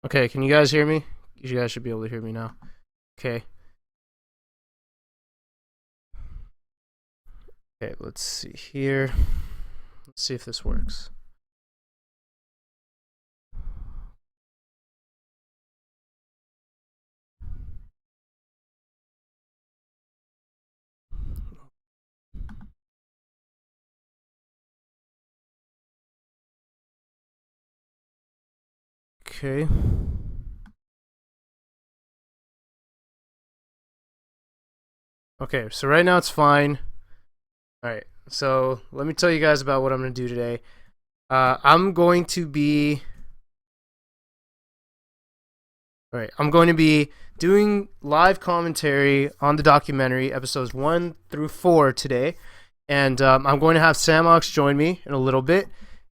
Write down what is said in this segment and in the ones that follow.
Okay, can you guys hear me? You guys should be able to hear me now. Okay. Okay, let's see here. Let's see if this works. Okay. Okay, so right now it's fine. Alright, so let me tell you guys about what I'm going to do today. I'm going to be doing live commentary on the documentary, episodes 1 through 4 today. And I'm going to have Samox join me in a little bit.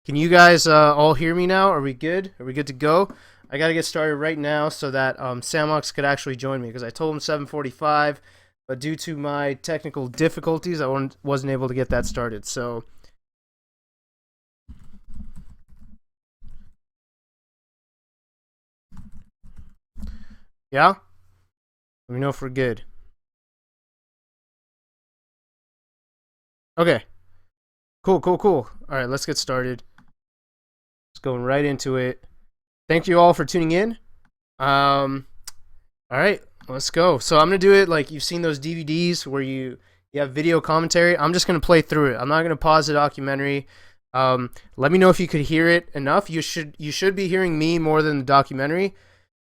Can you guys all hear me now? Are we good? Are we good to go? I got to get started right now so that Samox could actually join me, because I told him 7:45, but due to my technical difficulties, I wasn't able to get that started. So yeah, let me know if we're good. Okay, cool. All right, let's get started. Just going right into it. Thank you all for tuning in. All right, let's go. So I'm gonna do it like you've seen those DVDs where you have video commentary. I'm just gonna play through it. I'm not gonna pause the documentary. Let me know if you could hear it enough. You should be hearing me more than the documentary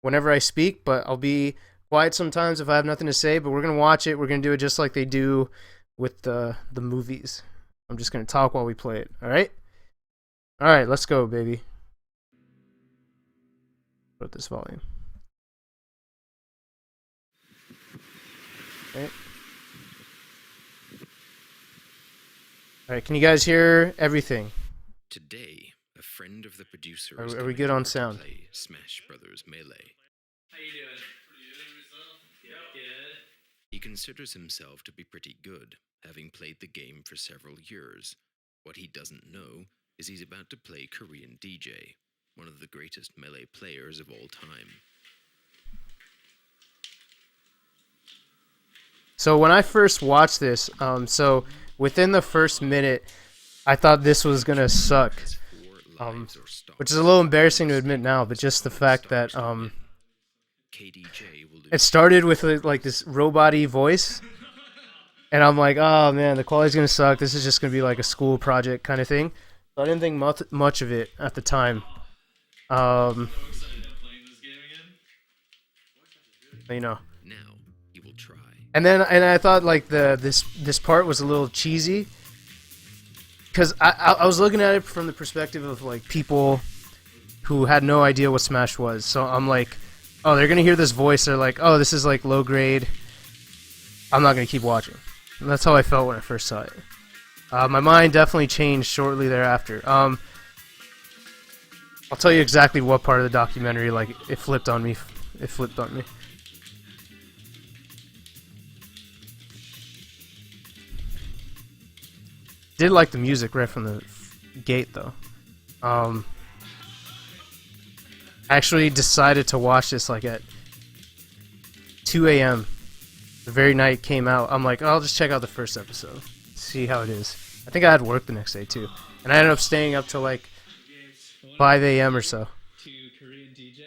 whenever I speak, but I'll be quiet sometimes if I have nothing to say. But we're gonna watch it. We're gonna do it just like they do with the movies. I'm just gonna talk while we play it. All right, let's go, baby. Put this volume. Okay. All right, can you guys hear everything? Today, a friend of the producer Are we good on sound? Play Smash Brothers Melee. How you doing? Pretty good yourself? Yeah. He considers himself to be pretty good, having played the game for several years. What he doesn't know is he's about to play Korean DJ, one of the greatest Melee players of all time. So when I first watched this, so within the first minute, I thought this was gonna suck, which is a little embarrassing to admit now. But just the fact that it started with like this robot-y voice, and I'm like, oh man, the quality's gonna suck. This is just gonna be like a school project kind of thing. So I didn't think much of it at the time. You know. Now he will try. And I thought like this part was a little cheesy, because I was looking at it from the perspective of like people who had no idea what Smash was. So I'm like, oh, they're gonna hear this voice. They're like, oh, this is like low grade. I'm not gonna keep watching. And that's how I felt when I first saw it. My mind definitely changed shortly thereafter. I'll tell you exactly what part of the documentary like it flipped on me. Did like the music right from the gate though. I actually decided to watch this like at 2 a.m. the very night it came out. I'm like, oh, I'll just check out the first episode, see how it is. I think I had work the next day too, and I ended up staying up till like 5 a.m. or so. To Korean DJ,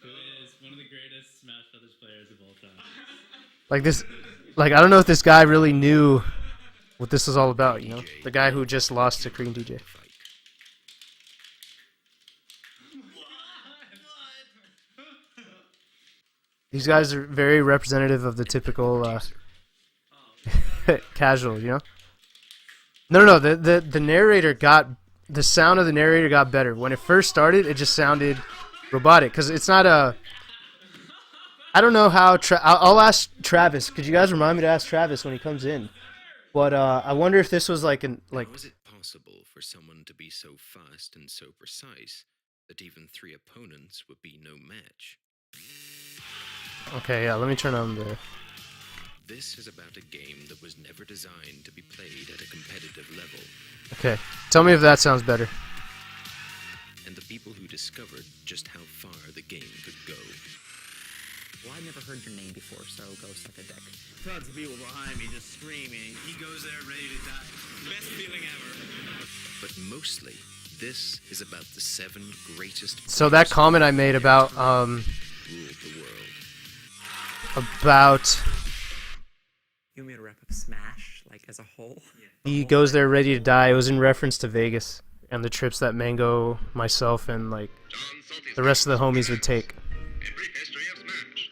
who is one of the greatest Smash Brothers players of all time. Like this, like I don't know if this guy really knew what this was all about, you know? The guy who just lost to Korean DJ. These guys are very representative of the typical casual, you know? No, the narrator got... The sound of the narrator got better. When it first started, it just sounded robotic, because it's not a... I don't know how... I'll ask Travis. Could you guys remind me to ask Travis when he comes in? But I wonder if this was like an like. How is it possible for someone to be so fast and so precise that even 3 opponents would be no match? Okay, yeah. Let me turn on the. This is about a game that was never designed to be played at a competitive level. Okay, tell me if that sounds better. And the people who discovered just how far the game could go. Well, I'd never heard your name before, so go suck a dick. Tons of people behind me just screaming. He goes there ready to die. Best feeling ever. But mostly, this is about the 7 greatest. So that comment I made about ruled the world. about You want me to wrap up Smash, like, as a whole? he goes there ready to die, it was in reference to Vegas and the trips that Mango, myself, and like the rest of the homies would take. A brief history of Smash.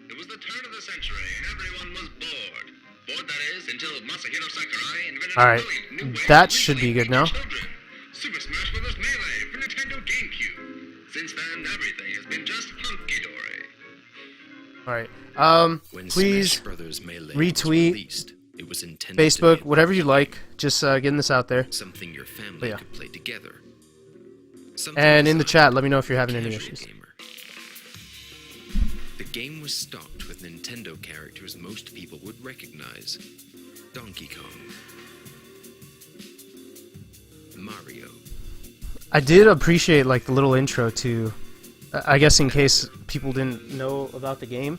It was the turn of the century and everyone was bored. Bored, that is, until Masahiro Sakurai invented Alright, a brilliant new way that of should be legally good now. reaching children. Super Smash Bros. Melee for Nintendo GameCube. Since then, everything has been just hunky-dory. Alright, When please Smash Brothers Melee retweet, was released, it was intended Facebook, to be whatever you like, just getting this out there. something your family Yeah. could play together. Something And in the designed chat, let me know if you're for having any casual issues. gamer. The game was stocked with Nintendo characters most people would recognize. Donkey Kong, Mario, I did appreciate like the little intro to, I guess in case people didn't know about the game.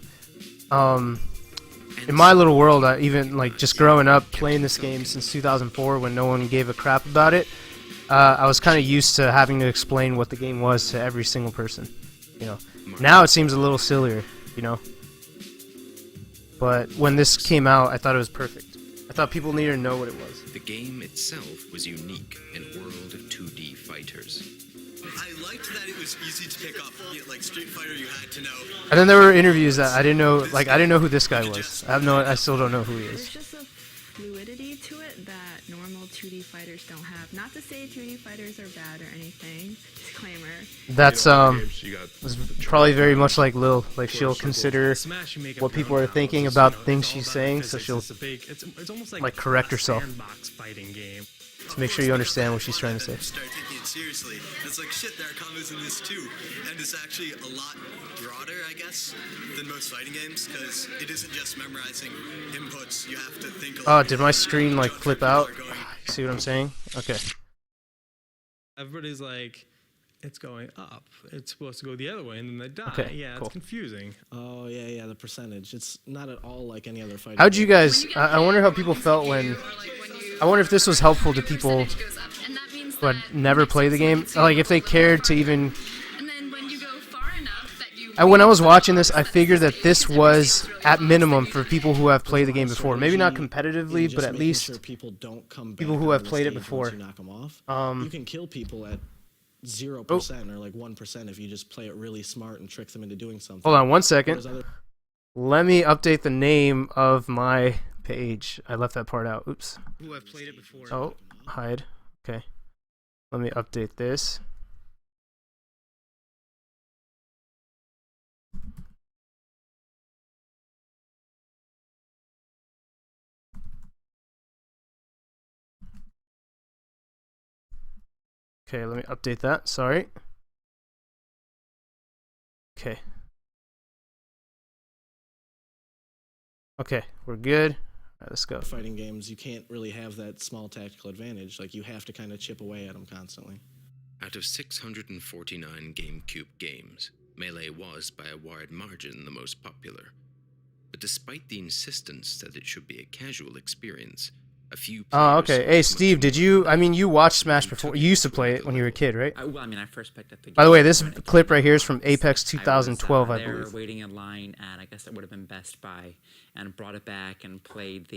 In my little world, I even like just growing up playing this game since 2004 when no one gave a crap about it, I was kind of used to having to explain what the game was to every single person, you know. Now it seems a little sillier, you know. But when this came out, I thought it was perfect. I thought people needed to know what it was. The game itself was unique in a world of 2D fighters. I liked that it was easy to pick up. Like Street Fighter, you had to know. And then there were interviews that I didn't know, like I didn't know who this guy was. I still don't know who he There's is. just a fluidity to it that normal 2D fighters don't have. Not to say 2D fighters are bad or anything. Disclaimer. That's was probably very much like Lil. Like she'll consider what people are thinking about things she's saying, so she'll It's almost like correct herself sandbox fighting game. to make sure you understand what she's trying to say. Start taking it seriously. It's like, shit, there are comments in this too. And it's actually a lot broader, I guess, than most fighting games, because it isn't just memorizing inputs. You have to think a Oh, lot. did my screen like flip out? See what I'm saying? Okay. Everybody's like, it's going up. It's supposed to go the other way, and then they die. Okay, Yeah, cool. it's confusing. Oh yeah, the percentage. It's not at all like any other fighting. How'd you game. guys? I wonder how people felt when. I wonder if this was helpful to people who had never played the game. Like if they cared to even. And when I was watching this, I figured that this was at minimum for people who have played the game before. Maybe not competitively, Just but at making least sure people don't come people back who on have the played it stage once before. you knock 'em off. Um, You can kill people at 0% or like 1% if you just play it really smart and trick them into doing something. Hold on one Whereas second. other- Let me update the name of my page. I left that part out. Oops. Who have played it before. Oh, hide. Okay. Let me update this. Okay, let me update that. Sorry. Okay. Okay, we're good. All right, let's go. fighting games, you can't really have that small tactical advantage. Like you have to kind of chip away at them constantly. Out of 649 GameCube games, Melee was by a wide margin the most popular. But despite the insistence that it should be a casual experience, a few Oh, players okay. saw Hey, as much Steve, did you? I mean, you watched Smash and before. took You it used to to play it another when you were a level. kid, right? Well, I mean, I first picked up the game. By the way, this when it clip came right here is out. from Apex 2012, I there believe. waiting in line at, I guess it would have been Best Buy, and brought it back and played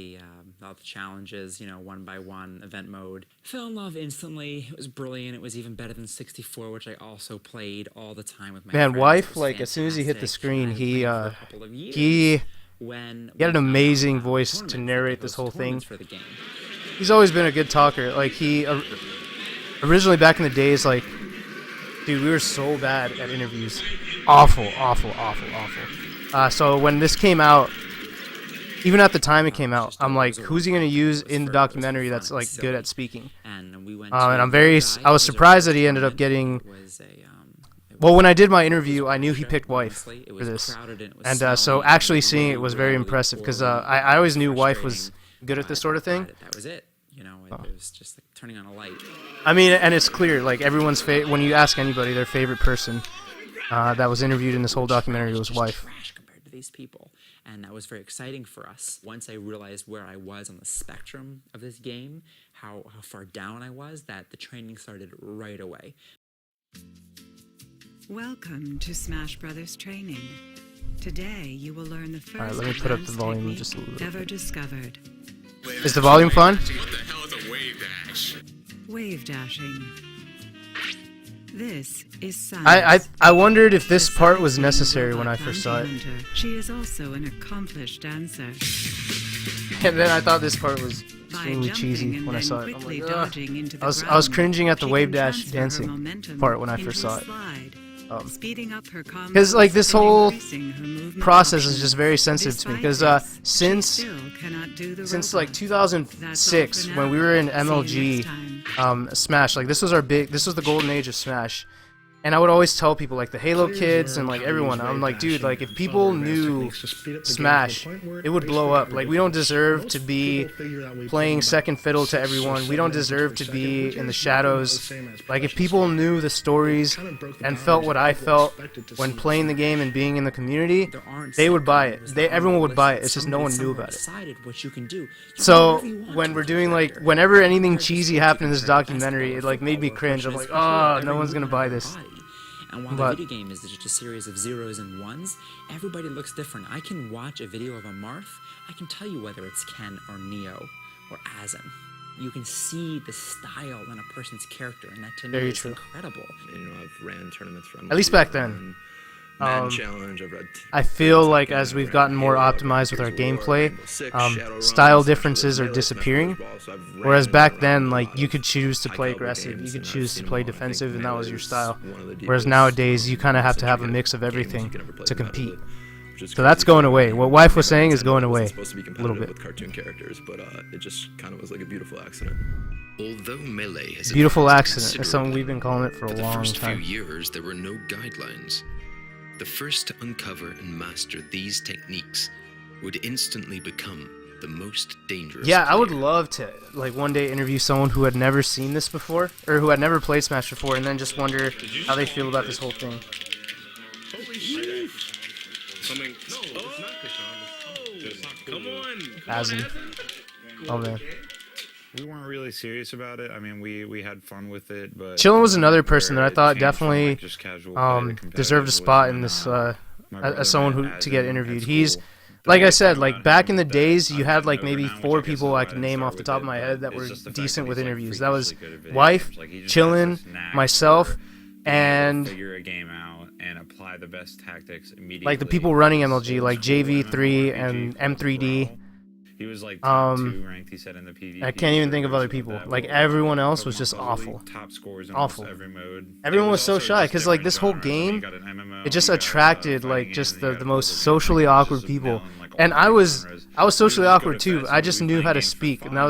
all the challenges, you know, one by one, event mode. Fell in love instantly. It was brilliant. It was even better than 64, which I also played all the time with my Man, friends. wife, It was like as soon as he hit the fantastic. screen, I had he played for a couple of years he when he had an we found out amazing about voice to tournaments, that narrate they this host whole thing. tournaments for the game. He's always been a good talker. Like he originally back in the days, like dude, we were so bad at interviews. Awful. So when this came out, even at the time it came out, I'm like, who's he gonna use in the documentary that's like good at speaking? And we went And to I'm very, Guy. I was It our surprised that first he ended up tournament. getting. It was a, Well, when I did my interview, I knew he show, picked wife honestly. It for was this, crowded and it was and so smelly actually and seeing it really, was very really impressive because poorly I always knew wife was frustrating, good at this sort of thing. That was it. You know, it was just like turning on a light. I mean, and it's clear, like everyone's when you ask anybody their favorite person that was interviewed in this whole documentary was wife. Trash compared to these people, and that was very exciting for us. Once I realized where I was on the spectrum of this game, how far down I was, that the training started right away. Welcome to Smash Brothers Training. Today you will learn the first Alright, let me put up the advanced volume technique just a little bit. ever discovered. Is the volume fun? What the hell is a wave dash? Wave dashing. This is Samox. I wondered if this part was necessary when I first saw it. Hunter. She is also an accomplished dancer. And then I thought this part was By extremely jumping cheesy and when I then saw it. I'm quickly like, ugh. dodging into the I was ground, cringing at the she wave can dash transfer her dancing momentum part when I into first a saw it. slide, speeding up her combos Because like this and whole increasing her movement process is options. just very sensitive to me. Despite Because this, she since still cannot do the like robot. 2006 when we were in MLG Smash, like this was the golden age of Smash. And I would always tell people, like the Halo kids and like everyone, I'm like, dude, like if people knew Smash, it would blow up. Like we don't deserve to be playing second fiddle to everyone. We don't deserve to be in the shadows. Like if people knew the stories and felt what I felt when playing the game and being in the community, they would buy it. Everyone would buy it. It's just no one knew about it. So when we're doing like, whenever anything cheesy happened in this documentary, it like made me cringe. I'm like, oh, no one's gonna buy this. And while the video game is just a series of zeros and ones, everybody looks different. I can watch a video of a Marth, I can tell you whether it's Ken or Neo or Azen. You can see the style in a person's character, and that to me is incredible. You know, I've ran tournaments from At least back then. Challenge. I feel like as we've gotten more optimized with our gameplay, style differences are disappearing. Whereas back then, like you could choose to play aggressive, you could choose to play defensive, and that was your style. Whereas nowadays, you kind of have to have a mix of everything to compete. So that's going away. What Wife was saying is going away a little bit. With cartoon characters, but it just kind of was like a beautiful accident. Although Melee has beautiful accident is something we've been calling it for a long time. For the first few years, there were no guidelines. The first to uncover and master these techniques would instantly become the most dangerous. Yeah, I would love to like one day interview someone who had never seen this before or who had never played Smash before, and then just wonder how they feel about this whole thing. Holy shit! Coming. No, it's not Krishan. Come on. Azen. Oh man. We weren't really serious about it. I mean, we had fun with it, but Chillin was another person that I thought definitely just casual deserved a spot in this as someone who to get interviewed. He's like I said, like back in the days, you had like maybe 4 people I could name off the top of my head that were decent with interviews. That was Wife, Chillin, myself, and figure a game out and apply the best tactics immediately. Like the people running MLG, like JV3 and M3D. He was like top 2 ranked, he said, in the PvP. I can't even think of other people. Like everyone else was just awful. Top scores in awful. Every mode. Everyone was so shy because like this whole game, it just attracted like just the most socially awkward people. And I was socially awkward too. I just knew how to speak, and that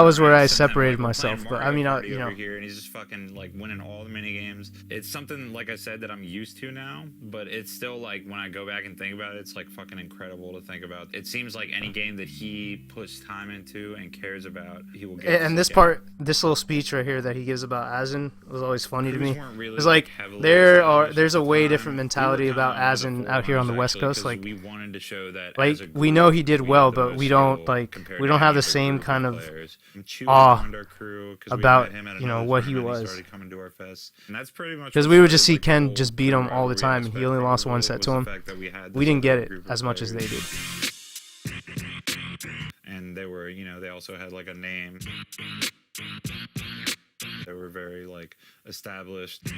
was where I separated myself. But I mean, you know. Here, and he's just fucking like winning all the mini games. It's something, like I said, that I'm used to now, but it's still like when I go back and think about it, it's like fucking incredible to think about. It seems like any game that he puts time into and cares about, he will get. And this part, this little speech right here that he gives about Azen was always funny to me. It's like there's a way different mentality about Azen out here on the West Coast. Like we wanted to show that like we know he did well, but we don't have the same kind of awe about what he was. Because we would just see Ken just beat him all the time, and he only lost 1 set to him. We didn't get it as much as they did. And they were, they also had like a name. They were very like established.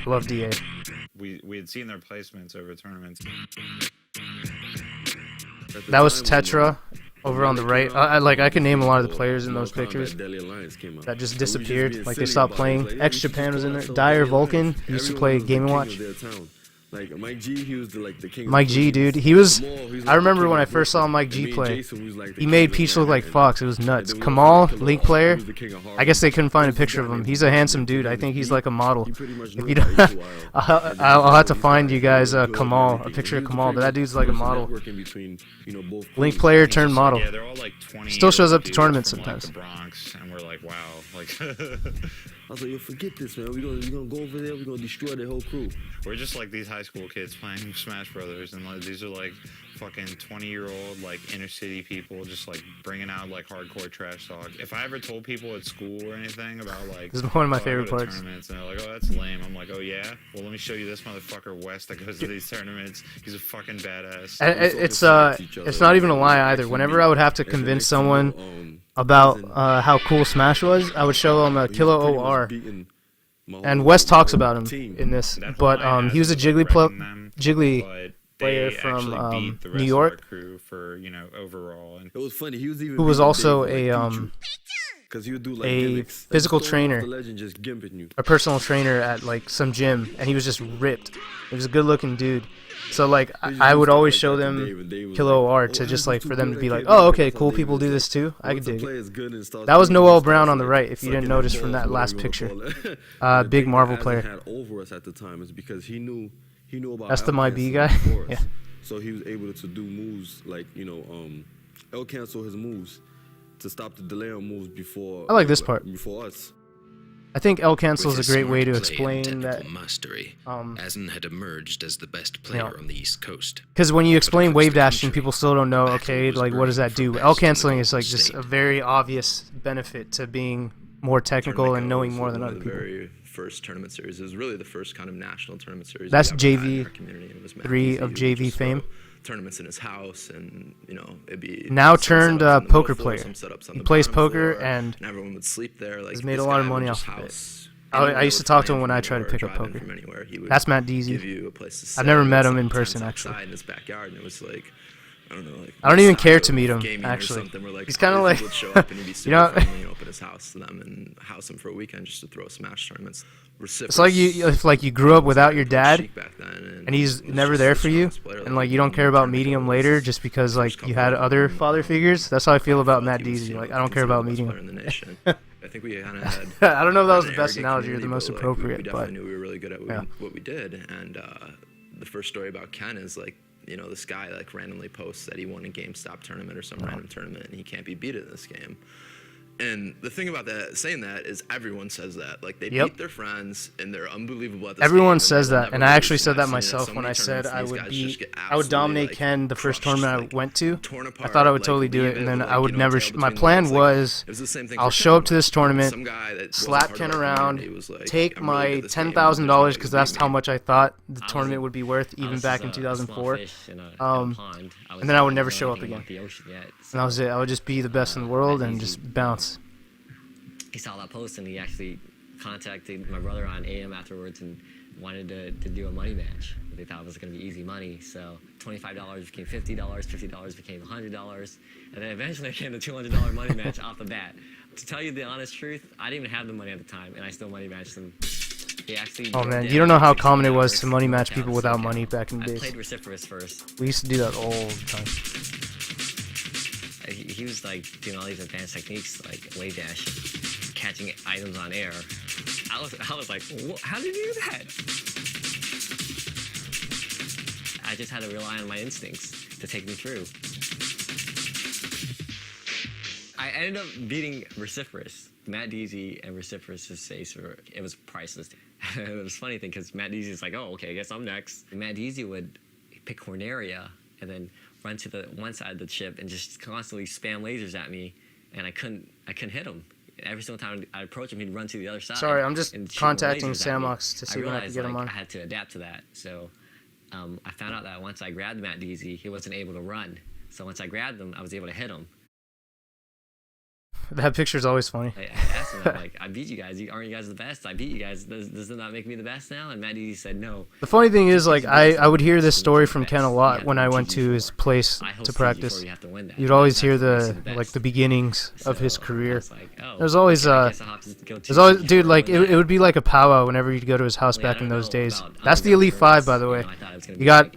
Love DA. We had seen their placements over tournaments. That was Tetra over on the right. I can name a lot of the players in those pictures that just disappeared. Like they stopped playing. X Japan was in there. Dire Vulcan used to play Game & Watch. Like Mike G, he was the king. Mike G, dude. He was. I remember when I first saw Mike G play. He made Peach look like Fox. It was nuts. Kamal, Link player. I guess they couldn't find a picture of him. He's a handsome dude. I think he's like a model. If you don't, I'll have to find you guys Kamal, a picture of Kamal. But that dude's like a model. Link player turned model. Yeah, they're all like 20. Still shows up to tournaments sometimes. Like the Bronx, and we're like, wow, like. I was like, yo, forget this, man. We're gonna go over there. We're gonna destroy the whole crew. We're just like these high school kids playing Smash Brothers, and like, these are like fucking 20-year-old like inner city people just like bringing out like hardcore trash talk. If I ever told people at school or anything about like, this is one of my I favorite go to parts. tournaments, and they're like, oh, that's lame. I'm like, oh yeah. Well, let me show you this motherfucker West that goes to these tournaments. He's a fucking badass. It's not even a lie either. Whenever I would have to convince someone about how cool Smash was, I would show them a Kilo OR. And Wes talks about him in this, but he was a Jiggly player from New York, for, you know, overall. And it was funny. He was even who was also a he would do like physical trainer, you. a personal trainer at like some gym, and he was just ripped. He was a good-looking dude. So like I would always show them Kilo OR to just like for them to be like, oh, okay, cool, people do this too. I could dig it. That was Noel Brown on the right, if you didn't notice from that last picture. Big Marvel player. Had over us at the time is because he knew about. That's the My B guy. Yeah. So he was able to do moves like, you know, L cancel his moves to stop the delay on moves before. I like this part. Before us. I think L cancel is a great way to explain that. Mastery, Asen had emerged as the best player on the East Coast. Because when you explain wave dashing, people still don't know. Okay, like what does that do? L canceling is like just a very obvious benefit to being more technical and knowing more than other people. Very first tournament series. It was really the first kind of national tournament series. That's JV3 of JV fame. Tournaments in his house, and you know, it'd be now turned poker player. He plays poker, and everyone would sleep there. Like, he's made a lot of money off of it. I used to talk to him when I tried to pick up poker. That's Matt Deasy. I've never met him in person, actually. In his backyard, and it was like, I don't know, like I don't even care to meet him, actually. He's kind of like, you know, open his house to them and house him for a weekend just to throw Smash tournaments. It's like you grew up without your dad, and he's never there for you, and like you don't care about meeting him later just because like you had other father figures. That's how I feel about Matt Deasy. Like I don't care about meeting him. I think we kind of had. I don't know if that was the best analogy or the most appropriate, we definitely knew we were really good at what we did, and the first story about Ken is like, you know, this guy like randomly posts that he won a GameStop tournament or some random tournament, and he can't be beat in this game. And the thing about that, saying that, is everyone says that. Like, they beat their friends, and they're unbelievable at this Everyone game, says that, and I actually said that myself so when I said I would dominate Ken the first tournament I went to. I thought I would totally do it, and then I would never. My plan was, I'll show up to this tournament, slap Ken around, take my $10,000 because that's how much I thought the tournament would be worth, even back in 2004. And then I would never show up again. And that was it. I would just be the best in the world and just bounce. He saw that post, and he actually contacted my brother on AM afterwards and wanted to do a money match. They thought it was going to be easy money, so $25 became $50, $50 became $100, and then eventually it became the $200 money match off the bat. To tell you the honest truth, I didn't even have the money at the time, and I still money matched them. He actually oh man, you don't know how common it was to money match people without money back in the days. I played Reciprus first. We used to do that all the time. He was like doing all these advanced techniques, like wave dash, catching items on air. I was like, how did you do that? I just had to rely on my instincts to take me through. I ended up beating Reciprus. Matt Deasy and Reciprus' face it was priceless. It was a funny thing because Matt Deasy's like, oh, okay, I guess I'm next. Matt Deasy would pick Corneria and then run to the one side of the chip and just constantly spam lasers at me, and I couldn't hit him. Every single time I approach him, he'd run to the other side. Sorry, I'm just contacting Samox to see when I can get him on. I had to adapt to that. So I found out that once I grabbed Matt Deasy, he wasn't able to run. So once I grabbed him, I was able to hit him. That picture's always funny. I asked best. And I'm like, I beat you guys. Aren't you guys the best? I beat you guys. Does it not make me the best now? And Matt Easy said no. The funny thing is, like, I would hear this story from Ken a lot when I went to his place to practice. You'd always hear the beginnings of his career. There's always dude, like it would be like a powwow whenever you'd go to his house back in those days. That's the Elite Five, by the way. You got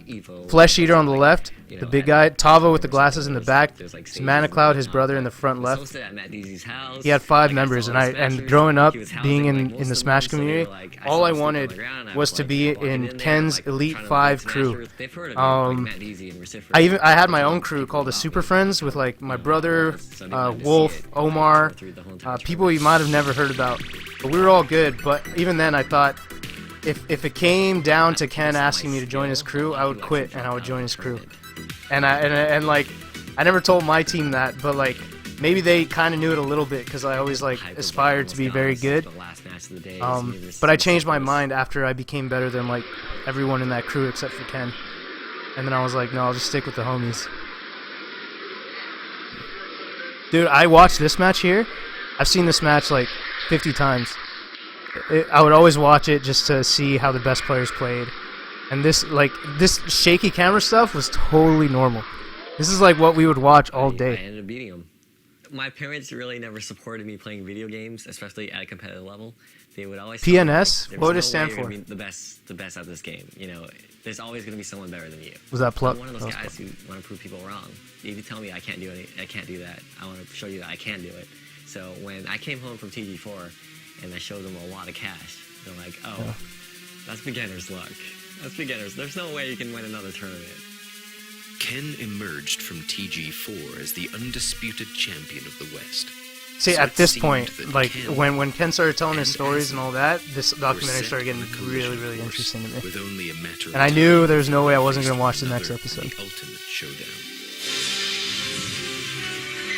Flesh Eater on the left, the big guy, Tava with the glasses in the back, Mana Cloud, his brother, in the front left. He had 5 members, and growing up, being in the Smash community, all I wanted was to be in Ken's Elite 5 crew. I had my own crew called the Super Friends with like my brother, Wolf, Omar, people you might have never heard about. But we were all good. But even then, I thought if it came down to Ken asking me to join his crew, I would quit and I would join his crew. And like I never told my team that, but like maybe they kind of knew it a little bit because I always like aspired to be very good. But I changed my mind after I became better than like everyone in that crew except for Ken. And then I was like, no, I'll just stick with the homies. Dude, I watched this match here. I've seen this match like 50 times. I would always watch it just to see how the best players played. And this shaky camera stuff was totally normal. This is like what we would watch all day. I ended up beating him. My parents really never supported me playing video games, especially at a competitive level. They would always PNS? Like, what would it stand for? The best at this game. You know, there's always going to be someone better than you. Was that Plup? I'm one of those guys who want to prove people wrong. You tell me I can't do I can't do that. I want to show you that I can do it. So when I came home from TG4 and I showed them a lot of cash, they're like, oh, yeah. That's beginner's luck. That's beginners. There's no way you can win another tournament. Ken emerged from TG4 as the undisputed champion of the West. See, so at this point, like when Ken started telling his stories and all that, this documentary started getting really, really interesting to me. With only a matter and I knew there was no way I wasn't going to watch the next episode. The ultimate showdown.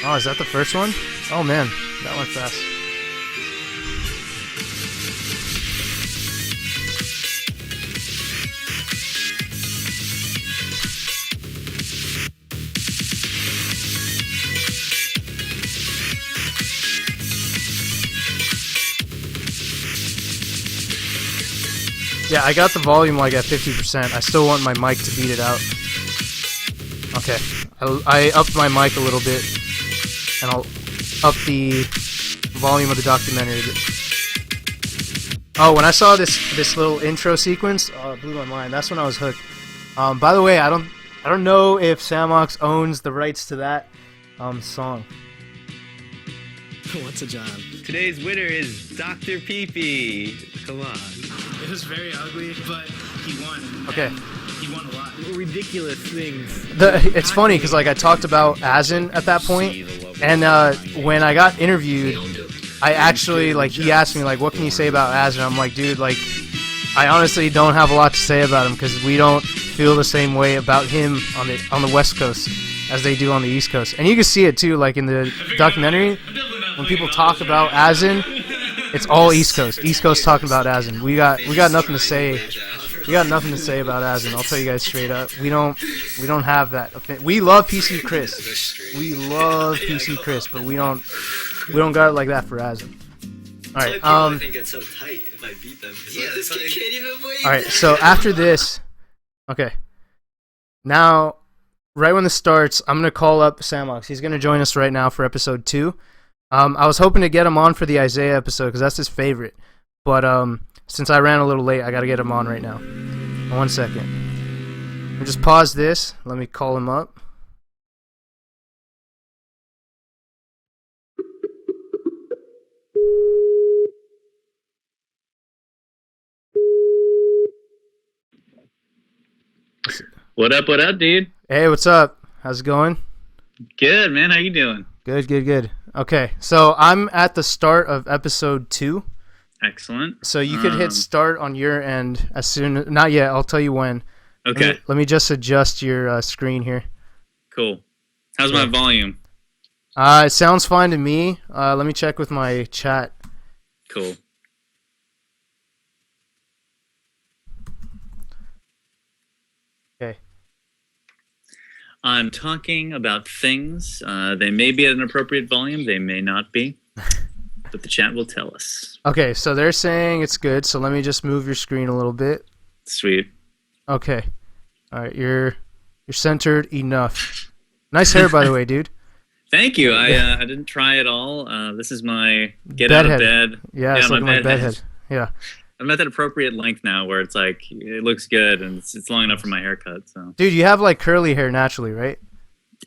Oh, is that the first one? Oh man, that went fast. Yeah, I got the volume like at 50%. I still want my mic to beat it out. Okay, I upped my mic a little bit, and I'll up the volume of the documentary a bit. Oh, when I saw this little intro sequence, it blew my mind. That's when I was hooked. By the way, I don't know if Samox owns the rights to that song. What's a job? Today's winner is Dr. Peepee. Come on. It was very ugly, but he won. Okay. He won a lot. Ridiculous things. It's funny because like I talked about Azin at that point, and when I got interviewed, I actually like he asked me like, what can you say about Azin? I'm like, dude, like I honestly don't have a lot to say about him because we don't feel the same way about him on the West Coast as they do on the East Coast, and you can see it too, like in the documentary when people talk about Azin. It's all East Coast. East Coast talking about Azin. We got nothing to say. We got nothing to say about Azin. I'll tell you guys straight up. We don't have that. We love PC Chris. We love PC Chris, but we don't got it like that for Azin. All right. I think it's so tight if I beat them. Yeah, this kid can't even wait. All right. So after this, okay. Now, right when this starts, I'm gonna call up Samox. He's gonna join us right now for episode 2. I was hoping to get him on for the Isaiah episode because that's his favorite. But since I ran a little late, I got to get him on right now. 1 second. Let me just pause this. Let me call him up. What up, dude? Hey, what's up? How's it going? Good, man. How you doing? Good. Okay, so I'm at the start of episode 2. Excellent. So you could hit start on your end as soon. Not yet. I'll tell you when. Okay. Let me just adjust your screen here. Cool. How's my volume? It sounds fine to me. Let me check with my chat. Cool. Okay. I'm talking about things. They may be at an appropriate volume. They may not be. but the chat will tell us. Okay, so they're saying it's good. So let me just move your screen a little bit. Sweet. Okay. All right, you're centered enough. Nice hair, by the way, dude. Thank you. I didn't try it all. This is my get out of bed. Yeah, it's like my bedhead. Yeah. I'm at that appropriate length now where it's like it looks good and it's long enough for my haircut. So. Dude, you have like curly hair naturally, right?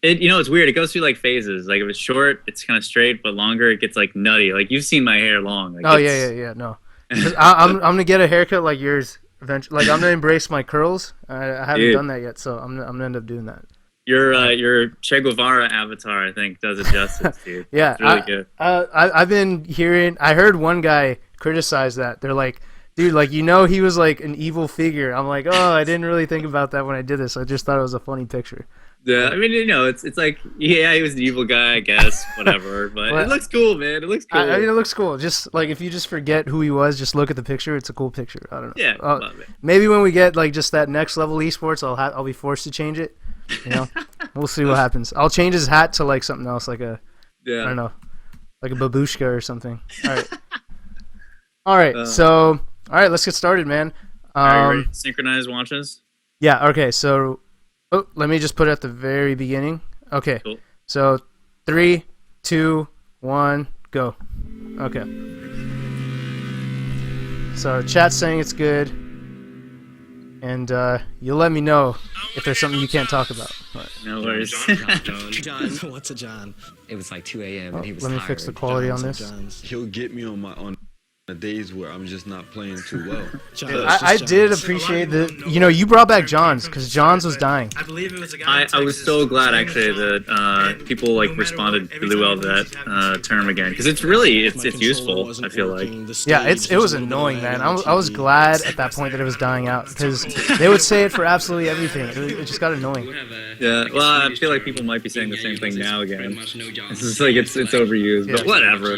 It's weird. It goes through like phases. Like if it's short, it's kind of straight, but longer, it gets like nutty. Like you've seen my hair long. Like, oh yeah. No, I'm gonna get a haircut like yours eventually. Like I'm gonna embrace my curls. I haven't done that yet, so I'm gonna end up doing that. Your Che Guevara avatar, I think, does it justice, dude. Yeah, it's really good. I've been hearing. I heard one guy criticize that. They're like, dude, like he was like an evil figure. I'm like, oh, I didn't really think about that when I did this. I just thought it was a funny picture. Yeah, I mean, it's like, yeah, he was an evil guy, I guess, whatever. But it looks cool, man. It looks cool. I mean, it looks cool. Just like if you just forget who he was, just look at the picture. It's a cool picture. I don't know. Yeah, love it. Maybe when we get like just that next level esports, I'll be forced to change it. You know, we'll see what happens. I'll change his hat to like something else, like I don't know, like a babushka or something. All right. So all right, let's get started, man. Are you ready to synchronize watches? Yeah. Okay. So. Oh, let me just put it at the very beginning. Okay. Cool. So 3, 2, 1, go. Okay. So chat's saying it's good. And you'll let me know if there's something you can't talk about. Right. No worries. John, what's a John? It was like 2 a.m. and he was Let me fix the quality on this. He'll get me on the days where I'm just not playing too well. I did appreciate you brought back John's because John's was dying. I believe it was a guy. I was so glad actually that people like responded really well to that term again because it's useful. I feel like. Yeah, it was annoying, man. I was glad at that point that it was dying out because they would say it for absolutely everything. It just got annoying. Yeah, well, I feel like people might be saying the same thing now again. It's just like it's overused, but whatever.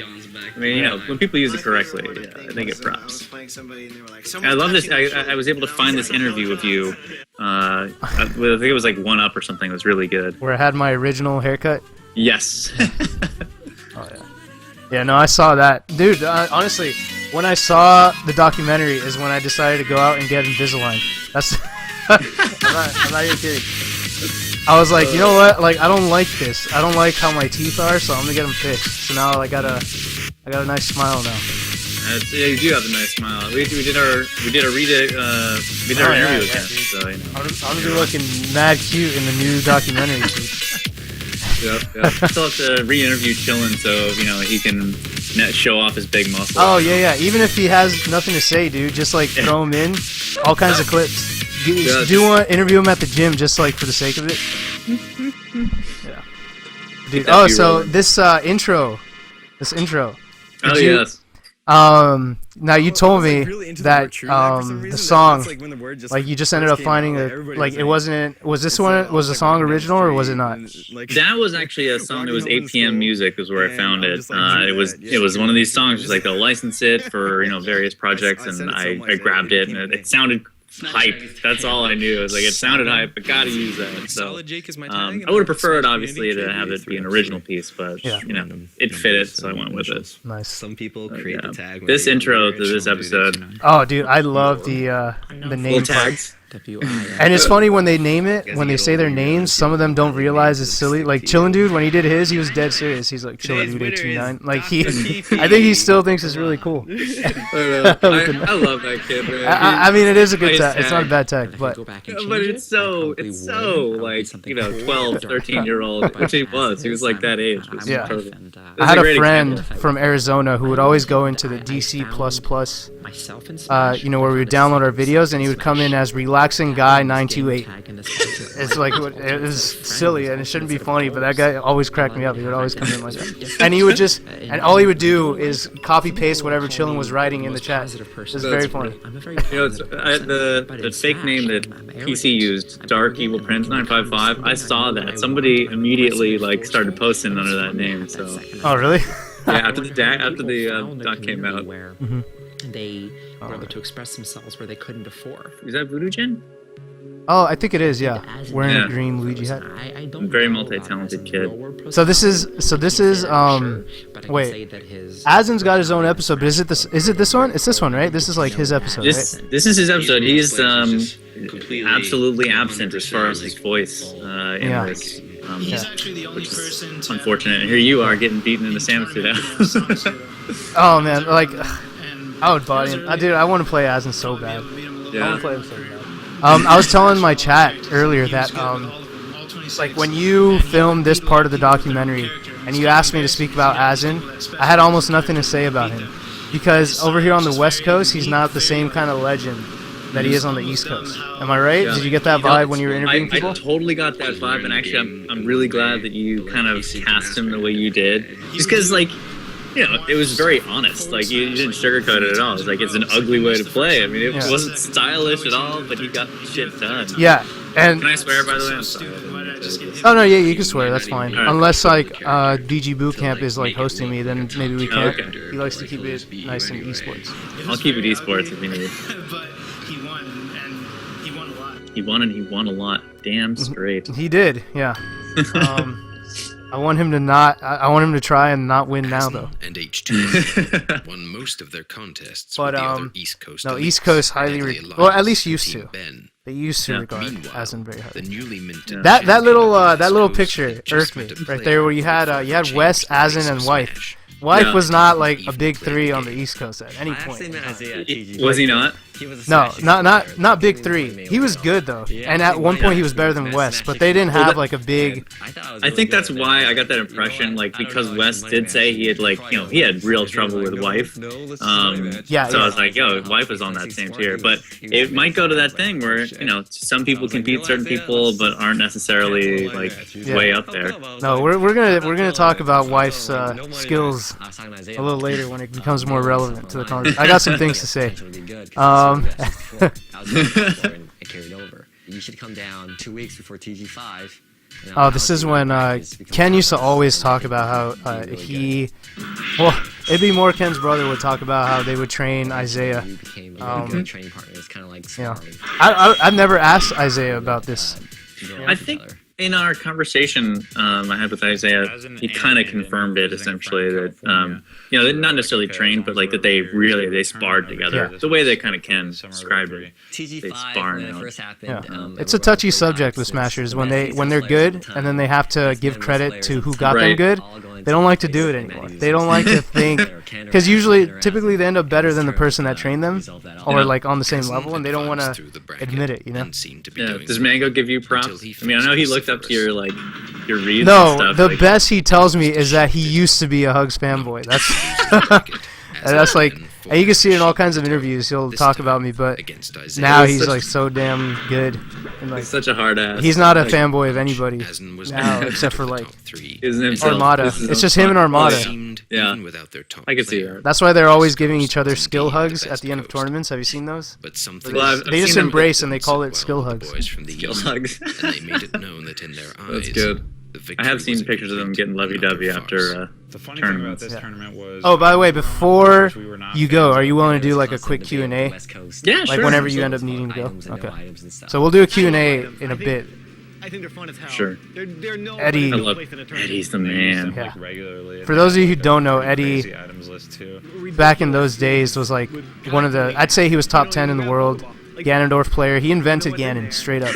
I mean, when people use it correctly, I think it props. I love this. I was able to find this interview of you. I think it was like 1UP or something. It was really good. Where I had my original haircut? Yes. Oh, yeah. Yeah, no, I saw that. Dude, honestly, when I saw the documentary is when I decided to go out and get Invisalign. That's... I'm not even kidding. I was like, you know what? Like, I don't like this. I don't like how my teeth are, so I'm gonna get them fixed. So now I got a nice smile now. Yeah, you do have a nice smile. We did our interview again. So, you know. I'm gonna be looking mad cute in the new documentary. Yep. I still have to re-interview Chillin' so he can show off his big muscles. Oh yeah. Even if he has nothing to say, dude, just like throw him in, all kinds of clips. Do you want to interview him at the gym just like for the sake of it? Yeah. Dude. Oh, so this intro. Oh yes. Now you told me that the song, like you just ended up finding was the song original or was it not? That was actually a song that was 8PM Music was where I found it. It was one of these songs, like they'll license it for various projects, and I grabbed it, and it sounded hype. That's all I knew. It was like it sounded hype, but gotta use that. So I would have preferred obviously to have it be an original piece, but it fit it, so I went with it. Nice. Some people create the tag. This intro to this episode. Oh, dude, I love the name tags. And it's funny when they name it, when they say their names, some of them don't realize it's silly. Like Chillin' Dude, when he did his, he was dead serious. He's like Chillin' Dude 829. Like I think he still thinks it's really cool. I love that kid, man. I mean, it is a good tag. It's not a bad tag, but it's so like 12, 13-year-old, which he was. He was like that age. Yeah. I had a friend from Arizona who would always go into the DC++, where we would download our videos, and he would come in as Relaxing Guy 928. It's like it was silly and it shouldn't be funny, but that guy always cracked me up. He would always come in like that, and he would all he would do is copy paste whatever Chillin' was writing in the chat. It's very funny. The fake name that PC used, Dark Evil Prince 955. I saw that somebody immediately started posting under that name. So. Oh really? Yeah, after the doc came out. They were able to express themselves where they couldn't before. Is that Voodoo Gen? Oh, I think it is. Yeah, wearing Yeah. a green Luigi hat. I don't Very know multi-talented kid. So this is wait. Asin's got his own episode, but is it this one? It's this one, right? This is like his episode, This right? this is his episode. He's absolutely absent as far as his voice in Yeah. this. Which is unfortunate. Here you are getting beaten in the sandwich suit out. Oh man, like I would body him. Dude, I want to play Asin so bad. I want to play him so bad. I was telling my chat earlier that like when you filmed this part of the documentary and you asked me to speak about Asin, I had almost nothing to say about him because over here on the West Coast, he's not the same kind of legend that he is on the East Coast. Am I right? Yeah. Did you get that vibe when you were interviewing people? I totally got that vibe, and actually, I'm really glad that you kind of cast him the way you did, just because like. You know, it was very honest. Like, you didn't sugarcoat it at all. It was like, it's an ugly way to play. I mean, it wasn't stylish at all, but he got shit done. Yeah, and... Can I swear, by the way? I'm sorry. Oh, no, yeah, you can swear. That's fine. All right. Unless, like, DG Bootcamp is, like, hosting me, then maybe we can't. Okay. He likes to keep it nice and esports. I'll keep it esports if you need. But he won, and he won a lot. He won, and he won a lot. Damn straight. He did, yeah. I want him to not. I want him to try and not win now, though. And H2 won most of their contests But with the other East Coast. no, elites. East Coast highly, Deadly well, at Alliance least and used Team to. Ben. They used to Yeah. regard Meanwhile, Asin very highly. the newly minted That little East picture Coast irked me just went to right play there, where you had Wes, Asin, and Wife. Wife Yeah. was not like a big three on the East Coast at any point. in time. Was he not? No, not big three. He was good though, and at one point he was better than Wes, but they didn't have like a big. I think that's why I got that impression, like, because Wes did say he had, like, you know, he had real trouble with Wife. Yeah, So I was like, yo, Wife was on that same tier. But it might go to that thing where, you know, some people can beat certain people, but aren't necessarily, like, way up there. No, we're gonna talk about Wife's skills a little later when it becomes more relevant to the conversation. I got some things to say. It carried over. You should come down 2 weeks before TG5. Oh, this is when Ken used to always talk about how well, it'd be more Ken's brother would talk about how they would train Isaiah. Training partner. It's kind of like Yeah, sparring. I've never asked Isaiah about this. I think in our conversation I had with Isaiah, he kind of confirmed it essentially that you know, they're not necessarily trained, but like that they sparred together. Yeah. The way they kind of can describe it. They spar when it now. first happened, Yeah. It's a touchy subject with Smashers when they're good and then they have to give credit to who got them Right. good. They don't like to do it anymore. They don't like to think because typically they end up better than the person that trained them or like on the same level, and they don't want to admit it. You know? Yeah. Does Mango give you props? I mean, I know he looked up to your reads and No, stuff. the like, best he tells me is that he used to be a Hugs fanboy. That's like, and you can see it in all kinds of interviews. He'll talk about me, but now he's like so damn good. And like, he's such a hard ass. he's not a Like, fanboy of anybody now, except for like isn't himself. Armada. This is It's just him and Armada. Yeah, I can see that. That's why they're always giving each other skill hugs at the end of tournaments. Have you seen those? But something They, they just embrace and they call it skill hugs. Skill hugs. and they made it known that in their eyes, That's good. I have seen pictures of them getting lovey-dovey after The funny thing about tournaments. this tournament was. Oh, by the way, before you go, are you willing to do like a quick Q&A? Yeah, Like sure. whenever you end up needing to go. Okay. So we'll do a Q&A in a bit. I think they're fun as hell. Sure. They're no Eddie- I love Eddie's the man. Yeah. Regularly. For those of you who don't know, Eddie, Crazy items list too. back in those days, was like one of the, I'd say he was top 10 in the world. Ganondorf player. He invented Ganon, straight up.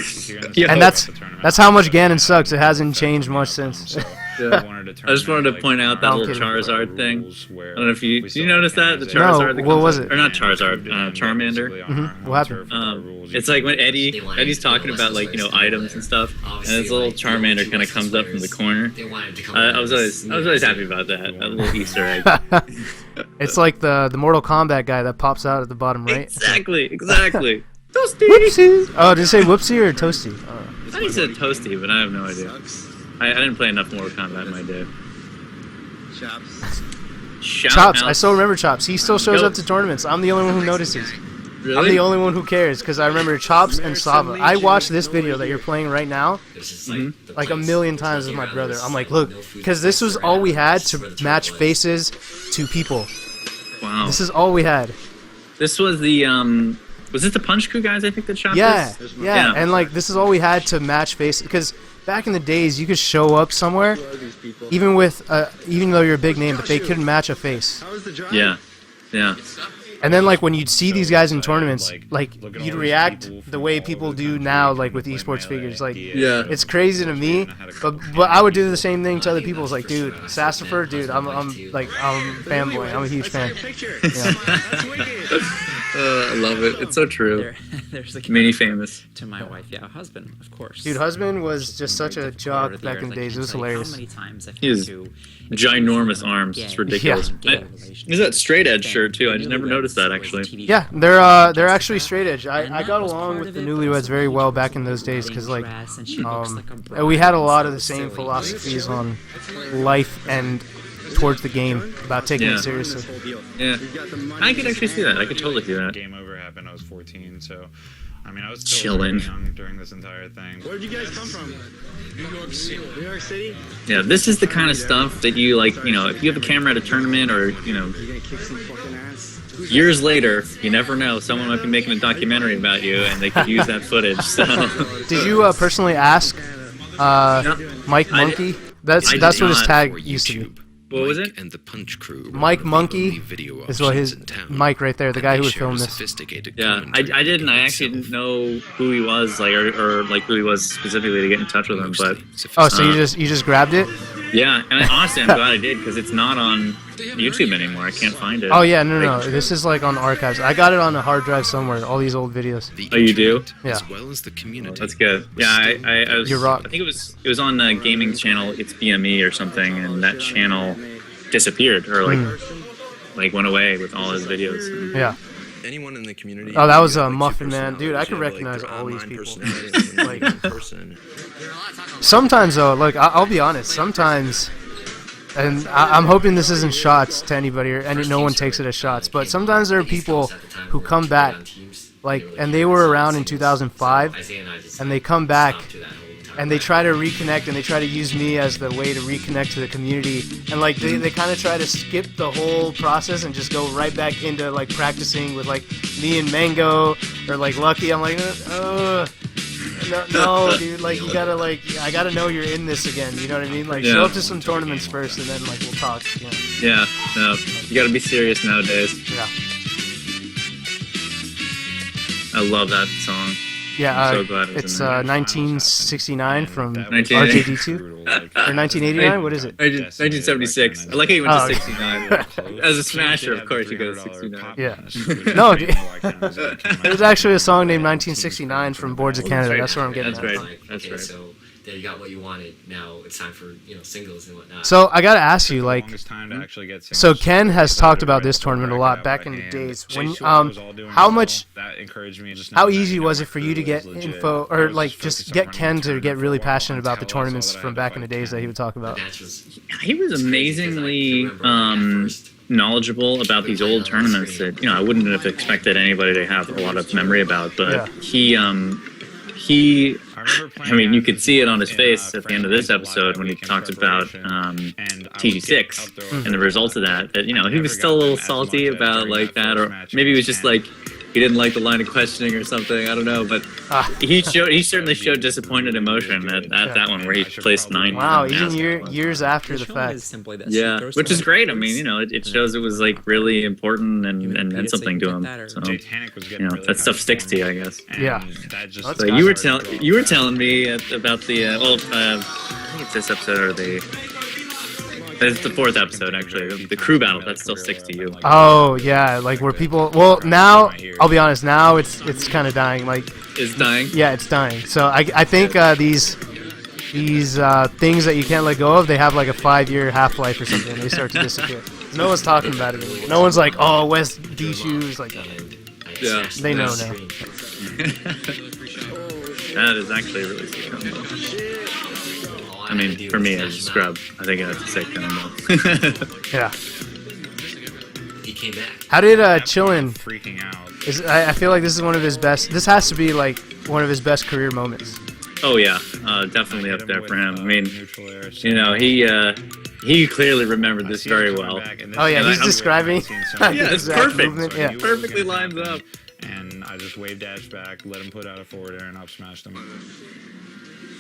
And that's how much Ganon sucks. It hasn't changed much since. Yeah. I just wanted to point out that No, I'm little kidding. Charizard thing. I don't know if you notice that the Charizard. that what comes was up- it? Or not Charizard, Charmander. Mhm. What happened? It's like when Eddie's talking about like, you know, items and stuff, and this little Charmander kind of comes up from the corner. I was always happy about that little Easter egg. It's like the Mortal Kombat guy that pops out at the bottom right. Exactly. Whoopsie! Oh, did it say whoopsie or toasty? I think he said toasty, but I have no idea. I didn't play enough Mortal Kombat in my day. Chops. I still remember Chops. He still shows up to tournaments. I'm the only one who notices. Really? I'm the only one who cares because I remember Chops and Sava. I watched this video that you're playing right now like a million times with my brother. I'm like, look, because this was all we had to match faces to people. Wow. This is all we had. This was the Was it the Punch Crew guys? I think that shot Yeah, this. yeah, and like this is all we had to match face because back in the days you could show up somewhere, even though you're a big name, but they couldn't match a face. Yeah, yeah. And then like when you'd see these guys in tournaments, like you'd react the way people do now, like with esports figures. Like, Yeah. it's crazy to me, but I would do the same thing to other people. It's like, dude, Sassafur, dude, I'm fanboy. I'm a huge fan. Yeah. I love it. It's so true. There's a Many famous. To my wife, yeah, husband, of course. Dude, husband was just such a jock back in the days. It was hilarious. He has ginormous arms. It's ridiculous. He's that straight edge shirt too. I just never noticed that actually. Yeah, they're actually straight edge. I got along with the newlyweds very well back in those days because like we had a lot of the same philosophies on life and towards the game about taking it seriously. Yeah, I could actually see that. I could totally see that. Game over happened. I was 14, so I mean I was chilling young during this entire thing. Where did you guys come from? New York City. New York City? Yeah, this is the kind of stuff that you like. You know, if you have a camera at a tournament, or you know, years later, you never know. Someone might be making a documentary about you, and they could use that footage. So. Did you personally ask Mike Monkey? That's what his tag used to be. What was it? And the Punch Crew. Mike Monkey is what his Mike right there, the guy who would film this. Yeah, I didn't. I actually didn't know who he was, like, or like who he was specifically to get in touch with him. But oh, so you just grabbed it? Yeah, and honestly, I'm glad I did because it's not on YouTube anymore. I can't find it. Oh yeah, no. This is like on archives. I got it on a hard drive somewhere. All these old videos. Oh, you do? Yeah. As well as the community. That's good. Yeah, I was. You're rock. I think it was on a gaming channel. It's BME or something, and that channel disappeared or like went away with all his videos. Yeah. Anyone in the community. Oh, that was a Muffin Man, dude. I could recognize all these people. Like, sometimes though, like I'll be honest. Sometimes, and I'm hoping this isn't shots to anybody, and no one takes it as shots. But sometimes there are people who come back, like, and they were around in 2005, and they come back. And they try to reconnect, and they try to use me as the way to reconnect to the community. And like they kind of try to skip the whole process and just go right back into like practicing with like me and Mango or like Lucky. I'm like, no, dude. Like you gotta I gotta know you're in this again. You know what I mean? Like show up to some tournaments first, and then like we'll talk. You know? Yeah, no, you gotta be serious nowadays. Yeah. I love that song. Yeah, I'm so glad it's 1969 from RJD2 or 1989. What is it? 1976. I like how you went to 69. As a smasher, of course, you go to 69. Yeah. No, dude. There's actually a song named 1969 from Boards of Canada. That's where I'm getting at. That's right. That's right. So there you got what you wanted. Now it's time for singles and whatnot. So I gotta ask you, like, so Ken has talked about this tournament a lot back in the days. When how easy was it for you to get info or like just get Ken to get really passionate about the tournaments from back in the days that he would talk about? He was amazingly knowledgeable about these old tournaments that I wouldn't have expected anybody to have a lot of memory about, but I mean, you could see it on his face at the end of this episode when he talked about TG6 and the results of that. That he was still a little salty about like that, or maybe he was just like he didn't like the line of questioning or something. I don't know, but he certainly showed disappointed emotion at that one where he placed 9th. Wow, even years after the fact. Yeah, which is great. I mean, it shows it was like really important and meant something to him. So that stuff sticks to you, I guess. Yeah. So you were telling me about the I think it's this episode or it's the 4th episode actually. The crew battle that still sticks to you. Oh yeah, like where people. Well, now I'll be honest. Now it's kind of dying. Like it's dying. Yeah, it's dying. So I think these things that you can't let go of, they have like a 5-year half-life or something. And they start to disappear. No one's talking about it anymore. No one's like, oh, West D shoes. Like, yeah, they know now. That is actually really sweet. I mean, for me, as a scrub, I think I have to say combo. Yeah. He came back. How did Chillin? Freaking out. I feel like this is one of his best. This has to be like one of his best career moments. Oh yeah, definitely up there for him. I mean, he clearly remembered this very well. Oh yeah, he's describing. Yeah, it's perfect. Movement. Yeah. Perfectly lines up. and I just wave dash back, let him put out a forward air, and up smashed him.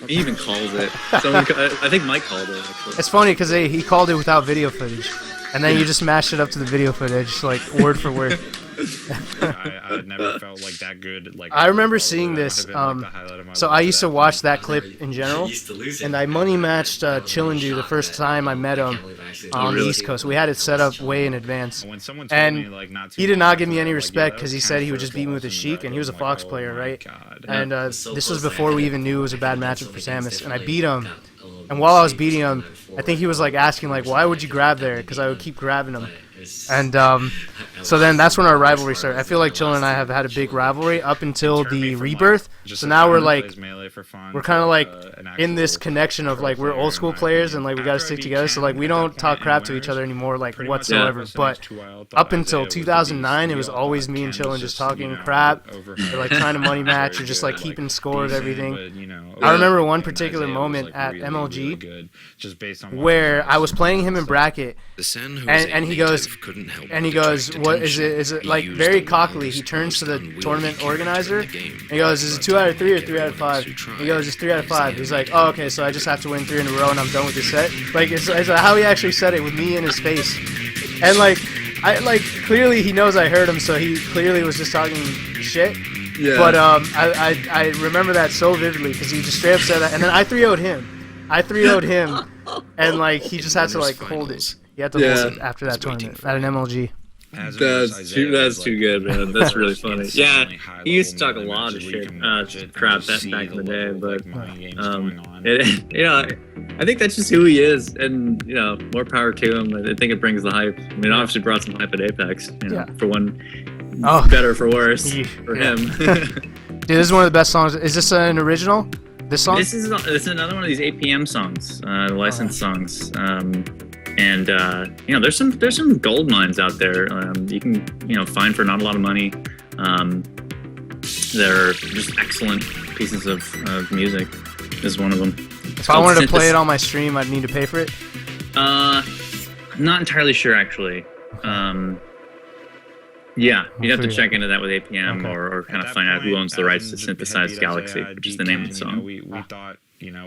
He even calls it. I think Mike called it, actually. It's funny because he called it without video footage, and then you just mashed it up to the video footage, like word for word. I never felt like that good. Like I remember seeing this. So I used to watch that clip in general, and I money matched Chillindu the first time I met him on the East Coast. We had it set up way in advance, and he did not give me any respect because he said he would just beat me with his Sheik, and he was a Fox player, right? And this was before we even knew it was a bad matchup for Samus, and I beat him. And while I was beating him, I think he was like asking like, why would you grab there? Because I would keep grabbing him. And so then that's when our rivalry started. I feel like Chillin and I have had a big rivalry up until the Rebirth. So now we're like, we're kind of like in this connection of like we're old school players and like we got to stick together. So like we don't talk crap to each other anymore like whatsoever. But up until 2009, it was always me and Chillin just talking crap, or like trying to money match, or just like keeping score of everything. I remember one particular moment at MLG where I was playing him in bracket, and he goes, what is it? Is it like very cockily? He turns to the tournament organizer. And he goes, "Is it 2 out of 3 or 3 out of 5?" He goes, "It's 3 out of 5." He's like, "Oh, okay, so I just have to win 3 in a row and I'm done with this set." Like it's how he actually said it with me in his face, and like clearly he knows I heard him, so he clearly was just talking shit. Yeah. But I remember that so vividly because he just straight up said that, and then I 3-0'd him, and like he just had to like hold it. You have to hold it after that tournament at an MLG. That's too good, man. That's really funny. Yeah, he used to talk a lot of shit, crap back in the day, but I think that's just who he is, and more power to him. I think it brings the hype. I mean, obviously brought some hype at Apex, for one, better for worse for him. Dude, this is one of the best songs. Is this an original? This song? This is another one of these APM songs, licensed songs. And there's some gold mines out there you can find for not a lot of money. They're just excellent pieces of music. Is one of them. If I wanted to play it on my stream, I'd need to pay for it. I'm not entirely sure actually. Yeah, you'd have to check into that with APM or kind of find out who owns the rights to Synthesized Galaxy, which is the name of the song. We thought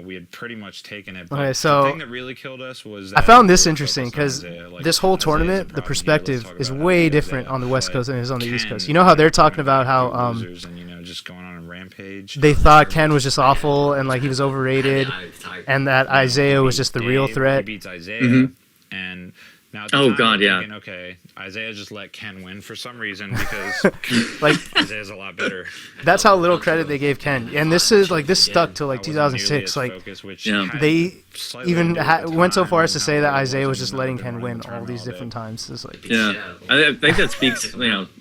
we had pretty much taken it. Okay, so the thing that really killed us was I found this interesting because this whole tournament, the perspective is way different on the West Coast than it is on the East Coast. You know how they're talking about how just going on a rampage. They thought Ken was just awful and like he was overrated, and that Isaiah was just the real threat. He beats Isaiah, and now at the time, God, yeah. Thinking, okay, Isaiah just let Ken win for some reason because like Isaiah's a lot better. That's how little credit they gave Ken, and this stuck till like 2006. Like they even went so far as to say that Isaiah was just letting Ken win all these different times. It's like I think that speaks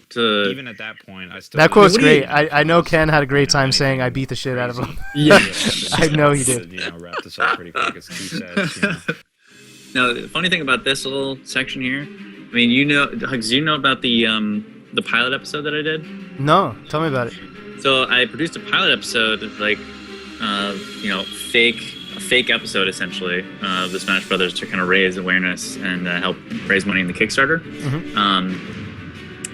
to even at that point. That quote's great. I know Ken had a great time saying I beat the shit out of him. Yeah, I know he did. Wrap this up pretty quick. It's 2 sets. Now, the funny thing about this little section here, I mean, Hugs, do you know about the pilot episode that I did? No, tell me about it. So I produced a pilot episode, like, a fake episode essentially of the Smash Brothers to kind of raise awareness and help raise money in the Kickstarter.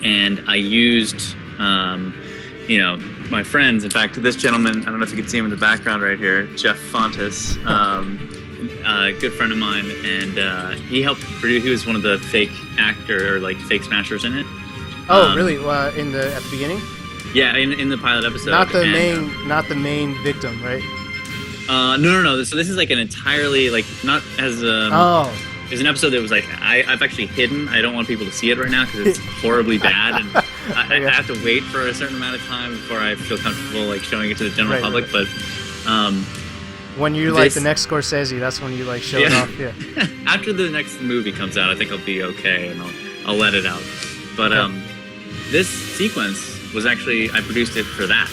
And I used, my friends. In fact, this gentleman, I don't know if you can see him in the background right here, Jeff Fontes. Good friend of mine, and he helped produce. He was one of the fake actor or like fake smashers in it. Oh, really? At the beginning? Yeah, in the pilot episode. Not the main victim, right? No. So this is like an entirely not as There's an episode that was like I've actually hidden. I don't want people to see it right now because it's horribly bad, and I have to wait for a certain amount of time before I feel comfortable like showing it to the general public. Right. But when you're like the next Scorsese, that's when you like show it off. Yeah. After the next movie comes out, I think I'll be okay and I'll let it out. But this sequence was actually I produced it for that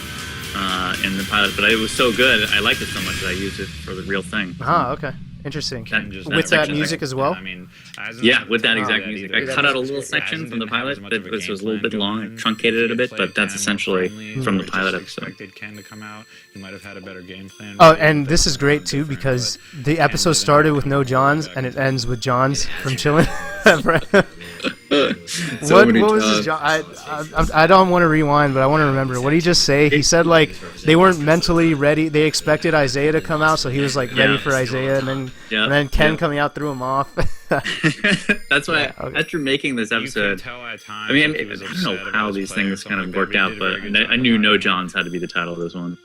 in the pilot, but it was so good. I liked it so much that I used it for the real thing. Ah, okay. Interesting. With that music as well? Yeah, with that exact music. I cut out a little section from the pilot that was a little bit long. I truncated it a bit, but that's essentially from the pilot episode. Oh, and this is great too because the episode started with no Johns and it ends with Johns from Chillin'. So many what was his job? I don't want to rewind, but I want to remember. What did he just say? He said like they weren't mentally ready. They expected Isaiah to come out, so he was like ready for Isaiah, and then Ken coming out threw him off. That's why after making this episode, I mean, I don't know how these things kind of worked out, but I knew No Johns had to be the title of this one.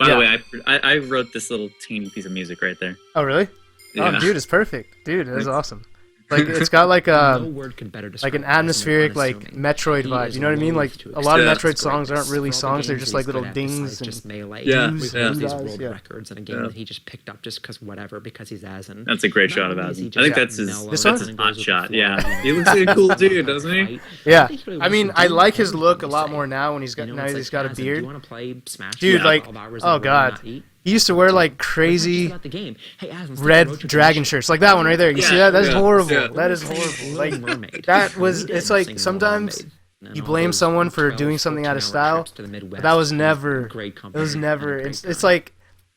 By the way, I wrote this little teeny piece of music right there. Oh, really? Yeah. Oh, dude, it's perfect. Dude, that's awesome. Like it's got like a No word could better like an describe atmospheric someone like unassuming. Metroid He vibe. is You know what I mean? Like loath to a lot of accept Metroid songs aren't greatness. really For all the songs; they're games just that like he's little good at dings besides and just melee. Yeah, He's yeah. these Yeah. world records in a game Yeah. that he just picked up just because whatever, because he's Asin. That's a great Not shot of only is he Asin. I think just that's mellow his and hot goes with shot. the flow, Yeah, he looks like a cool dude, doesn't he? Yeah, He really I mean, wants to I do like his everything look a we lot say. more now when he's got You know, now it's he's like, got a Asin, do beard. you want to play Smash? Dude, for like, 12 hours in a oh row and god, not eat? he used to wear like It's not just crazy about the game. Hey, Asin, let's take a red road trip dragon to shirts, like that one right there. You see Yeah, that? That's yeah, horrible. yeah. That is Little horrible. Like Mermaid. that was. We did It's sing like Little sometimes Mermaid. And you all blame those someone for 12, doing something out of 14-hour style, trips to the but Midwest that was in never. great It company was and never. a great It's time. like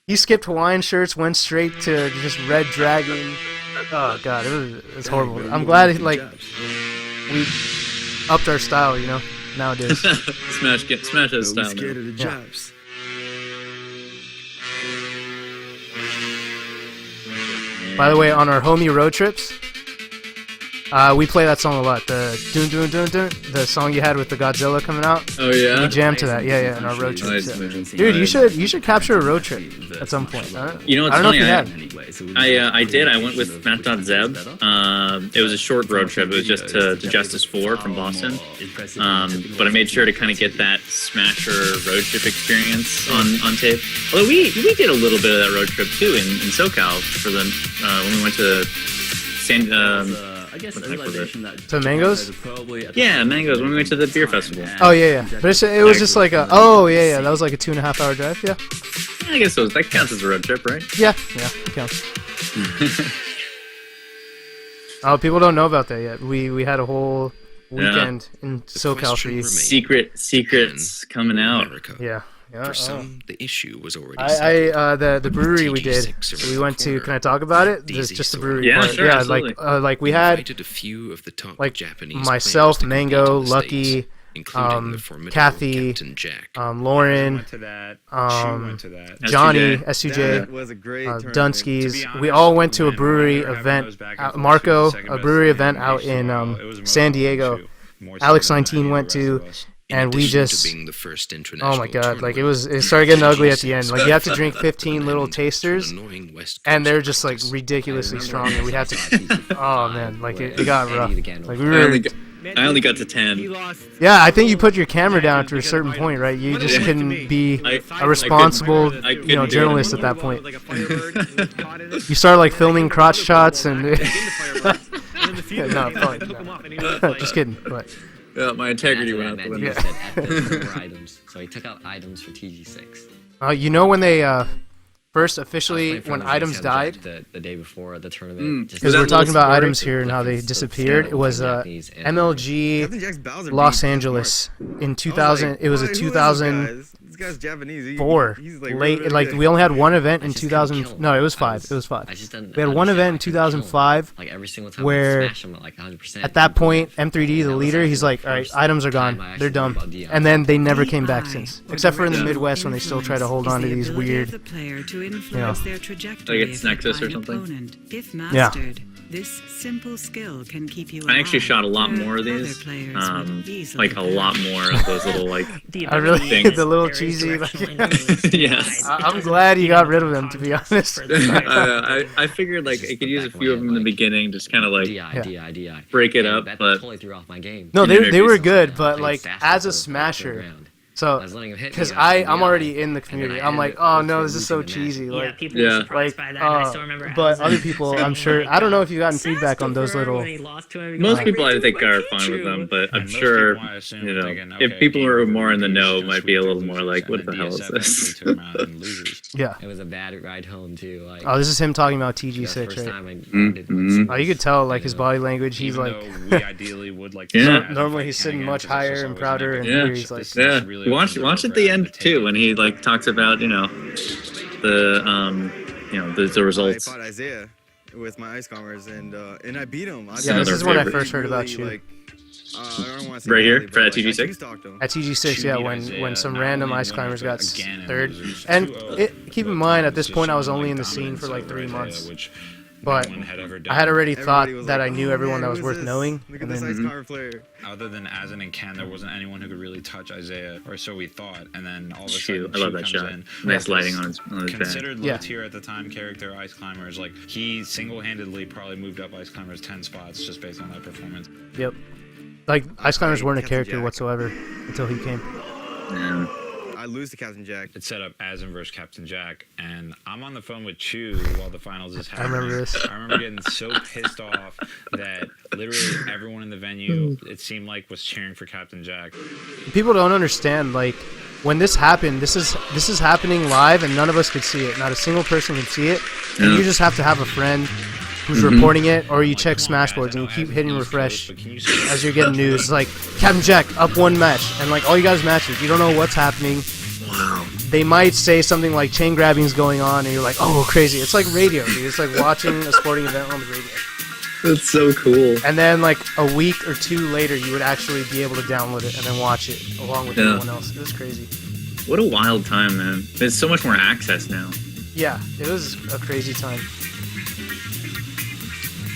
he skipped Hawaiian shirts, went straight to just red dragon. Oh god, it's horrible. I'm glad like we upped our style, you know, nowadays. Smash has style. Scared of the Yeah. Japs. By the way, on our homie road trips, we play that song a lot. The dun dun dun dun, the song you had with the Godzilla coming out. Oh yeah. We jam to that. Yeah, in our road trips. Nice, Yeah. man. Dude, you should capture a road trip at some point. You know what's I don't know funny? if you have. I did. I went with Matt.Zeb. It was a short road trip. It was just to Justice 4 from Boston. But I made sure to kind of get that Smasher road trip experience on tape. Although we did a little bit of that road trip too in SoCal for the when we went to San. I guess what the heck was it? To Mangoes? Yeah, Mangoes. When we went to the beer festival. Oh yeah. But it was just like a. Oh yeah. That was like a 2.5 hour drive. Yeah. I guess that counts as a road trip, right? Yeah. It counts. Oh, people don't know about that yet. We had a whole weekend in SoCal for you. Secrets coming out. Yeah. For some, the issue was already The brewery we did. We went to. Can I talk about it? Just the brewery. Yeah, part. sure, Yeah, absolutely. like we had invited a few of the top like Japanese myself, players to compete Mango, in the Lucky, States, including the formidable Kathy, Captain Jack. Lauren, went to that. Chu went to that. Johnny, SUJ. SUJ, That was a great tournament. Dunskies. To be We honest, all went to a when brewery Wagner event. goes back and forth, Marco, she's the second a best brewery thing event in out Asia, in so it was the most San fun Diego. Chu, more so Alex than 19 any of went the rest to, of us. In and we addition to just. being the first Oh international my god! Like tournament, it started getting ugly at the TG6 end. Like you have to was drink put an 15 little end to tasters, an annoying West and Coast they're just like practice. ridiculously strong, and we had to. to. Oh man, like it got rough. Like we I were. only got to 10. Yeah, I think you put your camera down to a certain point, right? You just couldn't be a responsible, I couldn't do it journalist at anymore. that point. You start like filming crotch shots and. Yeah, no, probably not. Just kidding, but. Yeah, my integrity went out Matt the D's window. said F this, no more items. So he took out items for TG6. You know when they first officially when items died. The day before the tournament. Because we're talking about items here and how they disappeared. It was MLG Los Angeles in 2000. It was a 2004. This guy's Japanese. He's like Late, really like good. we only had one event in 2000. No, it was 5. It was 5. We had one event in 2005 Like every single time where smash him at like 100%. at that point M3D, the leader, he's like, all right, items are gone. They're done. And then they never came back since, except for in the Midwest when they still try to hold on to these weird. Like it's Nexus or something. If Yeah. mastered, this simple skill can keep you I actually alive shot a lot where more of other these. players would easily Like a lot more of those little like. I really things. the little cheesy. Like, Yes. I'm glad you got rid of them, to be honest. I figured like I could use a few of them in the beginning, just kind of like DI. break it up, That but totally threw off my game. No, they introduce were them. good, but Played like fast as a with the smasher. ground. So, I was letting him hit me, because I was I'm DI, already in the and then community, I I'm like, ended oh up no, this is so losing the match. cheesy. Yeah, Like, people were surprised by that. And I still remember. but Allison other people, saying, I'm sure. like, I don't know if you've gotten feedback on those little. when he lost to him, he Most goes, people I "Redo think my are fine with Pikachu." them, but I'm most sure people I assume you know thinking, if okay, people are DSF more in the loses, know, just might be a sweep little the more losers, like, what and the then hell is DSF this? eventually took him out and losers. Yeah. It was a bad ride home too. Like, Oh, this is him talking about that was the TG6, first right? time I did Mm-hmm. Oh, you could tell like his body language. He's Even like. though we ideally would like to Yeah. see Adam Normally fight he's Ken sitting again, much 'cause it's higher just and always prouder, an and Yeah. here he's like. This Yeah, is really watch opened the door at for the Adam end to too take when he like talks about the I results. fought Isaiah. with my ice climbers, and I beat him. Yeah, this is when I first heard about you. I don't want to say Right here badly, for but, that TG6. At TG6, yeah, when some random ice climbers got third. losers And 2-0. keep in mind, at this Just point, I was showing, only like, in the scene for like dominance 3 over months. which But no one had ever I had done. already thought Everybody was that I like, knew "Oh, everyone man, that was who's worth this? knowing. Look at And this then ice climber player. Other than Asin and Ken, there wasn't anyone who could really touch Isaiah, or so we thought. And then all of a Shoot, sudden, I love Chu that comes shot. in. Nice with lighting this on his back. considered low Yeah. tier at the time character, Ice Climbers. Like, he single-handedly probably moved up Ice Climbers 10 spots just based on that performance. Yep. Like, ice climbers weren't a Captain character Jack. whatsoever until he came. Yeah. I lose to Captain Jack. It's set up Asin versus Captain Jack, and I'm on the phone with Chu while the finals is I happening. remember this. I remember getting so pissed off that literally everyone in the venue, it seemed like, was cheering for Captain Jack. People don't understand, like, when this happened, this is happening live, and none of us could see it. Not a single person can see it. And Yeah. you just have to have a friend who's reporting it, or you check Smashboards and you keep hitting refresh as you're getting news. Like, Captain Jack up 1 match, and like all you got is matches. You don't know what's happening. Wow. They might say something like chain grabbing's going on, and you're like, oh, crazy. It's like radio, dude. It's like watching a sporting event on the radio. That's so cool. And then like a week or 2 later, you would actually be able to download it and then watch it along with everyone else. It was crazy. What a wild time, man. There's so much more access now. Yeah, it was a crazy time.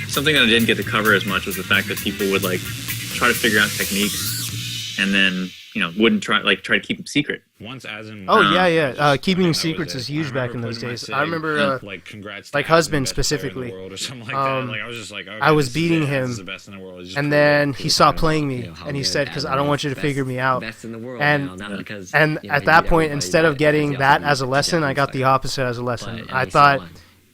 Something that I didn't get to cover as much was the fact that people would like try to figure out techniques and then, you know, wouldn't try to keep them secret. Once Asin... Oh, yeah. Keeping secrets is huge back in those days. I remember, like, congrats like to husband Asin, best player in the specifically. world or something like that. Like, I was just like, okay, I was this is beating it. This him, is the best in the world. It's just and cool. then he stopped playing me, You know, how and he good said, because I Asin don't is, want you to best- figure me out. best in the world And now, not because, and you know, at he that beat point, everybody, instead but of getting because he that also as a beat lesson, I got Japanese the opposite as a lesson. But I he still thought, won,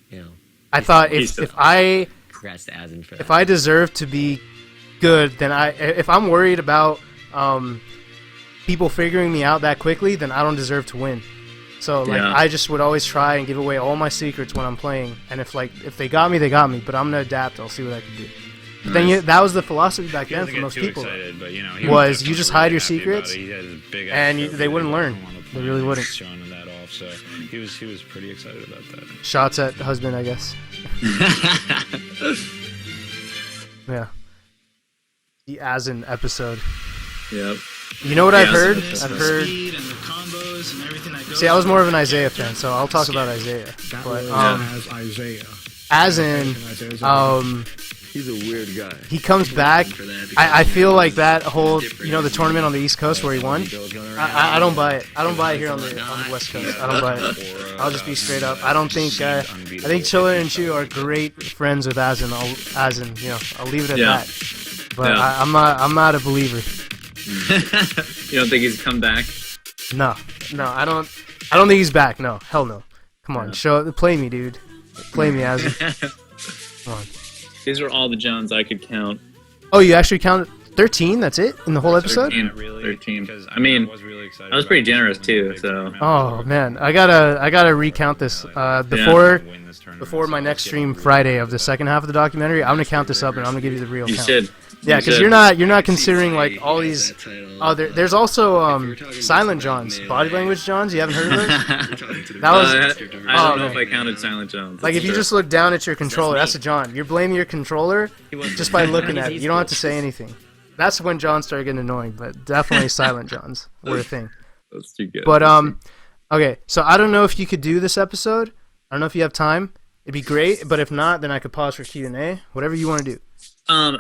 you know. I thought He's if I Congrats to Asin for that. if I deserve to be good, then if I'm worried about people figuring me out that quickly, then I don't deserve to win. So like Yeah. I just would always try and give away all my secrets when I'm playing, and if they got me, they got me. But I'm gonna adapt. I'll see what I can do. But then that was the philosophy back He then doesn't for get most too people. excited, but, you know, he Was definitely you just really hide your happy about secrets, it. He had his big ass and trophy they wouldn't that he learn. won on the They plane, really wouldn't. showing that off. So he was pretty excited about that. Shots at husband, I guess. Yeah. The Asin episode. Yep. You know what I've heard? That's I've the heard. Speed and the combos and everything that goes See, I was on. more of an Isaiah fan, so I'll talk about Isaiah. That But was as Isaiah. Asin, He's a weird guy. he comes back. I feel like that whole, the tournament on the East Coast where he won. I don't buy it. I don't buy it here on the West Coast. I don't buy it. I'll just be straight up. I don't think. I think Chilla and Chu are great friends with Asin. I'll leave it at Yeah. that. But Yeah. I'm not a believer. You don't think he's come back? No, I don't think he's back. No, hell no. Come on, play me, dude. Play me, Asin. Come on. These are all the Johns I could count. Oh, you actually counted 13? That's it in the whole episode? 13. I mean, I was pretty generous too. So. Oh man, I gotta recount this before my next stream Friday of the second half of the documentary. I'm gonna count this up and I'm gonna give you the real You count. should. Yeah, because you're not considering like all these. Oh, there's also Silent Johns, body language Johns. You haven't heard of those? That was. I don't know if I counted Silent Johns. Like if you just look down at your controller, that's a John. You're blaming your controller just by looking at it. You don't have to say anything. That's when Johns started getting annoying, but definitely Silent Johns were a thing. That's too good. But okay, so I don't know if you could do this episode. I don't know if you have time. It'd be great, but if not, then I could pause for Q&A. Whatever you want to do.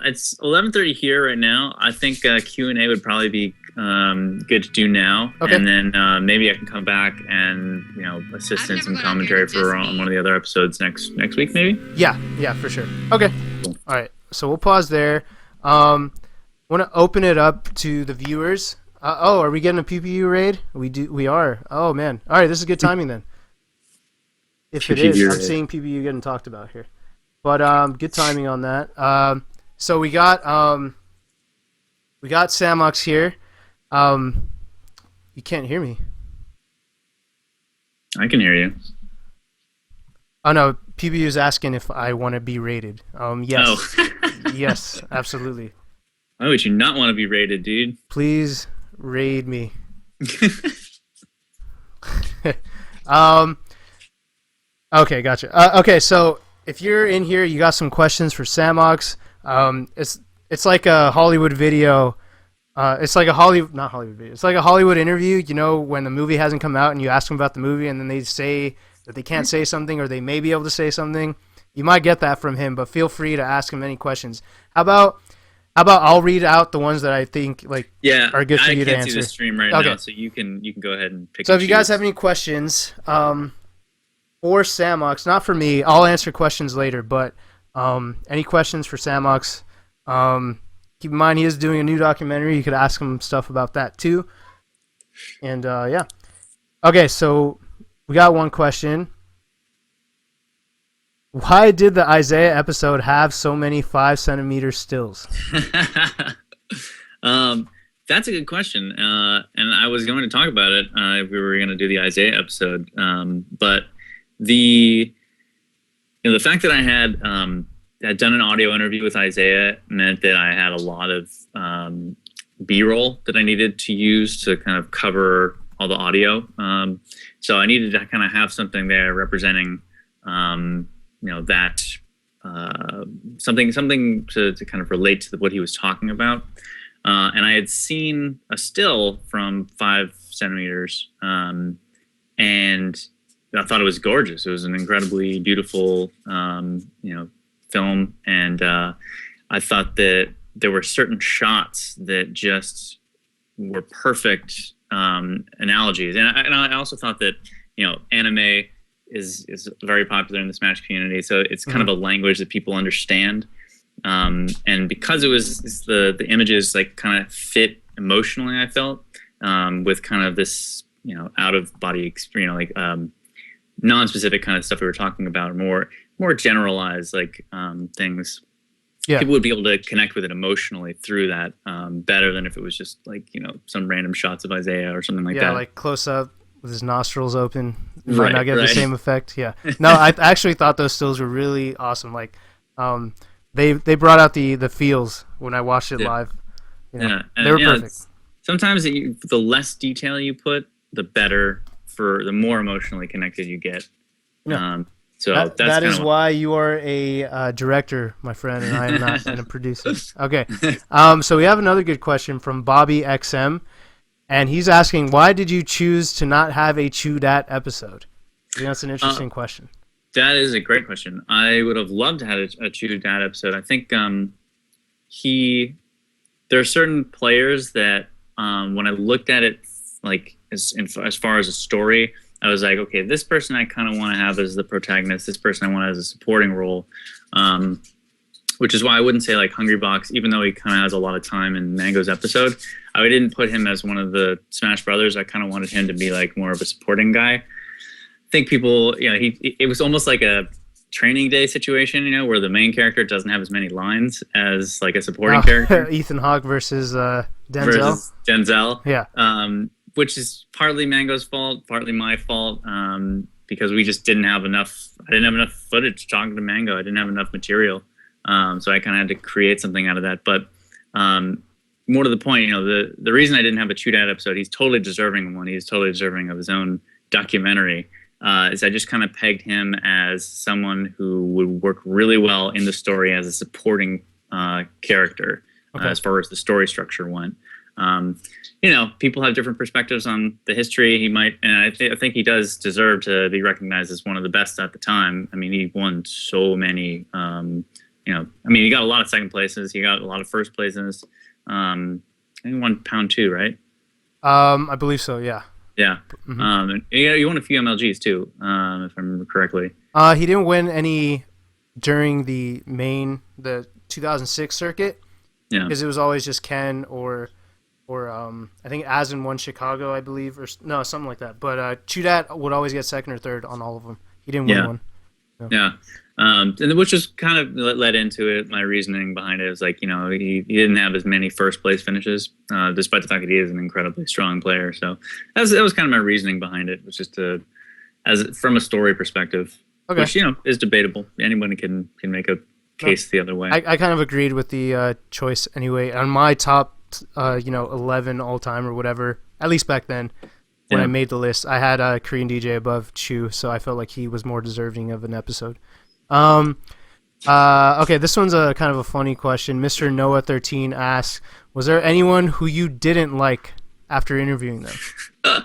It's 11:30 here right now. I think Q&A would probably be good to do now, Okay. and then maybe I can come back and assist in some commentary for on one of the other episodes next week, maybe. Yeah, for sure. Okay. All right. So we'll pause there. Want to open it up to the viewers. Are we getting a PPU raid? We are. Oh man. All right. This is good timing then. If it is, I'm seeing PPU getting talked about here. But good timing on that. So we got Samox here. You can't hear me. I can hear you. Oh no, PPU is asking if I want to be rated. Yes. Oh. Yes, absolutely. Why would you not want to be rated, dude? Please raid me. Okay, gotcha. Okay, so if you're in here, you got some questions for Samox. It's like a Hollywood video. It's like a not Hollywood video. It's like a Hollywood interview. You know, when the movie hasn't come out and you ask them about the movie, and then they say that they can't say something or they may be able to say something. You might get that from him, but feel free to ask him any questions. How about I'll read out the ones that I think are good for you to answer. I can't see the stream right now, so you can go ahead and pick. So if you guys have any questions, for Samox, not for me, I'll answer questions later. But any questions for Samox? Keep in mind he is doing a new documentary. You could ask him stuff about that too. And yeah, okay. So we got one question. Why did the Isaiah episode have so many 5-centimeter stills? That's a good question, and I was going to talk about it if we were going to do the Isaiah episode. But the fact that I had done an audio interview with Isaiah meant that I had a lot of B-roll that I needed to use to kind of cover all the audio. So I needed to kind of have something there representing. That something to kind of relate to what he was talking about. And I had seen a still from 5 centimeters, and I thought it was gorgeous. It was an incredibly beautiful, film. And I thought that there were certain shots that just were perfect analogies. And I also thought that, anime is very popular in the Smash community, so it's kind of a language that people understand. And because it was the images kind of fit emotionally, I felt with kind of this out of body experience, non-specific kind of stuff we were talking about, more generalized things. Yeah. People would be able to connect with it emotionally through that better than if it was just some random shots of Isaiah or something like that. Yeah, like close up with his nostrils open. Might not get the same effect. Yeah. No, I actually thought those stills were really awesome. They brought out the feels when I watched it live. Yeah. They were perfect. Sometimes the less detail you put, the better, for the more emotionally connected you get. Yeah. So that is why you are a director, my friend, and I am not a producer. Okay. So we have another good question from Bobby XM. And he's asking, why did you choose to not have a Chew Dat episode? I think that's an interesting question. That is a great question. I would have loved to have a Chew Dat episode. I think there are certain players that when I looked at it, as far as a story, I was like, okay, this person I kind of want to have as the protagonist. This person I want as a supporting role. Which is why I wouldn't say Hungrybox, even though he kind of has a lot of time in Mango's episode. I didn't put him as one of the Smash Brothers. I kind of wanted him to be more of a supporting guy. I think people, it was almost like a Training Day situation, where the main character doesn't have as many lines as a supporting character. Ethan Hawke versus Denzel. Yeah. Which is partly Mango's fault, partly my fault, because we just didn't have enough. I didn't have enough footage talking to Mango. I didn't have enough material. So I kind of had to create something out of that. But more to the point, the reason I didn't have a Chew Dat episode, he's totally deserving of one. He's totally deserving of his own documentary. Is I just kind of pegged him as someone who would work really well in the story as a supporting character, as far as the story structure went. People have different perspectives on the history. He might, and I think he does deserve to be recognized as one of the best at the time. I mean, he won so many. He got a lot of second places. He got a lot of first places. I think he won Pound 2, right? I believe so. Yeah. Yeah. Mm-hmm. And he won a few MLGs too, if I remember correctly. He didn't win any during the 2006 circuit. Yeah. Because it was always just Ken or I think Asin won Chicago, I believe, or no, something like that. But Chew Dat would always get second or third on all of them. He didn't win one. So. Yeah. And which just kind of led into it. My reasoning behind it is he didn't have as many first place finishes, despite the fact that he is an incredibly strong player. So that was kind of my reasoning behind it. It was just from a story perspective, which is debatable. Anyone can make a case the other way. I kind of agreed with the choice anyway. On my top 11 all time or whatever, at least back then when I made the list, I had Korean DJ above Chew, so I felt like he was more deserving of an episode. Okay, this one's a kind of a funny question. Mr. Noah 13 asks, was there anyone who you didn't like after interviewing them? I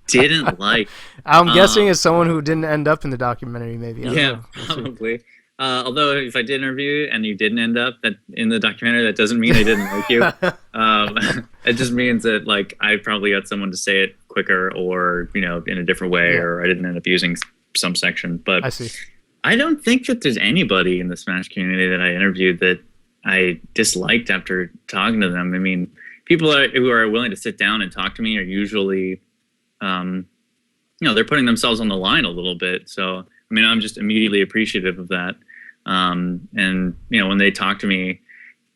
didn't like. I'm guessing it's someone who didn't end up in the documentary, maybe. I don't Yeah, know. We'll see. probably. Although if I did interview and you didn't end up in the documentary, that doesn't mean I didn't like you. It just means that like I probably got someone to say it quicker, or in a different way, or I didn't end up using some section. But I see. I don't think that there's anybody in the Smash community that I interviewed that I disliked after talking to them. I mean, people who are willing to sit down and talk to me are usually, they're putting themselves on the line a little bit. So, I mean, I'm just immediately appreciative of that. And, when they talk to me,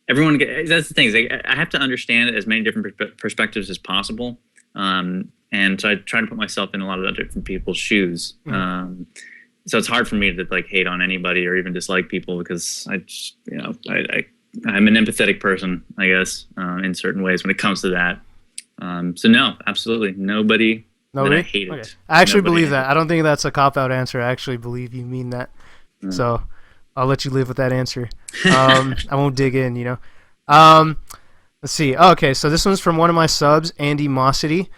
that's the thing, is I have to understand as many different perspectives as possible. And so I try to put myself in a lot of different people's shoes. So it's hard for me to like hate on anybody or even dislike people, because I just, I'm an empathetic person, I guess, in certain ways when it comes to that. So no, absolutely nobody that I hated. Okay. I actually believe that. I don't think that's a cop-out answer. I actually believe you mean that. So I'll let you live with that answer. I won't dig in, Let's see. Okay, so this one's from one of my subs, Andy Mossity.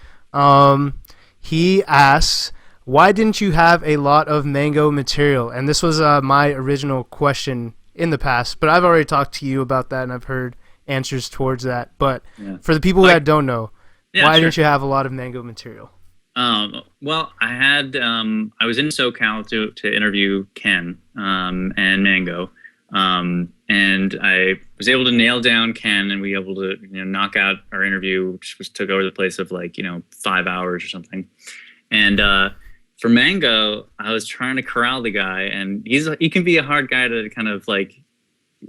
He asks, why didn't you have a lot of Mango material? And this was my original question in the past, but I've already talked to you about that, and I've heard answers towards that. But for the people that don't know, why didn't you have a lot of Mango material? Well, I was in SoCal to interview Ken and Mango, and I was able to nail down Ken, and we were able to knock out our interview, which took over the place of 5 hours or something. And for Mango, I was trying to corral the guy, and he can be a hard guy to kind of or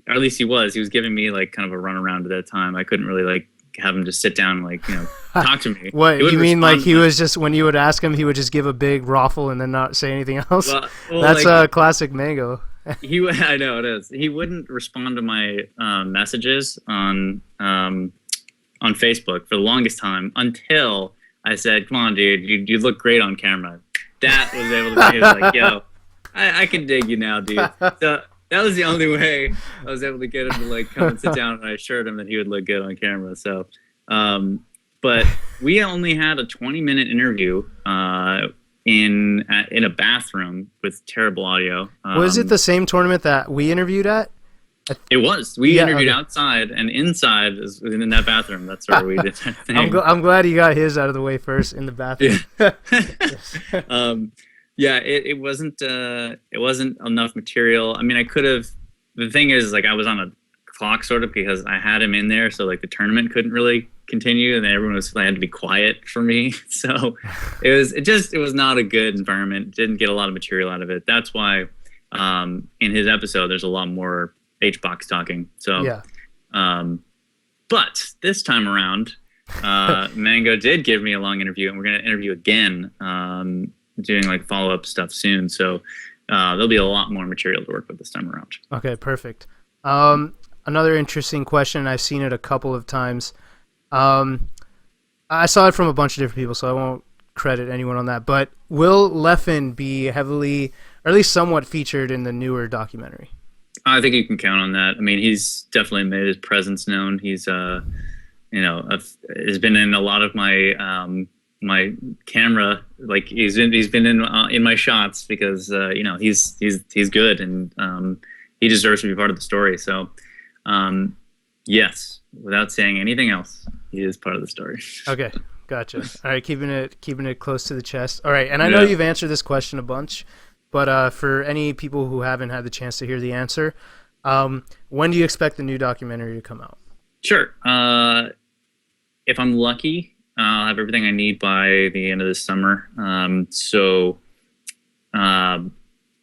at least he was giving me kind of a runaround at that time. I couldn't really have him just sit down and talk to me. What you mean? He was just, when you would ask him, he would just give a big raffle and then not say anything else? Well, that's a classic Mango. I know it is. He wouldn't respond to my messages on Facebook for the longest time, until I said, "Come on, dude, you look great on camera." That was able to. He was like, "Yo, I can dig you now, dude." So that was the only way I was able to get him to come and sit down, and I assured him that he would look good on camera. So, but we only had a 20-minute interview in a bathroom with terrible audio. Was it the same tournament that we interviewed at? It was. We interviewed outside, and inside is in that bathroom. That's where we did that thing. I'm glad he got his out of the way first in the bathroom. Yeah. It wasn't enough material. I mean, I could have. The thing is, I was on a clock sort of, because I had him in there, so the tournament couldn't really continue, and everyone had to be quiet for me. So it was not a good environment. Didn't get a lot of material out of it. That's why in his episode there's a lot more HBox talking. So but this time around, Mango did give me a long interview, and we're going to interview again, doing follow-up stuff soon. So there'll be a lot more material to work with this time around. Okay, perfect. Another interesting question, I've seen it a couple of times. I saw it from a bunch of different people, so I won't credit anyone on that. But will Leffen be heavily, or at least somewhat, featured in the newer documentary? I think you can count on that. I mean, he's definitely made his presence known. He's, has been in a lot of my my camera. He's been in my shots, because he's good, and he deserves to be part of the story. So, yes, without saying anything else, he is part of the story. Okay, gotcha. All right, keeping it close to the chest. All right, and I know you've answered this question a bunch, but for any people who haven't had the chance to hear the answer, when do you expect the new documentary to come out? Sure. If I'm lucky, I'll have everything I need by the end of this summer.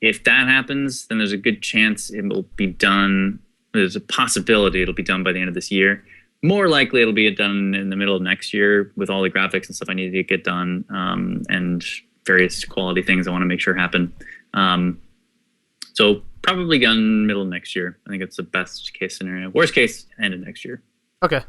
If that happens, then there's a good chance it will be done. There's a possibility it'll be done by the end of this year. More likely it'll be done in the middle of next year, with all the graphics and stuff I need to get done, and various quality things I want to make sure happen. So probably done middle of next year. I think it's the best case scenario. Worst case, end of next year. Okay,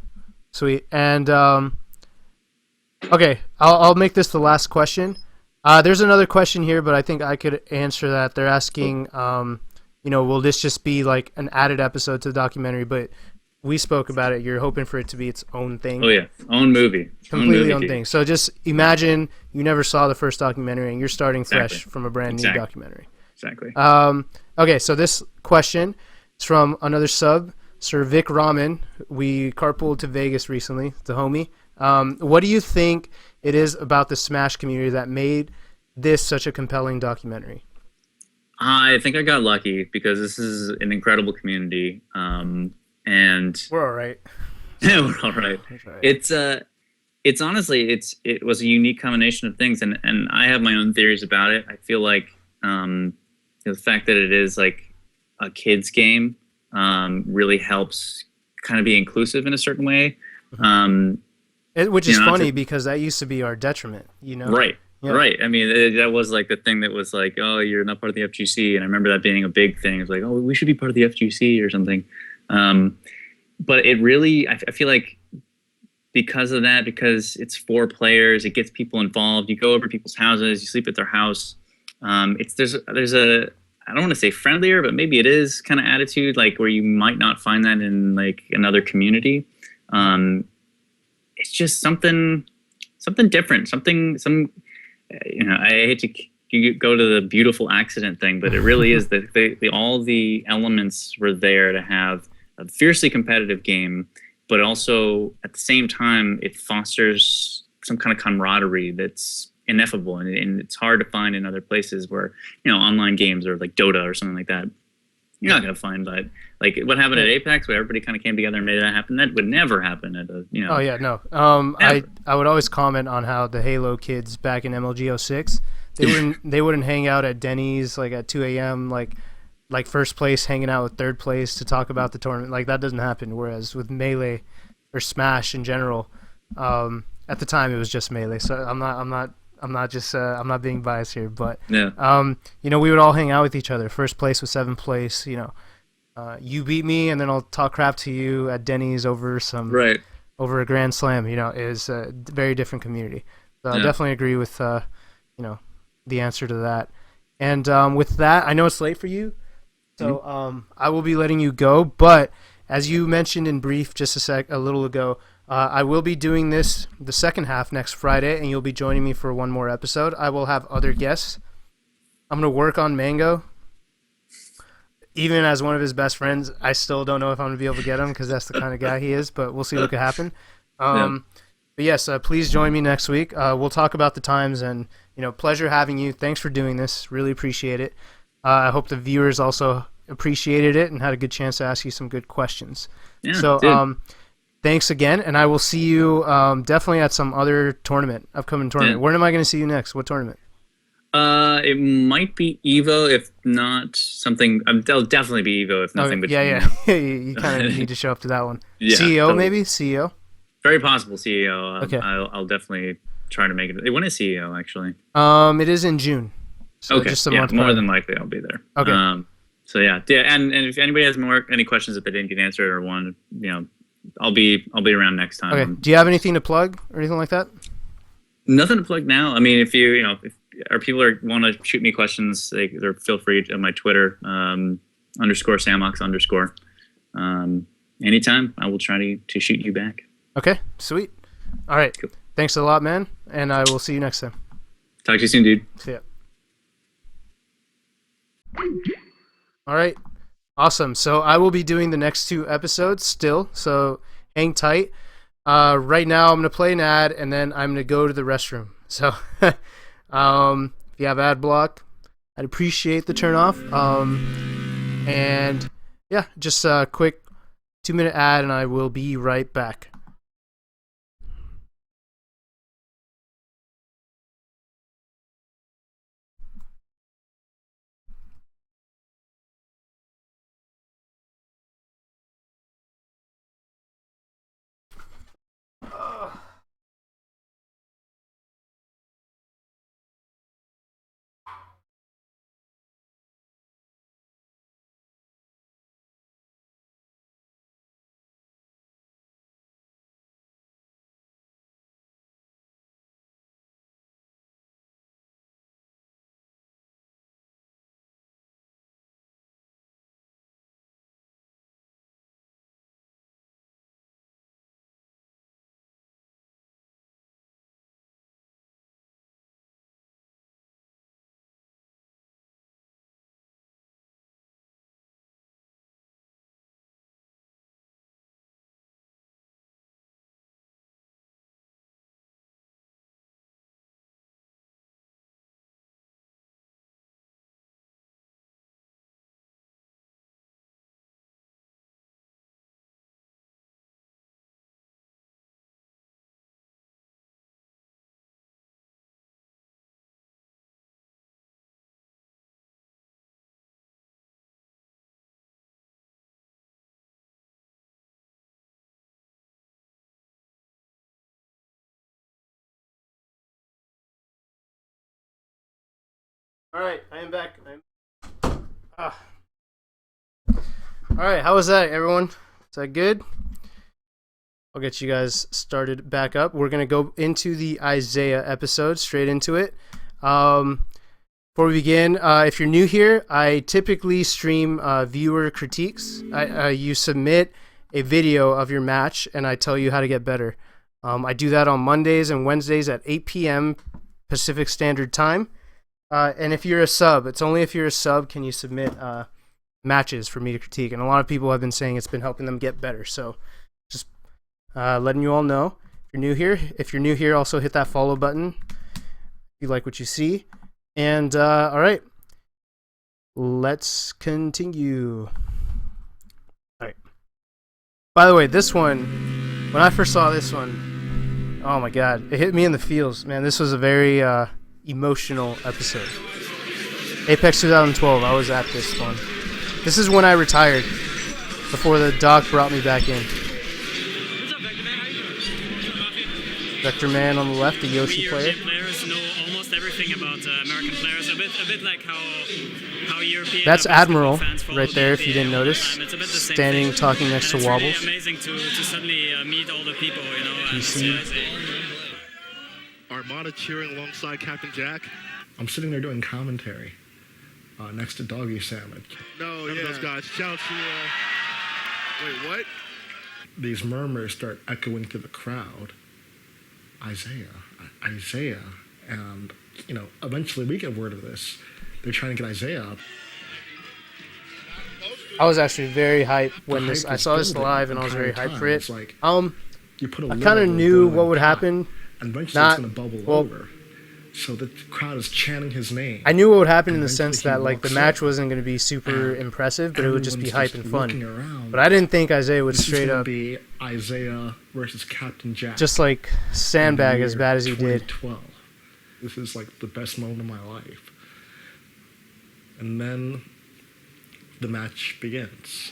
sweet. And okay, I'll make this the last question. There's another question here, but I think I could answer that. They're asking, will this just be like an added episode to the documentary? But we spoke about it. You're hoping for it to be its own thing. Oh yeah, own movie, Completely own dude. thing. So just imagine you never saw the first documentary and you're starting Exactly. fresh from a brand new documentary. Exactly. Okay, so this question is from another sub, Sir Vic Ramen. We carpooled to Vegas recently, the homie. What do you think it is about the Smash community that made this such a compelling documentary? I think I got lucky because this is an incredible community, and we're all right. Yeah, we're all right. Right. It's honestly, it was a unique combination of things, and I have my own theories about it. I feel like the fact that it is like a kids game really helps kind of be inclusive in a certain way. Which is funny because that used to be our detriment, Right. Yeah. Right. I mean, that was like the thing that was like, oh, you're not part of the FGC. And I remember that being a big thing. It was like, oh, we should be part of the FGC or something. But it really, I feel like because of that, because it's 4 players, it gets people involved. You go over people's houses, you sleep at their house. There's a, I don't want to say friendlier, but maybe it is kind of attitude, like where you might not find that in like another community. It's just something different, I hate to go to the beautiful accident thing, but it really is that all the elements were there to have a fiercely competitive game, but also at the same time, it fosters some kind of camaraderie that's ineffable. And it's hard to find in other places where, online games or like Dota or something like that, you're not going to find that. Like what happened at Apex, where everybody kind of came together and made that happen. That would never happen at a, Oh yeah, no. I would always comment on how the Halo kids back in MLG 06, they wouldn't hang out at Denny's like at 2 a.m. like first place hanging out with third place to talk about the tournament. Like that doesn't happen. Whereas with Melee or Smash in general, at the time it was just Melee. So I'm not being biased here, but yeah. We would all hang out with each other. First place was 7th place. You beat me, and then I'll talk crap to you at Denny's over a Grand Slam. It was a very different community. So I definitely agree with the answer to that. And with that, I know it's late for you, so I will be letting you go. But as you mentioned in brief just a little ago, I will be doing this the second half next Friday, and you'll be joining me for one more episode. I will have other guests. I'm going to work on Mango. Even as one of his best friends, I still don't know if I'm going to be able to get him because that's the kind of guy he is, but we'll see what could happen. But yes, please join me next week. We'll talk about the times, and, pleasure having you. Thanks for doing this. Really appreciate it. I hope the viewers also appreciated it and had a good chance to ask you some good questions. Yeah, so, thanks again, and I will see you definitely at some other upcoming tournament. Yeah. Where am I going to see you next? What tournament? It might be Evo, if not something. It'll definitely be Evo, if nothing. Okay. Yeah. you kind of need to show up to that one. Yeah, CEO, totally. maybe? CEO? Very possible CEO. Okay. I'll definitely try to make it. When is CEO, actually? It is in June. So okay. Just a yeah, month more prior. than likely I'll be there. Okay. So yeah, and if anybody has any questions that they didn't get answered or one, I'll be around next time. Okay. Do you have anything to plug or anything like that? Nothing to plug now. I mean, if people want to shoot me questions, they're feel free on my Twitter _ Samox _ anytime I will try to shoot you back. Okay, sweet. All right. Cool. Thanks a lot, man, and I will see you next time. Talk to you soon, dude. See ya. All right. Awesome. So I will be doing the next 2 episodes still, so hang tight. Right now I'm going to play an ad, and then I'm going to go to the restroom. So if you have ad block, I'd appreciate the turn off. And yeah, just a quick 2-minute ad, and I will be right back. All right, I am back. All right, how was that, everyone? Is that good? I'll get you guys started back up. We're gonna go into the Isaiah episode, straight into it. Before we begin, if you're new here, I typically stream viewer critiques. You submit a video of your match, and I tell you how to get better. I do that on Mondays and Wednesdays at 8 p.m. Pacific Standard Time. And if you're a sub, it's only if you're a sub can you submit matches for me to critique. And a lot of people have been saying it's been helping them get better. So just letting you all know. If you're new here, also hit that follow button if you like what you see. And all right, let's continue. All right. By the way, this one, when I first saw this one, oh my god, it hit me in the feels, man. This was a very emotional episode. Apex 2012, I was at this one. This is when I retired, before the doc brought me back in. Vector Man on the left, the Yoshi player. Players know almost everything about American players. A bit like how European. That's Admiral right there. If you didn't notice, standing talking next to Wobbles. It's really amazing to suddenly meet all the people, you know. And see Armada cheering alongside Captain Jack. I'm sitting there doing commentary next to Doggy Salmon. No, yeah. Those guys. Shout out to. Wait, what? These murmurs start echoing through the crowd. Isaiah, and eventually we get word of this. They're trying to get Isaiah up. I was actually very hyped when I saw this live, and I was very hyped for it. I kind of knew what would happen. And eventually it's going to bubble over. So the crowd is chanting his name. I knew what would happen in the sense that the match wasn't going to be super impressive, but it would just be hype and fun. But I didn't think Isaiah would straight up be Isaiah versus Captain Jack. Just sandbag as bad as he did. 2012. This is the best moment of my life. And then the match begins.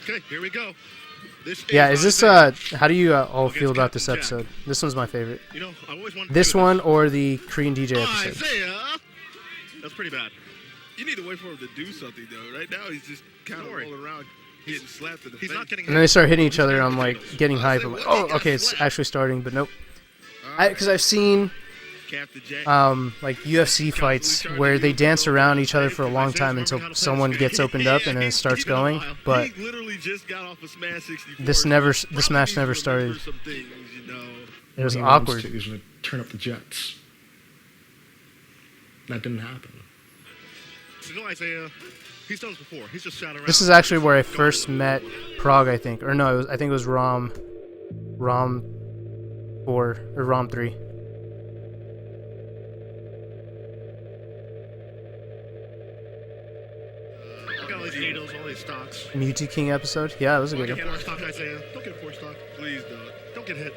Okay, here we go. Is this how do you all feel about this episode? This one's my favorite. This one or the Korean DJ episode? Isaiah! That's pretty bad. You need to wait for him to do something though. Right now he's just kind of rolling around, getting slapped in the face. Not getting and then they start hitting each other. I'm getting hype. I'm oh, okay, it's actually starting, but nope. Because I've seen UFC fights where they dance around each other for a long time until someone gets opened up and then it starts going. But this match never started. It was awkward. He was going to turn up the jets. That didn't happen. Isaiah, he's done this before. He's just shot around. This is actually where I first met Prague, I think. Or no, I think it was Rom 4 or Rom 3. Needles, all these stocks. Mewtwo King episode? Yeah, that was a good one. Don't get stock, Isaiah. Don't get 4 stock. Please don't get hit.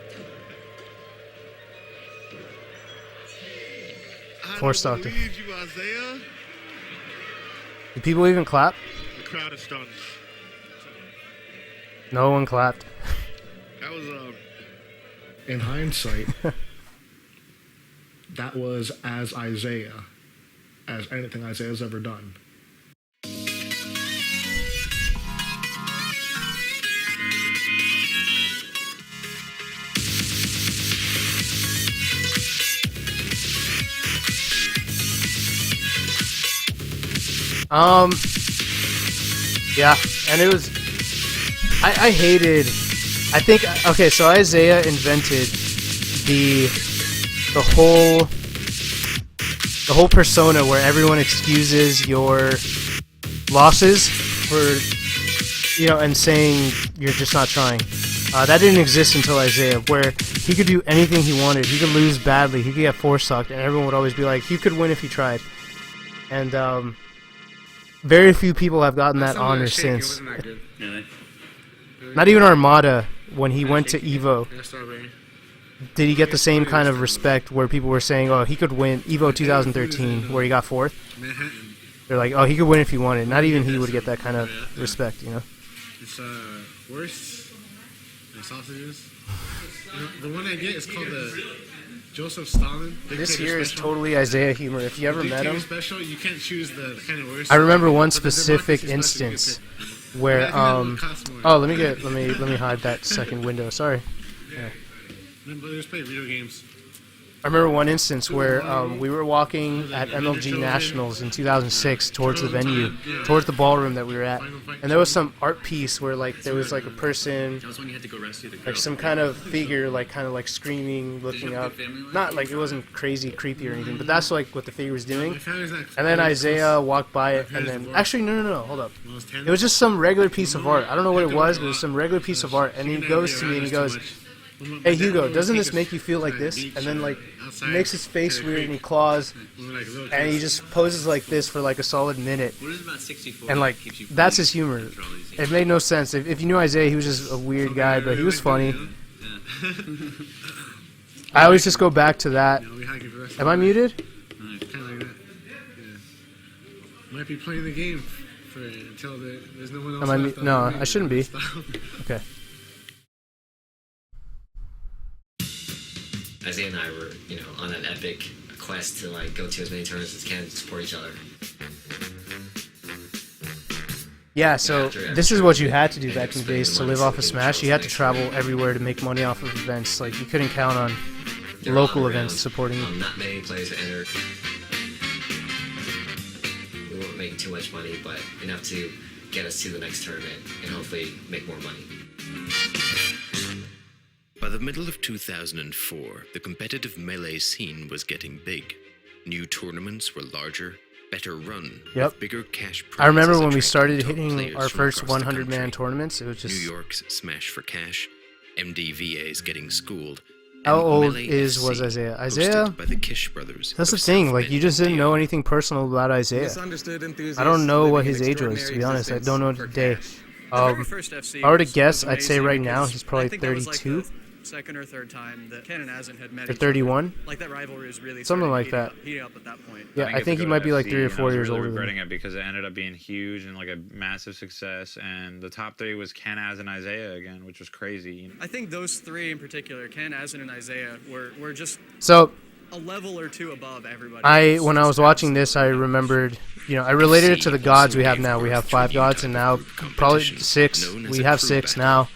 4 stock. You, Isaiah. Did people even clap? The crowd is stunned. No one clapped. That was in hindsight, that was as Isaiah as anything Isaiah's ever done. Yeah, and it was, I hated, I think, okay, so Isaiah invented the whole persona where everyone excuses your losses for, and saying you're just not trying. That didn't exist until Isaiah, where he could do anything he wanted. He could lose badly, he could get 4-stocked, and everyone would always be like, he could win if he tried. And, very few people have gotten that honor since. Not even Armada, when he went to EVO, did he get the same kind of respect where people were saying, oh, he could win EVO 2013, where he got 4th? They're like, oh, he could win if he wanted. Not even he would get that kind of respect, It's worse than sausages. The one I get is called the Joseph Stalin. This here is totally Isaiah humor. If you ever met him, Special, you can't choose the kind of worst. I remember one specific instance where oh, let me hide that second window. Sorry. Yeah. Just play video games. I remember one instance where we were walking at MLG Nationals in 2006 towards the venue, towards the ballroom that we were at, and there was some art piece where like there was like a person, like some kind of figure, like kind of like screaming, looking up. Not like it wasn't crazy, creepy or anything, but that's like what the figure was doing. And then Isaiah walked by it, and then actually no, hold up. It was just some regular piece of art. I don't know what it was, but it was some regular piece of art. And he goes to me and he goes, "Hey Hugo, doesn't this make you feel like this?" And then like he makes his face weird and he claws, and he just poses like this for like a solid minute. And like that's his humor. It made no sense. If you knew Isaiah, he was just a weird guy, but he was funny. I always just go back to that. Am I muted? Kind of like that. Yeah. Might be playing the game until there's no one else. Am I no, I shouldn't be. Okay. Isaiah and I were, on an epic quest to like go to as many tournaments as can to support each other. Yeah, so this is what you had to do back in the days to live off of Smash. You had to travel everywhere to make money off of events. Like you couldn't count on local events supporting you. Not many players entered. We weren't making too much money, but enough to get us to the next tournament and hopefully make more money. By the middle of 2004, the competitive Melee scene was getting big. New tournaments were larger, better run, Yep. with bigger cash prizes. I remember when we attracting started top hitting players our from first across the 100-man country. tournaments. It was just... New York's Smash for Cash, MDVA's getting schooled. How and old Melee was FC, Isaiah? hosted Isaiah? by the Kish brothers That's the of thing. South Like you Bend, just didn't know Indiana. anything personal about Isaiah. Misunderstood enthusiasts I don't know what living his an age was, to be honest. I don't know today. The very first FC if I were to was guess, I'd say amazing right now because he's probably I think that was, 32 like, the second or third time that Ken and Asin had met or each other. 31. Like that rivalry was really Something starting like to that. heat up at that point. Yeah, I think he might be like 3 or 4 years older than regretting me. it because it ended up being huge and like a massive success. And the top three was Ken, Az, and Isaiah again, which was crazy. I think those three in particular, Ken, Asin, and Isaiah, were just So a level or two above everybody. when I was watching this, I remembered, I related it to the gods we have now. We have 5 gods, and now probably 6. We have 6 now.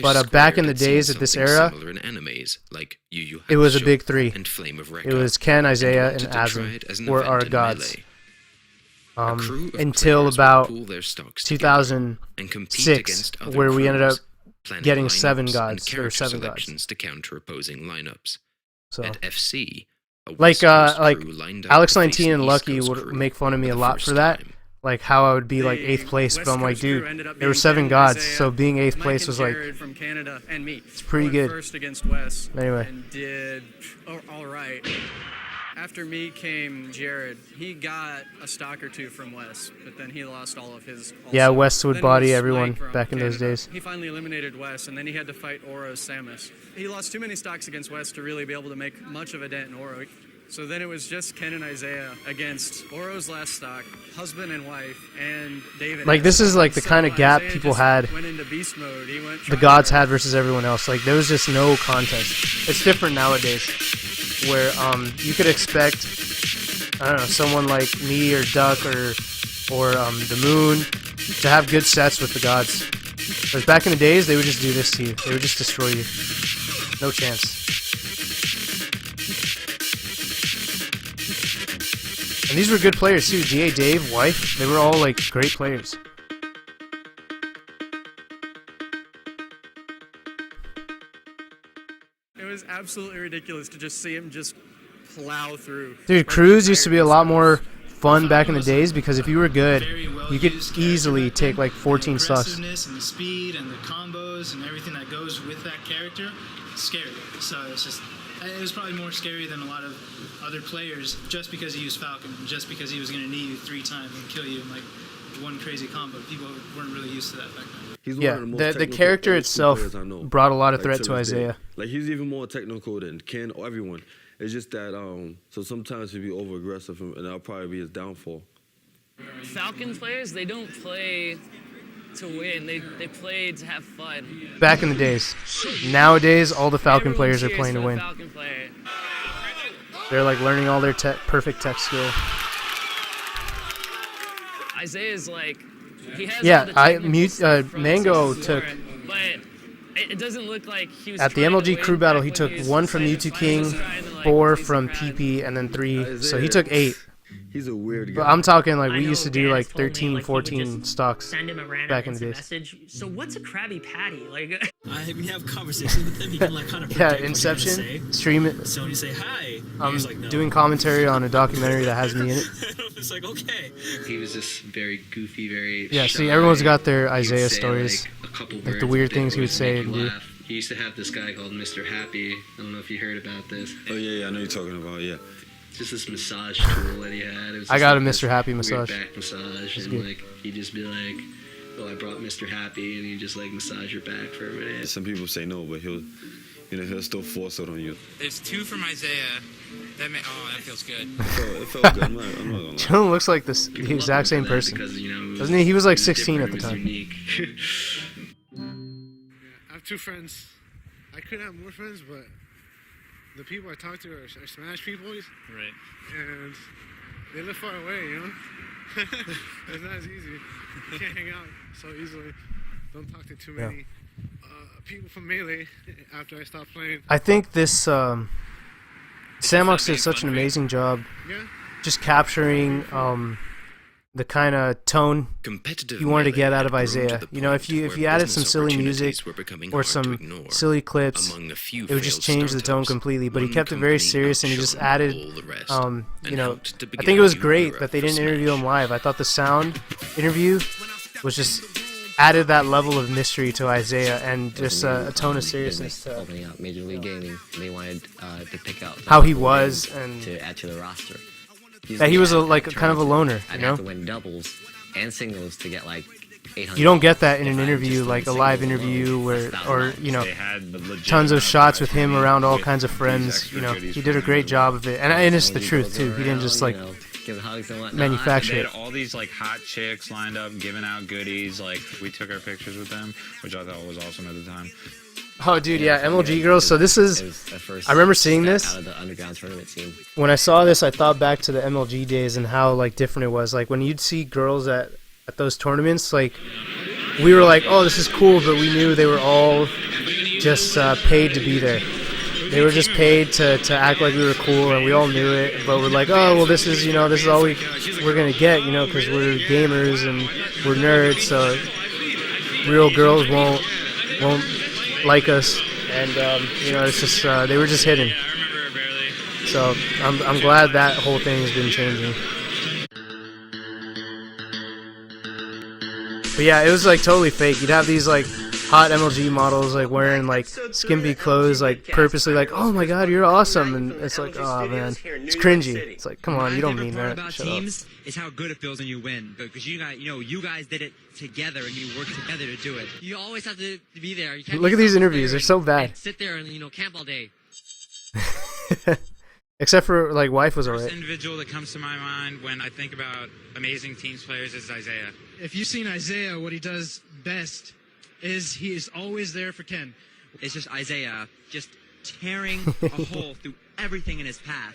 But back in the days of this era, it was a big 3. It was Ken, Isaiah, and Asin were our gods. Until about 2006, where we ended up getting 7 gods. There were 7 gods. to counter opposing lineups. So, At FC, like Alex 19 and Lucky would make fun of me a lot for that. Like how I would be like 8th place, but I'm like, dude, there were 7 gods, so being 8th place was like, from Canada and me. It's pretty good. First against Wes. Anyway. And did all right. After me came Jared. He got a stock or 2 from Wes, but then he lost all of his. Also. Yeah, Wes would Then it body was everyone Mike from back in those Canada. days. He finally eliminated Wes, and then he had to fight Oro's Samus. He lost too many stocks against Wes to really be able to make much of a dent in Oro. So then it was just Ken and Isaiah against Oro's last stock, husband and wife, and David. Like this is like the So kind of gap Isaiah people just had, went into beast mode. He went the gods had versus everyone else. Like there was just no contest. It's different nowadays, where you could expect, I don't know, someone like me or Duck or the Moon to have good sets with the gods. Whereas back in the days, they would just do this to you. They would just destroy you. No chance. And these were good players too. GA Dave, Wife, they were all like great players. It was absolutely ridiculous to just see him just plow through. Dude, crews used to be a lot more fun back in the days because if you were good, you could easily take like 14 stocks. Aggressiveness and the speed and the combos and everything that goes with that character, it's scary. So it was probably more scary than a lot of other players just because he used Falcon, just because he was going to knee you 3 times and kill you in like one crazy combo. People weren't really used to that back then. He's Yeah, one of the most the technical character old school itself players I know. brought a lot of Like, threat to to this day. Isaiah. Like he's even more technical than Ken or everyone. It's just that so sometimes he'd be over aggressive and that'll probably be his downfall. Falcon players, they don't play to win. They played to have fun. Back in the days. Nowadays, all the Falcon Everyone players are cheers playing for to the win. Falcon player. They're like learning all their perfect tech skill. Isaiah's like, he has all Yeah, the technical stuff from Mango CS4, took but it doesn't look like he was at the trying to MLG win crew battle. back He when took was 1 from deciding Mewtwo to fight. He King, was trying to, like, 4 please from the crowd. PP, and then 3. So he Isaiah, took 8. He's a weird But guy. I'm talking like I we know used to do Dennis like told me, 13, like, he would 14 just stocks Send him a random back in the instant days. message. So what's a Krabby Patty? Like, we have conversations with him. He can like kind of Yeah, predict what you're gonna say. Inception, stream it. So when you say hi, I'm he's like, no. doing commentary on a documentary that has me in it. It's like, okay. He was just very goofy, very Yeah, see, shy. everyone's got their He'd Isaiah say, stories. like, a couple Like the words, weird but they things he would always say make and you do. laugh. He used to have this guy called Mr. Happy. I don't know if you heard about this. Oh yeah, I know you're talking about. Yeah. Just this massage tool that he had. It was I just got like a this Mr. Happy weird massage. back massage, It's and good. like he'd just be like, "Oh, I brought Mr. Happy," and he'd just like massage your back for a minute. Some people say no, but he'll still force it on you. There's 2 from Isaiah. That feels good. It felt good. I'm not gonna lie. John looks like the exact same person. Because, you know, Doesn't he? He was like it 16 at the different, it time. was I have 2 friends. I could have more friends, but the people I talk to are Smash people. Right. And they live far away, you know? It's not as easy. You can't hang out so easily. Don't talk to too many people from Melee after I stop playing. I think this Samox did such an amazing job just capturing the kind of tone you wanted to get out of Isaiah. You know, if you added some silly music or some silly clips, it would just change the tone completely. But he kept it very serious, and he just added, you know, I think it was great that they didn't interview him live. I thought the sound interview was just added that level of mystery to Isaiah and just a tone of seriousness to opening up Major League Gaming. They wanted to pick out how he was and to add to the roster. that he was like kind of a loner, you I'd know. have to win doubles and singles to get like 800. You don't get that in an interview, like a live interview where, or you know, tons of shots with him around all kinds of friends. You know, he did a great job of it, and it's the truth too. He didn't just like manufacture They it. had all these like hot chicks lined up, giving out goodies. Like we took our pictures with them, which I thought was awesome at the time. Oh, dude, yeah, MLG girls. So this is, I remember seeing this. Out of the underground tournament scene. When I saw this, I thought back to the MLG days and how like different it was. Like when you'd see girls at those tournaments, like we were like, oh, this is cool, but we knew they were all just paid to be there. They were just paid to act like we were cool, and we all knew it. But we're like, oh, well, this is, you know, this is all we're gonna get, you know, because we're gamers and we're nerds. So real girls won't like us, and you know, it's just they were just hidden. So I'm glad that whole thing has been changing. But yeah, it was like totally fake. You'd have these like hot MLG models like wearing like skimpy clothes, like purposely like, oh my god, you're awesome, and it's like, oh man, it's cringy. It's like, come on, you don't mean that. About Shut up. teams is how good it feels when you win, because you guys did it together and you worked together to do it. You always have to be there. You can't Look at these interviews; they're so bad. and sit there and camp all day. Except for like wife was First alright. individual that comes to my mind when I think about amazing teams players is Isaiah. If you've seen Isaiah, what he does best is he is always there for Ken. It's just Isaiah just tearing a hole through everything in his path.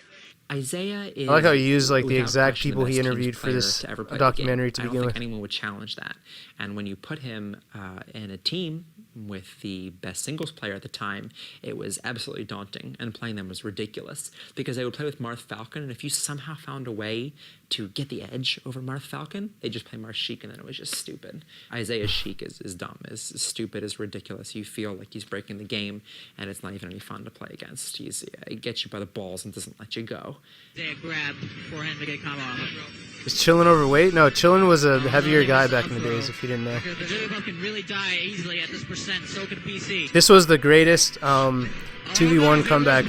Isaiah is. I like how he used like the without exact question, people the he best interviewed teams for this player to ever play the documentary game. to I don't begin think with. anyone would challenge that. And when you put him in a team with the best singles player at the time, it was absolutely daunting, and playing them was ridiculous because they would play with Marth Falcon, and if you somehow found a way to get the edge over Marth Falcon, they just play Marth Sheik, and then it was just stupid. Isaiah's Sheik is dumb, is stupid, is ridiculous. You feel like he's breaking the game, and it's not even any fun to play against. He gets you by the balls and doesn't let you go. Isaiah grabbed forehand to get combo. Was Chillin overweight? No, Chillin was a heavier guy back in the days. If you didn't know. The can really die easily at this percent. So can PC. This was the greatest 2v1 comeback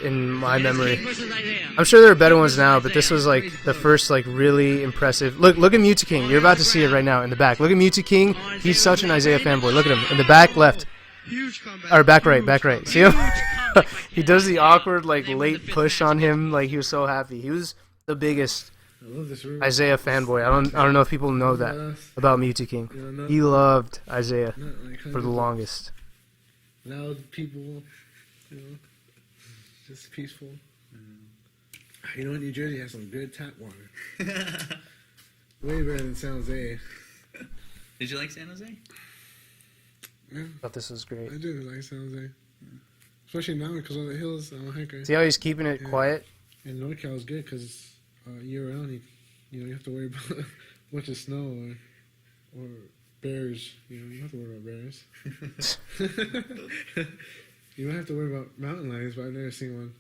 in my memory. I'm sure there are better ones now, but this was like the first like really impressive. Look at Mewtwo King. You're about to see it right now in the back. Look at Mewtwo King. He's such an Isaiah fanboy. Look at him in the back left. Or back right. See him? He does the awkward like late push on him. Like he was so happy. He was the biggest I love this room. Isaiah fanboy. I don't know if people know that about Mewtwo King. You know, He loved Isaiah like for the longest. Loud people, you know, just peaceful. You know, New Jersey has some good tap water. Way better than San Jose. Did you like San Jose? Yeah. Thought this was great. I do like San Jose. Especially now because of the hills. I'm a hiker. See how he's keeping it quiet? And NorCal is good because year round, you have to worry about a bunch of snow or bears. You don't have to worry about bears. You don't have to worry about mountain lions, but I've never seen one.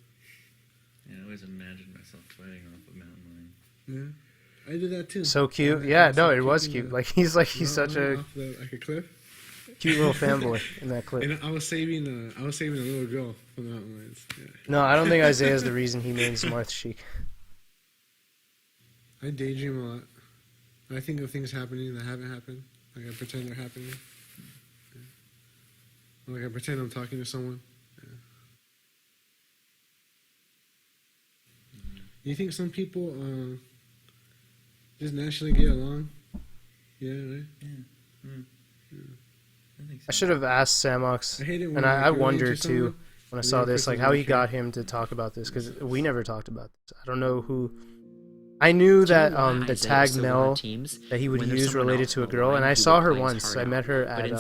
Yeah, I always imagined myself fighting off a mountain lion. Yeah, I did that too. So cute. Yeah, no, it was cute. Like he's such a like a cliff. Cute little fanboy in that clip. And I was saving a little girl from the mountain lions. Yeah. No, I don't think Isaiah's the reason he names Marth Sheik. I daydream a lot. I think of things happening that haven't happened. Like I pretend they're happening. Yeah. Like I pretend I'm talking to someone. Yeah. You think some people just naturally get along? Yeah, right? Yeah. I should have asked Samox, and I wonder too when I saw this, like how he got him to talk about this, because we never talked about this. I don't know who. I knew that the tag Mel that he would use related to a girl, and I saw her once. I met her at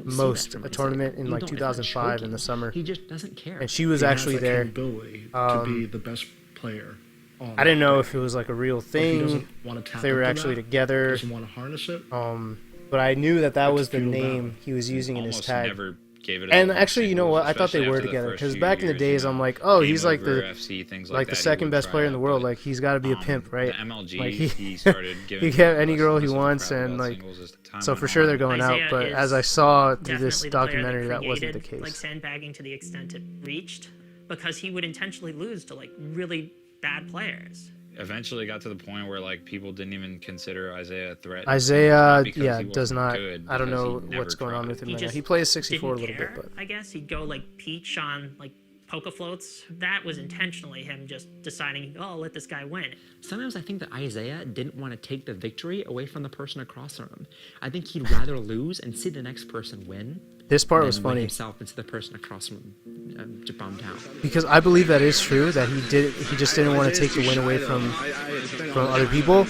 Most, a tournament in like 2005 in the summer. He just doesn't care. And she was actually there. To be the best player. I didn't know if it was like a real thing, if they were actually together. Doesn't want to harness it. But I knew that was the name he was using in his tag. Never gave it and actually, you know what? I thought they were together because back in the days, I'm like, oh, he's like the the second best player in the world. Like he's got to be a pimp, right? MLG, like he started giving. He get any girl he wants, and like, so for sure they're going out. But as I saw through this documentary, that wasn't the case. Like sandbagging to the extent it reached, because he would intentionally lose to like really bad players. Eventually got to the point where like people didn't even consider Isaiah a threat. Isaiah, does not. I don't know what's going on with him right now. He plays 64 a little bit, but I guess he'd go like Peach on like Poke Floats. That was intentionally him just deciding, oh, I'll let this guy win. Sometimes I think that Isaiah didn't want to take the victory away from the person across from him. I think he'd rather lose and see the next person win. This part was funny. Himself into the person across from him, bummed out. Because I believe that is true, that he just didn't want to take the win away from other people,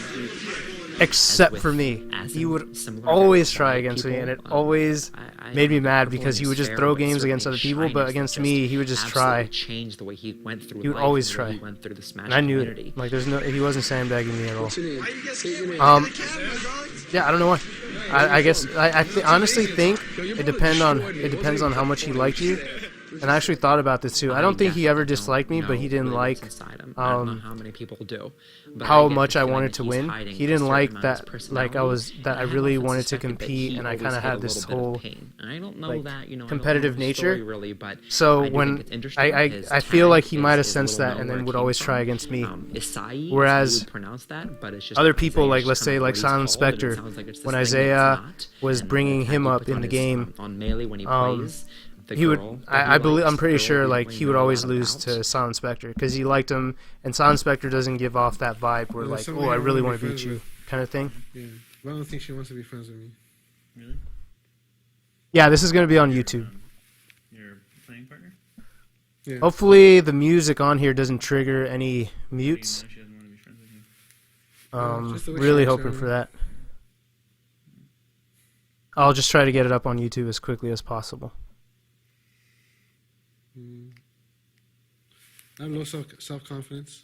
except for me. He would always try against me, and it always made me mad because he would just throw games against other people, but against me, he would just try. Change the way he went through. He would always try. And I knew it. Like he wasn't sandbagging me at all. Yeah, I don't know why. I guess I honestly think it depends on how much he liked you. And I actually thought about this too. I don't think he ever disliked me, but he didn't like how many people do. How much I wanted to win. He didn't like that, like I really wanted to compete, and I kind of had this whole competitive nature. So when I feel like he might have sensed that, and then would always try against me. Whereas other people, like let's say like Silent Spectre, when Isaiah was bringing him up in the game, he would. I'm pretty sure like he would always lose to Silent Spectre because he liked him, and Silent Spectre doesn't give off that vibe where like, oh, I really want to beat you, kind of thing. Yeah, but I don't think she wants to be friends with me. Really? Yeah, this is gonna be on YouTube. Your playing partner? Yeah. Hopefully, the music on here doesn't trigger any mutes. She doesn't want to be friends with you. Really hoping for that. I'll just try to get it up on YouTube as quickly as possible. I have low self-confidence.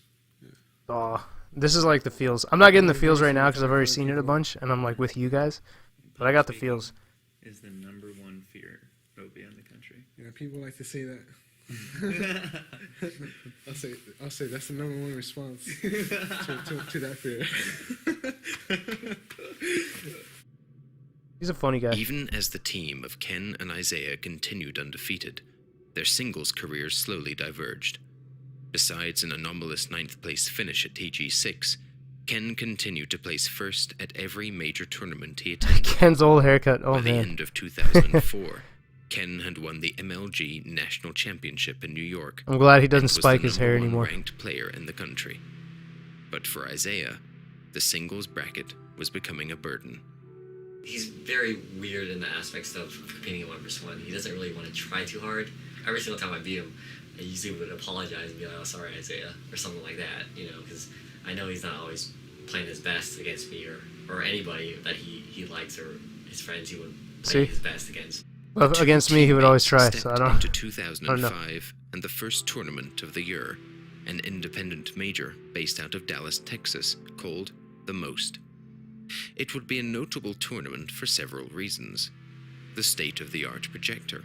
Yeah. This is like the feels. I'm not getting the feels right now because I've already seen it a bunch, and I'm like with you guys. But I got the feels. Is the number one fear phobia in the country? Yeah, people like to say that. I'll say that's the number one response to that fear. He's a funny guy. Even as the team of Ken and Isaiah continued undefeated, their singles careers slowly diverged. Besides an anomalous 9th place finish at TG6, Ken continued to place first at every major tournament he attended. Ken's old haircut, oh man. By the end of 2004, Ken had won the MLG National Championship in New York. I'm glad he doesn't spike his hair anymore. Ranked player in the country. But for Isaiah, the singles bracket was becoming a burden. He's very weird in the aspects of competing in 1v1. He doesn't really want to try too hard. Every single time I beat him, I usually would apologize and be like, "Oh, sorry, Isaiah," or something like that, you know, because I know he's not always playing his best against me or anybody that he likes or his friends he would play his best against. Well, against me, he would always try, so I don't into I don't know. 2005 and the first tournament of the year, an independent major based out of Dallas, Texas, called The Most. It would be a notable tournament for several reasons. The state-of-the-art projector,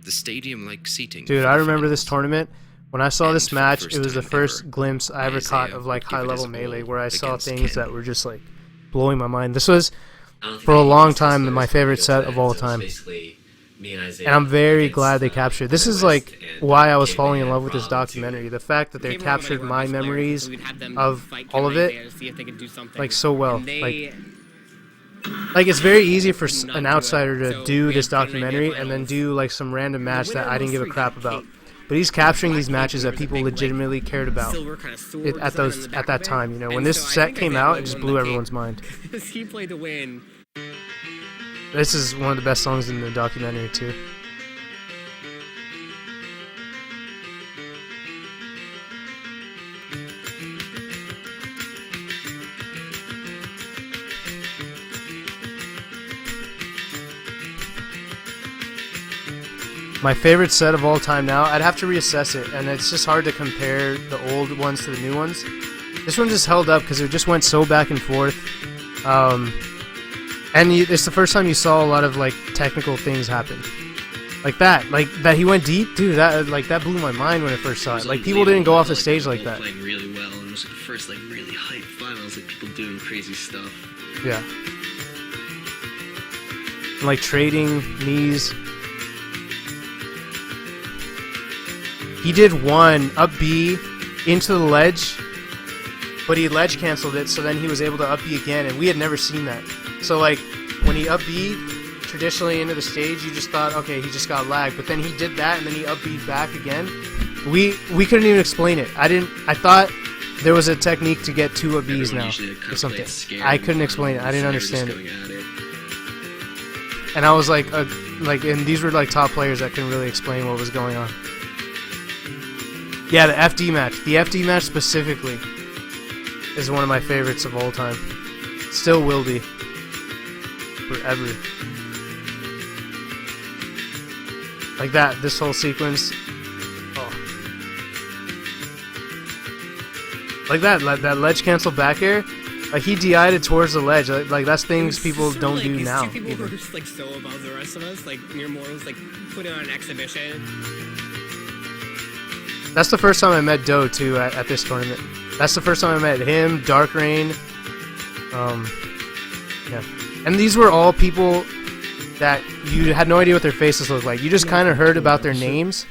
the stadium-like seating. Dude, for I the remember this finals, tournament. When I saw and this for the match, first it was the time first ever, glimpse I ever caught Isaiah of like would give it high-level his melee, all where I saw against things Ken. that were just like blowing my mind. This was, I don't think for a they long used this time, for my his favorite videos set then, of all so it was time. basically me and Isaiah And I'm very against, glad they captured. This is like and, why I was Caveman falling in and love with this Rob, too. documentary. The fact that they Came around when they captured were my best players, memories so we'd have them of fight all Ken of and it, Isaiah to see if they could do something. like so well. And they Like it's very easy for could not an do it. outsider to So do we this had Ken and Isaiah documentary and then finals. do like some random match winner that of I didn't those give a three crap got about. Cape. But he's capturing these Black matches Cape that was a people big, like, legitimately cared about silver kind of sword at design on those the back at that of it. time. You know, when And this so I set think came Isaiah out, really it just won blew that everyone's game. mind. He played to win. This is one of the best songs in the documentary too. My favorite set of all time now, I'd have to reassess it, and it's just hard to compare the old ones to the new ones. This one just held up because it just went so back and forth. It's the first time you saw a lot of like technical things happen. Like that he went deep, dude, that blew my mind when I first saw it. Like people didn't go off the stage like that. Playing really well, and it was the first like really hype finals, like people doing crazy stuff. Yeah. And, like trading knees. He did one up B into the ledge, but he ledge canceled it, so then he was able to up B again, and we had never seen that. So like when he up B traditionally into the stage, you just thought, okay, he just got lagged, but then he did that and then he up B back again. We couldn't even explain it. I thought there was a technique to get two up Bs now or something. I couldn't explain it. I didn't understand it. And I was like, and these were like top players that couldn't really explain what was going on. Yeah, the FD match. The FD match specifically is one of my favorites of all time. Still will be. Forever. Like that, this whole sequence. Oh. Like that ledge cancel back air. Like he DI'd it towards the ledge. Like that's things people don't like, do these now. two people even. were just like so above the rest of us. Like mere mortals, like put it on an exhibition. That's the first time I met Doe too at this tournament. That's the first time I met him, Dark Rain. Yeah. And these were all people that you had no idea what their faces looked like. You just kind of heard about their names.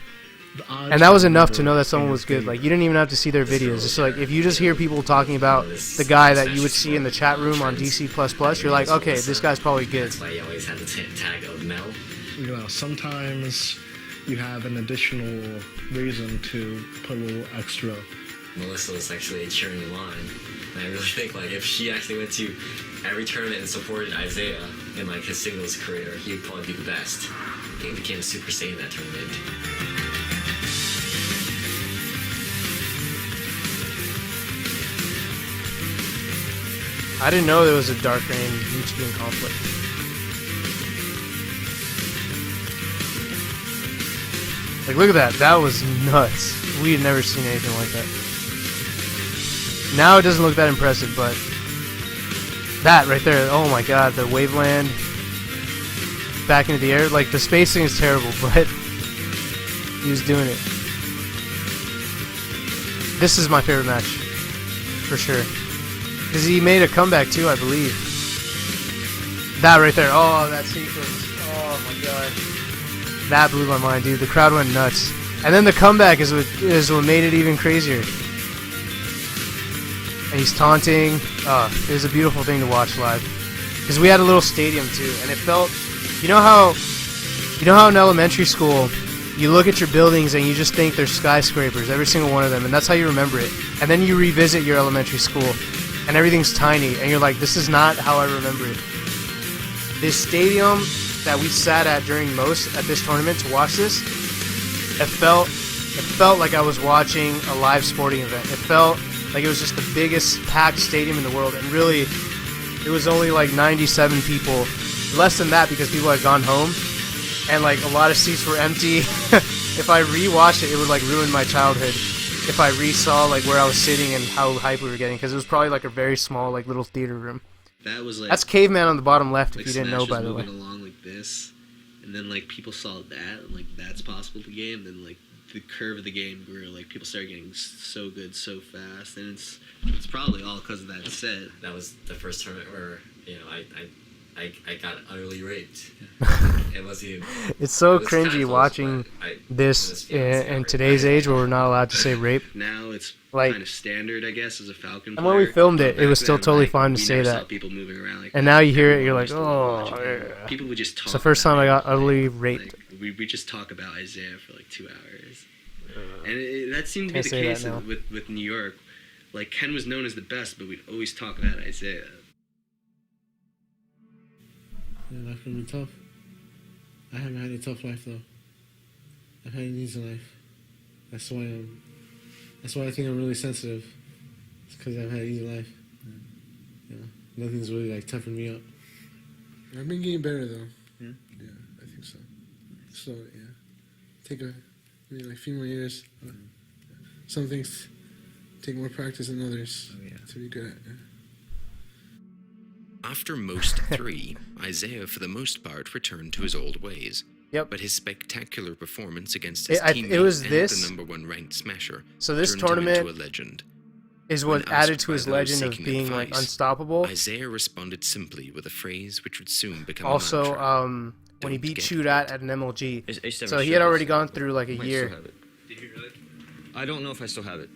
And that was enough to know that someone was good. Like, you didn't even have to see their videos. It's like, if you just hear people talking about the guy that you would see in the chat room on DC++, you're like, okay, this guy's probably good. That's why you always had the tag of Mel. You know, sometimes you have an additional reason to put a little extra. Melissa was actually cheering him on. And I really think, like, if she actually went to every tournament and supported Isaiah in, like, his singles career, he would probably be the best. He became a Super Saiyan in that tournament. I didn't know there was a Dark Rain Michigan conflict. Like, look at that. That was nuts. We had never seen anything like that. Now it doesn't look that impressive, but that right there, oh my god, the waveland back into the air. Like, the spacing is terrible, but he was doing it. This is my favorite match, for sure. Because he made a comeback too, I believe. That right there, oh, that sequence, oh my god. That blew my mind, dude. The crowd went nuts. And then the comeback is what made it even crazier. And he's taunting. It was a beautiful thing to watch live. Because we had a little stadium too, and it felt, you know how in elementary school you look at your buildings and you just think they're skyscrapers, every single one of them, and that's how you remember it. And then you revisit your elementary school, and everything's tiny, and you're like, this is not how I remember it. This stadium that we sat at during most at this tournament to watch this, it felt like I was watching a live sporting event. It felt like it was just the biggest packed stadium in the world, and really, it was only like 97 people, less than that because people had gone home, and like a lot of seats were empty. If I rewatched it, it would like ruin my childhood. If I re-saw like where I was sitting and how hype we were getting, because it was probably like a very small like little theater room. That was like That's Caveman on the bottom left, like if you didn't know, Smash by was the way. moving along like this, and then like people saw that and like that's possible to the game. Then like the curve of the game grew. Like people started getting so good so fast, and it's probably all because of that set. That was the first tournament where I got utterly raped. It wasn't even. It's so it was kinda cringy close, watching this in today's age where we're not allowed to say rape. Now it's Like, kind of standard, I guess, as a Falcon and when we player. filmed it, But it was back still then, totally like, fine to we say never saw that. people moving around like And now you hear it, you're everyone like, used to oh. watch it. Yeah. People would just talk. It's the first time I got utterly raped. We just talk about Isaiah for like 2 hours, and that seemed to be Can't the say that case now. with New York. Like Ken was known as the best, but we'd always talk about Isaiah. Yeah, life can be tough. I haven't had a tough life though. I've had an easy life. That's why I think I'm really sensitive. It's because I've had an easy life. Yeah, nothing's really like toughing me up. I've been getting better though. Yeah? Yeah, I think so. So yeah, take maybe like a few more years. Some things take more practice than others to be good at. Yeah. After most 3, Isaiah for the most part returned to his old ways. Yep. But his spectacular performance against his It teammate was and this. the #1 ranked Smasher So this turned him tournament into a legend. is When what added asked to his by those legend of seeking being like advice, unstoppable. Isaiah responded simply with a phrase which would soon become Also, a mantra. when he Don't beat get Chudat at an MLG, H7 so he should had have already it. gone through like a Might year. still have it. Did you really? I don't know if I still have it.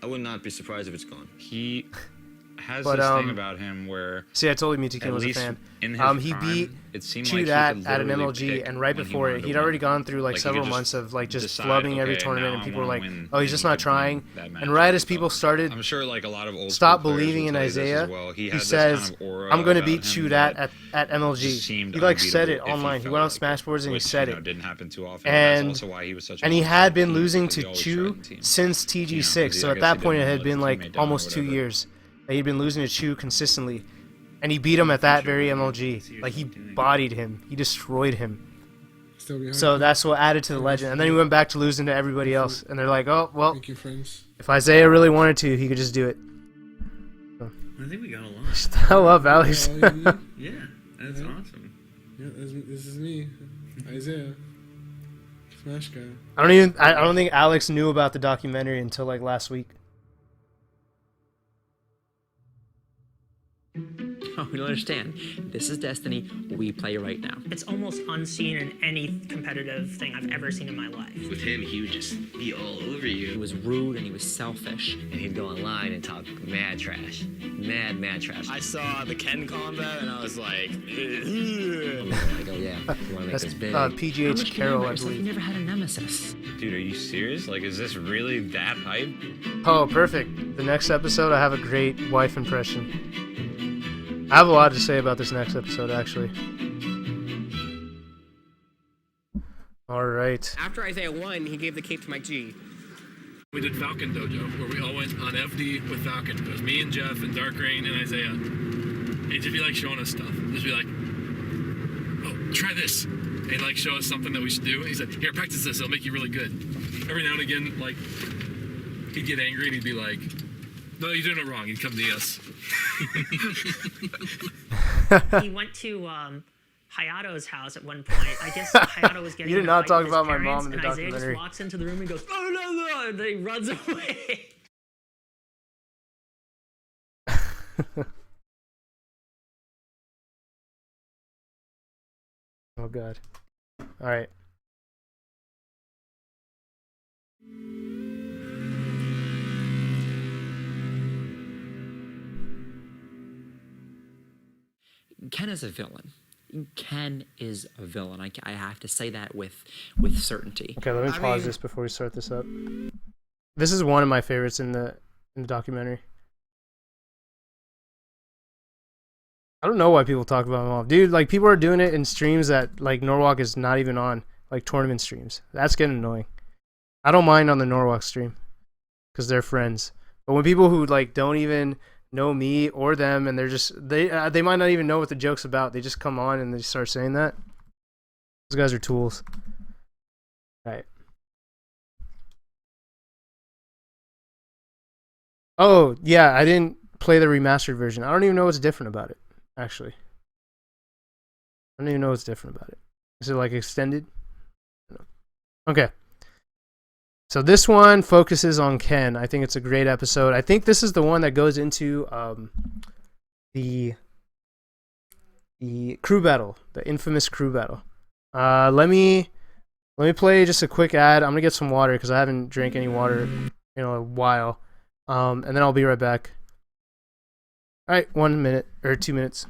I would not be surprised if it's gone. He has But, this thing about him where. See, I told you Mewtwo at was a least fan. in his He prime, beat it seemed like he Chudat could at an literally MLG, pick and right when he before wanted it, to he'd win. already gone through like Like, he several could just months of like just decide, flubbing every okay, tournament, now and I people were wanna like, win, "Oh, he's and just he not could win trying." that match And right by as people himself. started I'm sure like a lot of old stop school players believing will in tell you this as Isaiah, well. He he had this says, kind of aura "I'm going to about beat him Chudat that at MLG." just seemed He like said it unbeatable if he online. He felt went on like Smash Boards and he which, said you know, it. didn't happen too often. And That's also why he was such a and he monster had on been team, losing because he to always Chu tried in teams. since TG6. So at that point, it had been like almost 2 years that he'd been losing to Chu consistently, and he beat him at that very MLG. Like he bodied him, he destroyed him. So that's what added to the legend. And then he went back to losing to everybody else, and they're like, "Oh well, Thank you, friends. if Isaiah really wanted to, he could just do it." So. I think we got along. I love Alex. Yeah, that's awesome. Yeah, this is me, Isaiah, Smash guy. I don't think Alex knew about the documentary until like last week. Oh, you don't understand. This is Destiny. We play right now. It's almost unseen in any competitive thing I've ever seen in my life. With him, he would just be all over you. He was rude and he was selfish. And he'd go online and talk mad trash. Mad trash. I saw the Ken combat and I was like, Like, oh yeah, you want to make That's this big. PGH Carroll, I It's like you believe. never had a nemesis. Dude, are you serious? Like, is this really that hype? Oh, perfect. The next episode, I have a great wife impression. I have a lot to say about this next episode, actually. All right. after Isaiah won, he gave the cape to Mike G. We did Falcon Dojo, where we all went on FD with Falcon. It was me and Jeff and Dark Rain and Isaiah. He'd just be like showing us stuff. Just be like, oh, try this. And he'd like show us something that we should do. And he said, here, practice this. It'll make you really good. Every now and again, like, he'd get angry and he'd be like, no, you're doing it wrong. He'd come to us. He went to Hayato's house at one point. I guess Hayato was getting You did in a not fight talk with his about my parents, mom in the and Isaiah documentary. just walks into the room and goes, "Oh no!" And then he runs away. Oh, God. All right. Ken is a villain. Ken is a villain. I have to say that with certainty. Okay, let me pause this before we start this up. This is one of my favorites in the documentary. I don't know why people talk about him off. Dude, like, people are doing it in streams that, like, Norwalk is not even on. Like, tournament streams. That's getting annoying. I don't mind on the Norwalk stream. Because they're friends. But when people who, like, don't even know me or them, and they're just... They might not even know what the joke's about. They just come on and they start saying that. Those guys are tools. Alright. Oh, yeah, I didn't play the remastered version. I don't even know what's different about it. Actually, I don't even know what's different about it. Is it like extended? No. Okay. So this one focuses on Ken. I think it's a great episode. I think this is the one that goes into the crew battle, the infamous crew battle. Let me play just a quick ad. I'm gonna get some water because I haven't drank any water in a while. And then I'll be right back. All right, 1 minute or 2 minutes.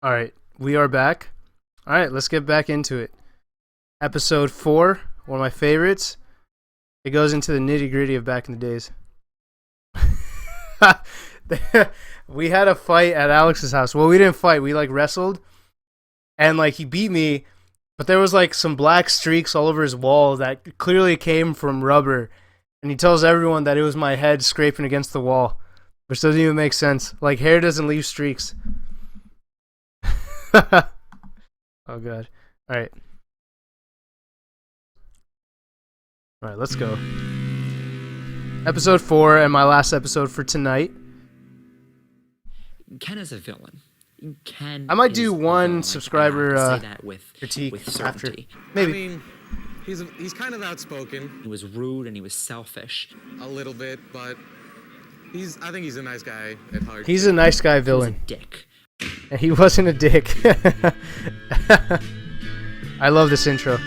All right, we are back. All right, let's get back into it. Episode 4, one of my favorites. It goes into the nitty-gritty of back in the days. We had a fight at Alex's house. Well, we didn't fight. We, like, wrestled. And, like, he beat me. But there was, like, some black streaks all over his wall that clearly came from rubber. And he tells everyone that it was my head scraping against the wall. Which doesn't even make sense. Like, hair doesn't leave streaks. Oh, God. All right. All right, let's go. Episode 4 and my last episode for tonight. Ken is a villain. Ken. I might do one villain. subscriber I say that with critique after. certainty. Maybe. I mean, he's kind of outspoken. He was rude and he was selfish. A little bit, but I think he's a nice guy at heart. He's a nice guy villain. He was a dick. And he wasn't a dick. I love this intro.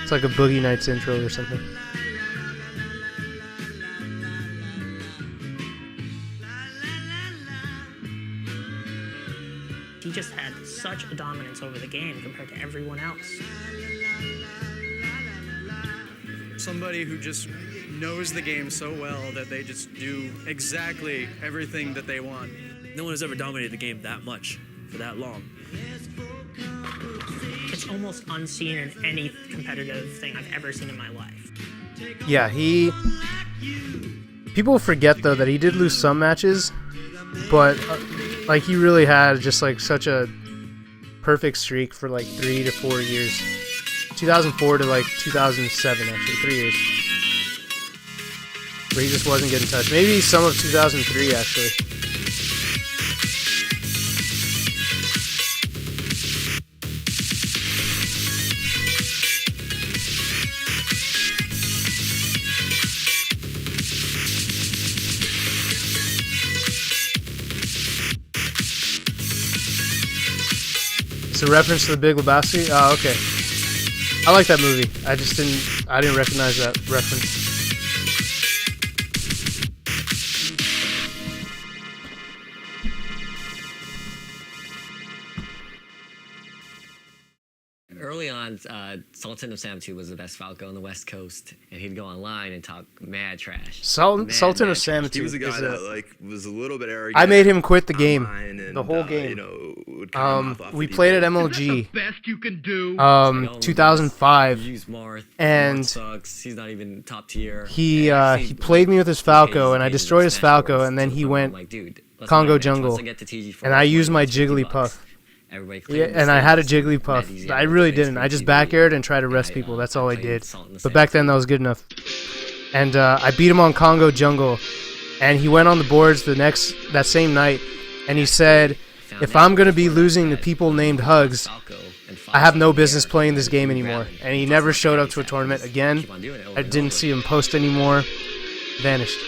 It's like a Boogie Nights intro or something. He just had such a dominance over the game compared to everyone else. Somebody who just knows the game so well that they just do exactly everything that they want. No one has ever dominated the game that much for that long. It's almost unseen in any competitive thing I've ever seen in my life. Yeah, People forget though that he did lose some matches, but like he really had just like such a perfect streak for like 3 to 4 years. 2004 to like 2007, actually 3 years, where he just wasn't getting touched. Maybe some of 2003 actually. It's a reference to The Big Lebowski? Oh, okay. I like that movie. I didn't recognize that reference. Early on, Sultan of Sam was the best Falco on the West Coast, and he'd go online and talk mad trash. Sultan of Sam. He was a guy that like was a little bit arrogant. I made him quit the game, and, the whole game. You know, would cut him off We the played at deep end. MLG. Best you can do. 2005, Use Marth. and Marth sucks. He's not even top tier. he played me with his Falco, and I destroyed his Falco, and then he went Congo Jungle, and I used my Jigglypuff. Yeah, and I had a Jigglypuff. I really didn't. I just back aired and tried to rest people. That's all I did. But back then that was good enough. And I beat him on Congo Jungle, and he went on the boards that same night, and he said, "If I'm gonna be losing to people named Hugs, I have no business playing this game anymore." And he never showed up to a tournament again. I didn't see him post anymore. Vanished.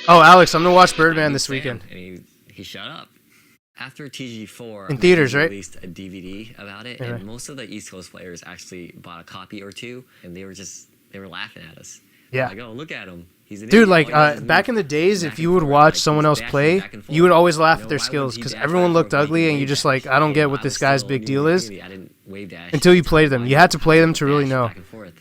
Oh, Alex, I'm gonna watch Birdman this weekend. And he shut up. After TG4, In theaters, they right? released a DVD about it, Yeah. and most of the East Coast players actually bought a copy or two, and they were laughing at us. Yeah. Like, oh, look at him. He's an Dude, idiot. like, All he does is back move in the days, back if and you would forth, watch like, someone he's else dashing play, back and you would forth. always laugh You at know, their why would skills, you because dash everyone back looked and forth ugly, like and you you do just that? like, I don't get what I this was guy's still big new deal to the is. community. I didn't wave dash. Until you played them. You had to play them to really know.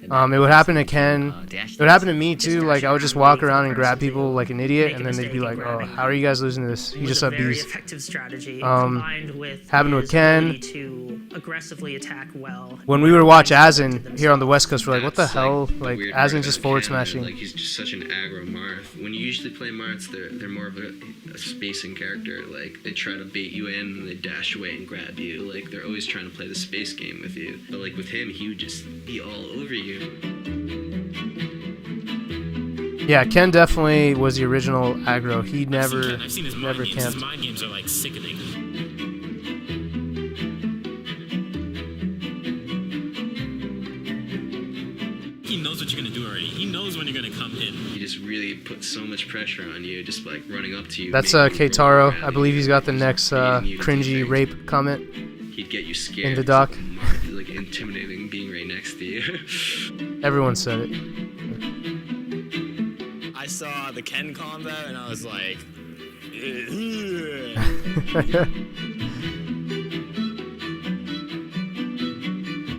It would happen to Ken. It would happen to me too. Like, I would just walk around and grab people like an idiot, and then they'd be like, "Oh, how are you guys losing to this? You just a very abused." effective strategy combined with Happened with his Ken. ability to aggressively attack well. When we would watch Asin here on the West Coast, we're like, "What the hell? Like, weird part Asin's just about forward Ken, smashing." Like he's just such an aggro Marth. When you usually play Marths, they're more of a spacing character. Like they try to bait you in and they dash away and grab you. Like they're always trying to play the space game with you. But like with him, he would just be all over you. Yeah, Ken definitely was the original aggro. He I've seen his never mind games. His camped. mind games are like sickening. He knows what you're gonna do already. He knows when you're gonna come in. He just really puts so much pressure on you, just like running up to you. That's making you roll Keitaro. around, I believe he's got the next beating you to cringy defeat. rape comment He'd get you scared. in the doc. Marth is like intimidating being right next to you. Everyone said it. I saw the Ken combo and I was like,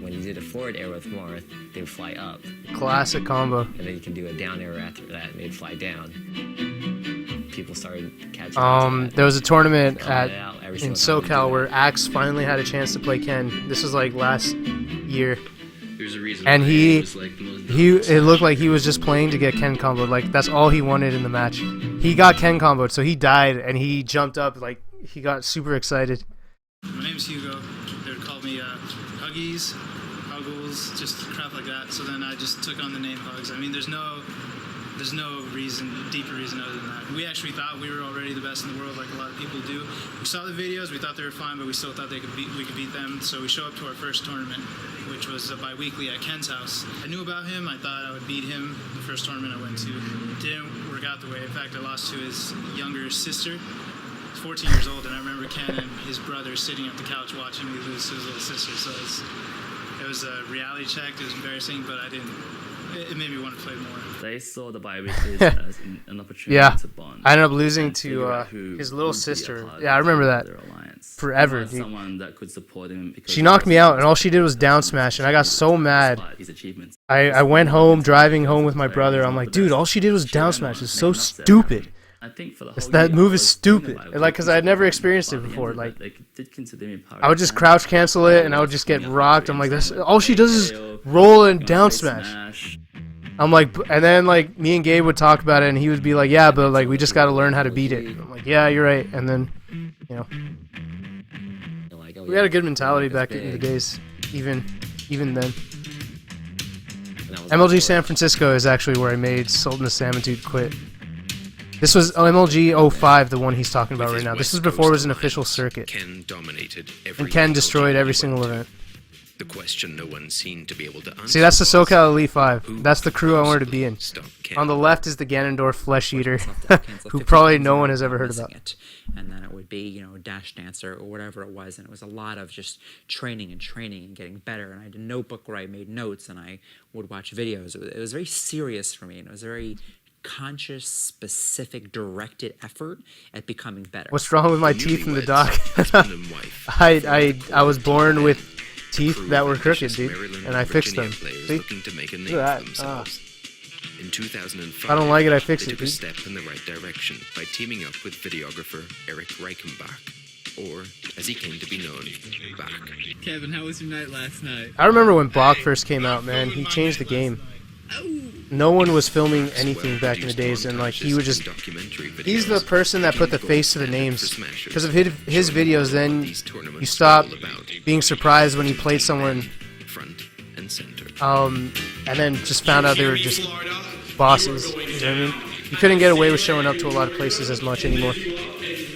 When you did a forward arrow with Marth, they would fly up. Classic combo. And then you can do a down arrow after that, and they'd fly down. People started catching on to that. There was a tournament Calling it out every in single time SoCal where Axe finally had a chance to play Ken. This was like last year. There's a reason And why he, it was like the most it looked like he was just playing to get Ken comboed. Like, that's all he wanted in the match. He got Ken comboed, so he died, and he jumped up, like, he got super excited. My name's Hugo. They would call me Huggies, Huggles, just crap like that. So then I just took on the name Hugs. I mean, there's no deeper reason other than that. We actually thought we were already the best in the world, like a lot of people do. We saw the videos, we thought they were fine, but we still thought we could beat them. So we show up to our first tournament, which was bi-weekly at Ken's house. I knew about him. I thought I would beat him the first tournament I went to. Didn't work out the way. In fact, I lost to his younger sister. He's 14 years old, and I remember Ken and his brother sitting at the couch watching me lose to his little sister. So it was a reality check. It was embarrassing, but it made me want to play more. They saw the bi-weeklies as an opportunity Yeah, to bond. I ended up losing and to figure out who his little would be a sister. part Yeah, I remember of that. their alliance. Forever, Not dude. someone that could support him because She he knocked was me out, and all she did was down smash, and I got so mad. his achievements. I went home, driving home with my brother. I'm like, dude, all she did was down smash. It's so stupid. I think for the whole That year, move I is was doing the stupid. bi-weekly Like, because I had never experienced it by the end before. of Like, they did consider me part I would of just the crouch cancel it, and I would just get rocked. I'm like, all she does is roll and down smash. I'm like, and then like me and Gabe would talk about it, and he would be like, yeah, but like we just got to learn how to beat it. I'm like, yeah, you're right. And then, you know, we had a good mentality back in the days, even then. MLG San Francisco is actually where I made Sultan of Samantude quit. This was MLG 05, the one he's talking about right now. This was before it was an official circuit. Ken dominated every And Ken MLG destroyed every he single went to. event. The question no one seemed to be able to answer. See, that's the was, SoCal Elite 5. That's the crew I wanted to be in. On the left is the Ganondorf Flesh Eater, who probably no one has ever heard about. And then it would be, you know, Dash Dancer or whatever it was, and it was a lot of just training and getting better. And I had a notebook where I made notes and I would watch videos. It was very serious for me, and it was a very conscious, specific, directed effort at becoming better. What's wrong with my teeth in the dock? I was born with teeth that were crooked, dude, and I fixed them. See? Look at that. In 2005, I don't like it, I fix they it, took a dude. step in the right direction by teaming up with videographer Eric Reichenbach, or as he came to be known, Bach. Kevin, how was your night last night? I remember when Bach first came out, man. He changed the game. No one was filming anything back in the days, and like he would just... He's the person that put the face to the names. Because of his videos, then you stop being surprised when he played someone, and then just found out they were just bosses. You know what I mean? You couldn't get away with showing up to a lot of places as much anymore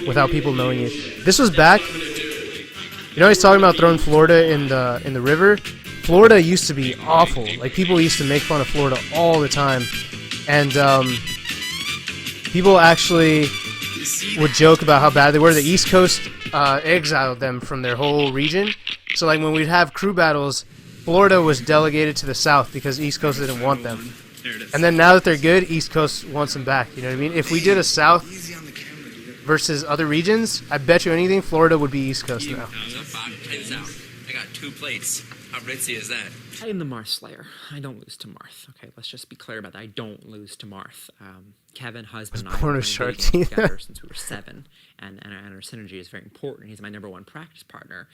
without people knowing it. This was back... You know he's talking about throwing Florida in the river? Florida used to be awful. Like, people used to make fun of Florida all the time. And people actually would joke about how bad they were. The East Coast exiled them from their whole region. So, like, when we'd have crew battles, Florida was delegated to the South because East Coast didn't want them. And then now that they're good, East Coast wants them back. You know what I mean? If we did a South versus other regions, I bet you anything, Florida would be East Coast now. Check this out. I got 2 plates. How ritzy is that? I am the Marth Slayer. I don't lose to Marth. Okay, let's just be clear about that. I don't lose to Marth. Kevin, husband, and I have born been with shark dating teeth. together since we were 7, and our synergy is very important. He's my #1 practice partner.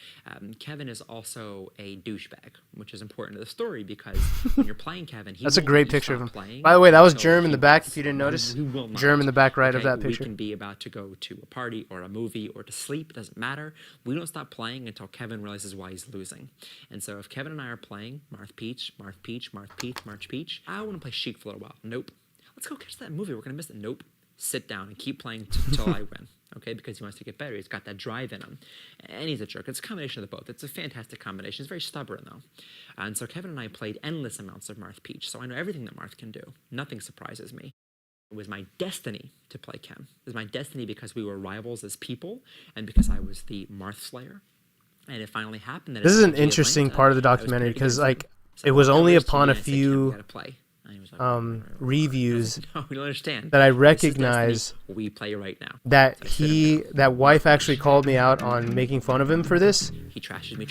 Kevin is also a douchebag, which is important to the story because when you're playing Kevin, he That's a won't great let you picture of him. stop playing By the way, that was until Germ in he the back, wins. if you didn't notice. He will not. Germ in the back right of Okay, that picture. We can be about to go to a party or a movie or to sleep. It doesn't matter. We don't stop playing until Kevin realizes why he's losing. And so if Kevin and I are playing Marth Peach, Marth Peach, Marth Peach, Marth Peach, I want to play Sheik for a little while. Nope. Let's go catch that movie. We're going to miss it. Nope. Sit down and keep playing until I win. Okay, because he wants to get better. He's got that drive in him. And he's a jerk. It's a combination of the both. It's a fantastic combination. He's very stubborn, though. And so Kevin and I played endless amounts of Marth Peach, so I know everything that Marth can do. Nothing surprises me. It was my destiny to play Ken. It was my destiny because we were rivals as people, and because I was the Marth Slayer. And it finally happened. That This is an at interesting Atlanta, part of the I was documentary pitted because, against him. like, So it was I only raised to upon me a and I said, "Ken, we few gotta play." And he was like, reviews no, you don't understand. that I This is recognize destiny. We play right now. that that wife actually called me out on making fun of him for this. He trashes me,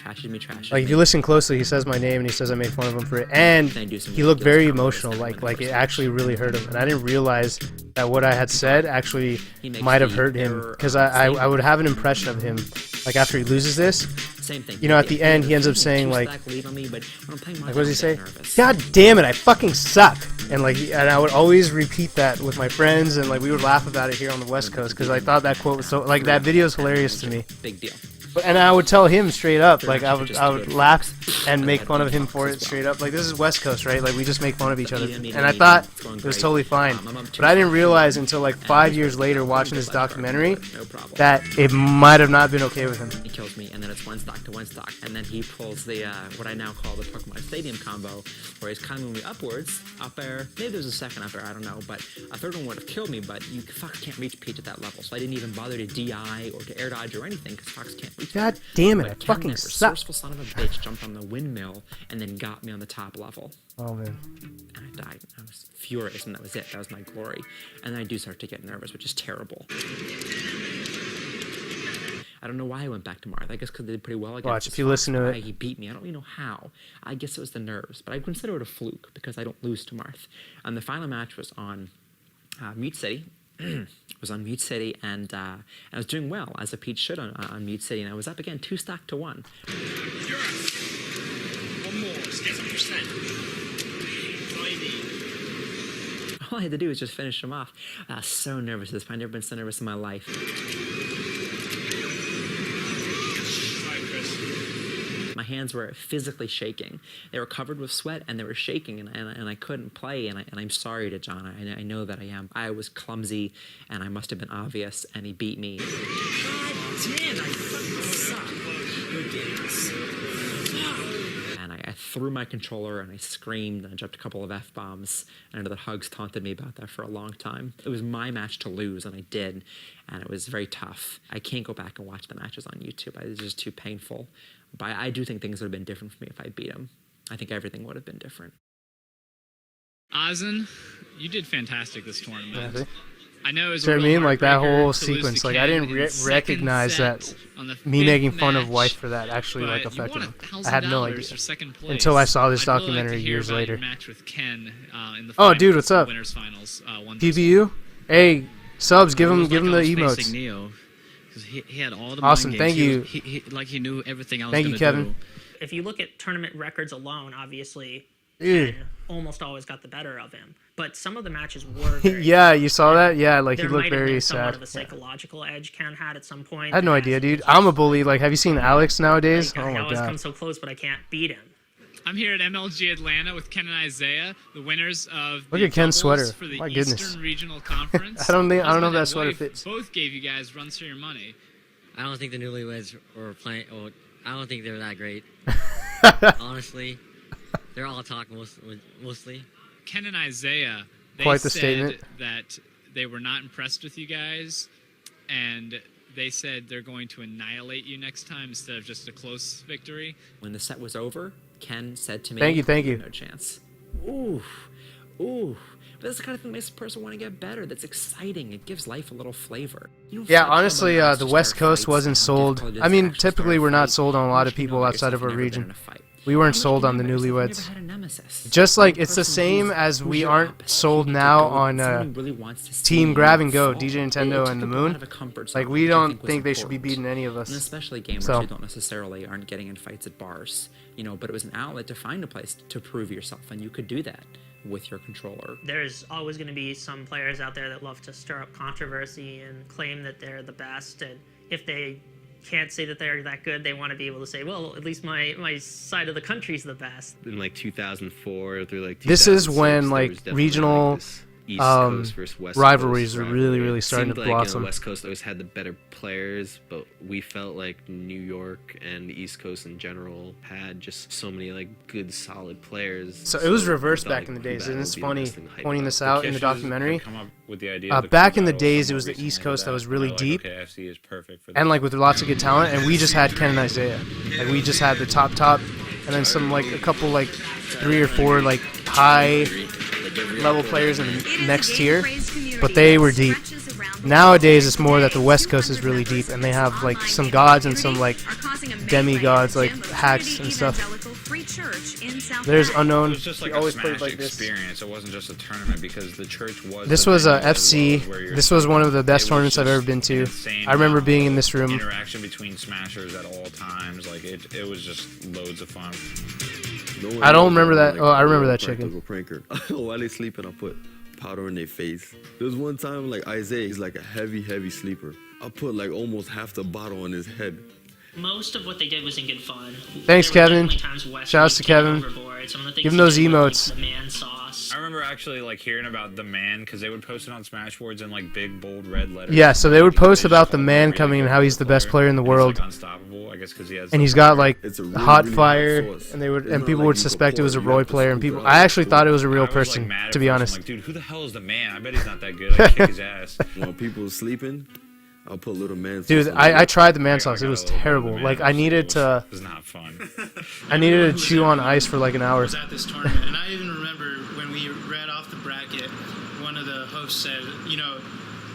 Like, if you listen closely, he says my name and he says I made fun of him for it, and he looked very emotional, like it actually really hurt him, and I didn't realize that what I had said actually might have hurt him, because I would have an impression of him, like after he loses this, Same thing. you know, at the end he ends up saying like, what does he say? God damn it, I fucking suck, and like, and I would always repeat that with my friends, and like we would laugh about it here on the West Coast, because I thought that quote was so, like, that video is hilarious to me. Big deal. And I would tell him straight up, like I would laugh and make fun of him for it straight up. Like, this is West Coast, right? Like, we just make fun of each other. And I thought it was totally fine. But I didn't realize until like 5 years later watching this documentary that it might have not been okay with him. He kills me, and then it's 1 stock to 1 stock. And then he pulls the, what I now call the Pokemon Stadium combo, where he's kind of moving me upwards, up air. Maybe there was a second up air, I don't know. But a third one would have killed me, but you Fox can't reach Peach at that level. So I didn't even bother to DI or to air dodge or anything, because Fox can't reach. God damn it, I But Ken, fucking that suck. resourceful son of a bitch, jumped on the windmill and then got me on the top level. Oh, man. And I died. I was furious, and that was it. That was my glory. And then I do start to get nervous, which is terrible. I don't know why I went back to Marth. I guess because they did pretty well against Watch, this if you Fox listen to guy. it. He beat me. I don't really know how. I guess it was the nerves, but I consider it a fluke because I don't lose to Marth. And the final match was on Mute City. It was on Mute City, and I was doing well, as a Peach should on Mute City, and I was up again 2 stock to 1. You're up. One more. Let's get some percent. That's all you need. all I had to do was just finish him off. I was so nervous at this point. I've never been so nervous in my life. My hands were physically shaking. They were covered with sweat and they were shaking, and I couldn't play, and I'm sorry to John. I know that I am. I was clumsy, and I must have been obvious, and he beat me. God damn, I fucking suck. Good games. And I threw my controller, and I screamed, and I dropped a couple of F-bombs, and I know that Hugs taunted me about that for a long time. It was my match to lose, and I did, and it was very tough. I can't go back and watch the matches on YouTube. It was just too painful. But I do think things would have been different for me if I beat him. I think everything would have been different. Ozin, you did fantastic this tournament. Yeah, I know it was so a I real mean, like that heartbreaker whole to lose sequence, to like I Ken didn't in the second recognize set that on the me fifth making fun of match, wife for that actually like but you affected won him. I had no $1,000 idea for second place. until I saw this I'd really documentary like to hear years about later. Your match with Ken in the Oh, dude, finals, what's up? the winners finals, PPU? Hey, subs, give him the emotes. Neo, 'cause he had all the Awesome, mind thank games. you. He knew everything I was Thank you, gonna Kevin. do. If you look at tournament records alone, obviously, Dude. Ken almost always got the better of him. But some of the matches were very Yeah, you saw that? Yeah, like he there looked might have very been somewhat sad. of a psychological edge Ken had at some point. I had no idea, dude. I'm a bully. Like, have you seen Alex nowadays? Like, Oh I my always come god. so close, but I can't beat him. I'm here at MLG Atlanta with Ken and Isaiah, the winners of Look the at Ken's doubles sweater. for the My Eastern goodness. Regional Conference. I don't know if Husband that and sweater wife fits. Both gave you guys runs for your money. I don't think the newlyweds were playing. Well, I don't think they were that great. Honestly, they're all talk mostly. Ken and Isaiah, they Quite the said statement. that they were not impressed with you guys, and they said they're going to annihilate you next time instead of just a close victory. When the set was over, Ken said to me, Thank you. No chance. Ooh. But that's the kind of thing that makes a person want to get better. That's exciting. It gives life a little flavor. You don't Yeah, fight honestly, someone else the to West start Coast fights wasn't and how sold. difficult it is I to mean, actually start typically a we're not fight. sold on a How lot much of do you people know about outside of yourself our if you've never been in region. a fight? We weren't How much do sold you on the know about yourself if you've newlyweds. never had a nemesis? Just One like it's the person same who's- as who's we your aren't opposite. sold You now could go on with someone who really wants to see Team you Grab and Go, fall. DJ It Nintendo took and the people out Moon. of a comfort Like zone, we which I don't think was think they should be important. beating any of us. And especially gamers So who don't necessarily aren't getting in fights at bars, but it was an outlet to find a place to prove yourself, and you could do that with your controller. There's always going to be some players out there that love to stir up controversy and claim that they're the best, and if they can't say that they're that good, they want to be able to say, well, at least my side of the country's the best. In like 2004 through like 2006, This is when there was like definitely, regional like, this East Coast versus West rivalries Coast are rivalry. really It starting seemed to like, blossom. West Coast always had the better players, but we felt like New York and the East Coast in general had just so many like good, solid players. So it was we reversed felt back like in the who days, battle and it's would be the funny best thing to hype pointing up. this out in the Kisses had documentary. come up with the idea of the Back crew in the battle days, it somewhat was the East recently Coast that was really like, deep, okay, FC is perfect for and this. like with lots of good talent, and we just had Ken and Isaiah. Like we just had the top, and then some like a couple like 3 or 4 like high level players in the next tier, but they were deep. Nowadays, it's more that the West Coast is really deep, and they have like some gods and some like demigods, like hacks and stuff. There's Unknown. It was just like He always a played Smash like this. experience. It wasn't just a tournament because the church was. This the was a venue as well, FC. where you're This was one of the best it was tournaments I've just ever been to. insane I remember amount being in of this room. Interaction between Smashers at all times. Like it was just loads of fun. I don't remember that. Like, Oh, I remember that practical chicken. pranker. While they sleeping, I put powder in their face. There was one time, like Isaiah, he's like a heavy sleeper. I put like almost half the bottle on his head. Most of what they did was in good fun. Thanks, There were Kevin. definitely times West Shouts to came Kevin. overboard. Some of the things Give him he those did with, like, emotes. the man sauce. I remember actually like hearing about the man because they would post it on Smashboards in like big bold red letters. Yeah, so they would Like, post just about the called him man really coming and good how he's the best player in the and he's, world. like, unstoppable, I guess, because he has. And the he's got fire. like It's a hot really fire, sauce. and they would, It's and not people like would you can suspect it pour was a it, you Roy have to player, and scoop it people. out. I actually thought it was a real I was, person, like, mad to at be first. honest. I'm like, dude, who the hell is the man? I bet he's not that good. I kick his ass. When people are sleeping, I'll put little man. Dude, sauce on I it. tried the man sauce. It was terrible. Like I needed to. It was not fun. I needed to chew on ice for like an hour. was at this tournament, and I even remember when we read off the bracket, one of the hosts said,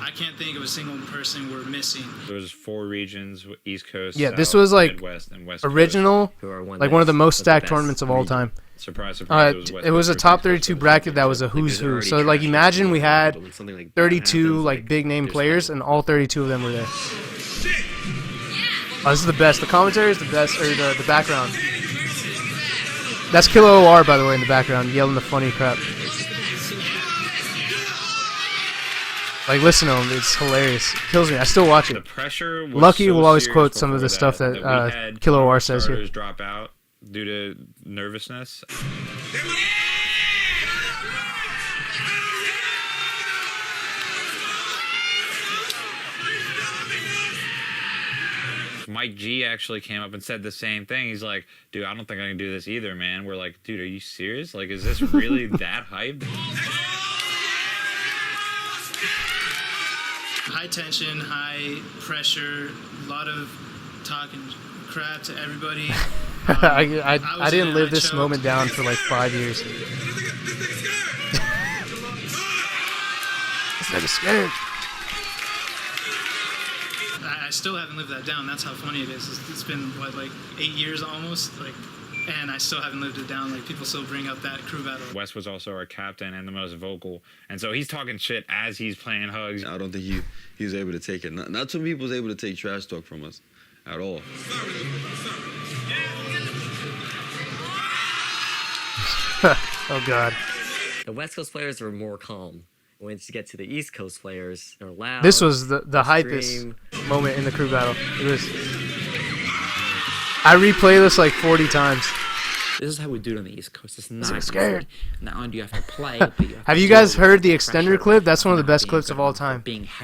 I can't think of a single person we're missing. There was 4 regions: East Coast, Yeah, South, this was like Midwest, and West Coast. original, Who are one like one of the that's- most was the stacked best tournaments of all region. time. Surprise, surprise! It was a top 32 bracket that was a who's who. So like imagine we had 32 like big name players, and all 32 of them were there. Oh, this is the best. The commentary is the best, or the background. That's Kilo OR, by the way, in the background, yelling the funny crap. Like, listen to him. It's hilarious. It kills me. I still watch it. The pressure was Lucky so will always serious quote some of the before stuff that that we had Killer one of R our says here. starters drop out due to nervousness. Mike G actually came up and said the same thing. He's like, dude, I don't think I can do this either, man. We're like, dude, are you serious? Like, is this really that hype? High tension, high pressure, a lot of talking crap to everybody. I didn't live this moment down for like 5 years. This nigga's scared. I still haven't lived that down. That's how funny it is. It's been, what, like 8 years almost? Like, and I still haven't lived it down. Like, people still bring up that crew battle. Wes was also our captain and the most vocal. And so he's talking shit as he's playing Hugs. I don't think he was able to take it. Not too many people was able to take trash talk from us at all. Oh, God. The West Coast players were more calm. Once you get to the East Coast players, they're loud. This was the extreme. hypest moment in the crew battle. It was. I replay this like 40 times. This is how we do it on the East Coast. It's not scared. Not only do you have to play, but you Have you guys heard the extender clip? That's one of the best clips of all time.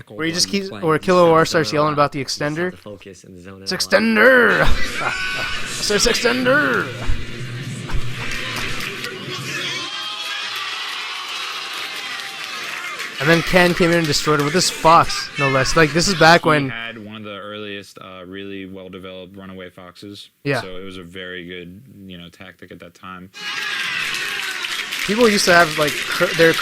Where he just keeps, or Killer R starts yelling about the extender. It's extender. I said it's extender. And then Ken came in and destroyed it with this fox, no less. Like, this is back when... He had one of the earliest, really well-developed runaway foxes. Yeah. So it was a very good, tactic at that time. People used to have, like, the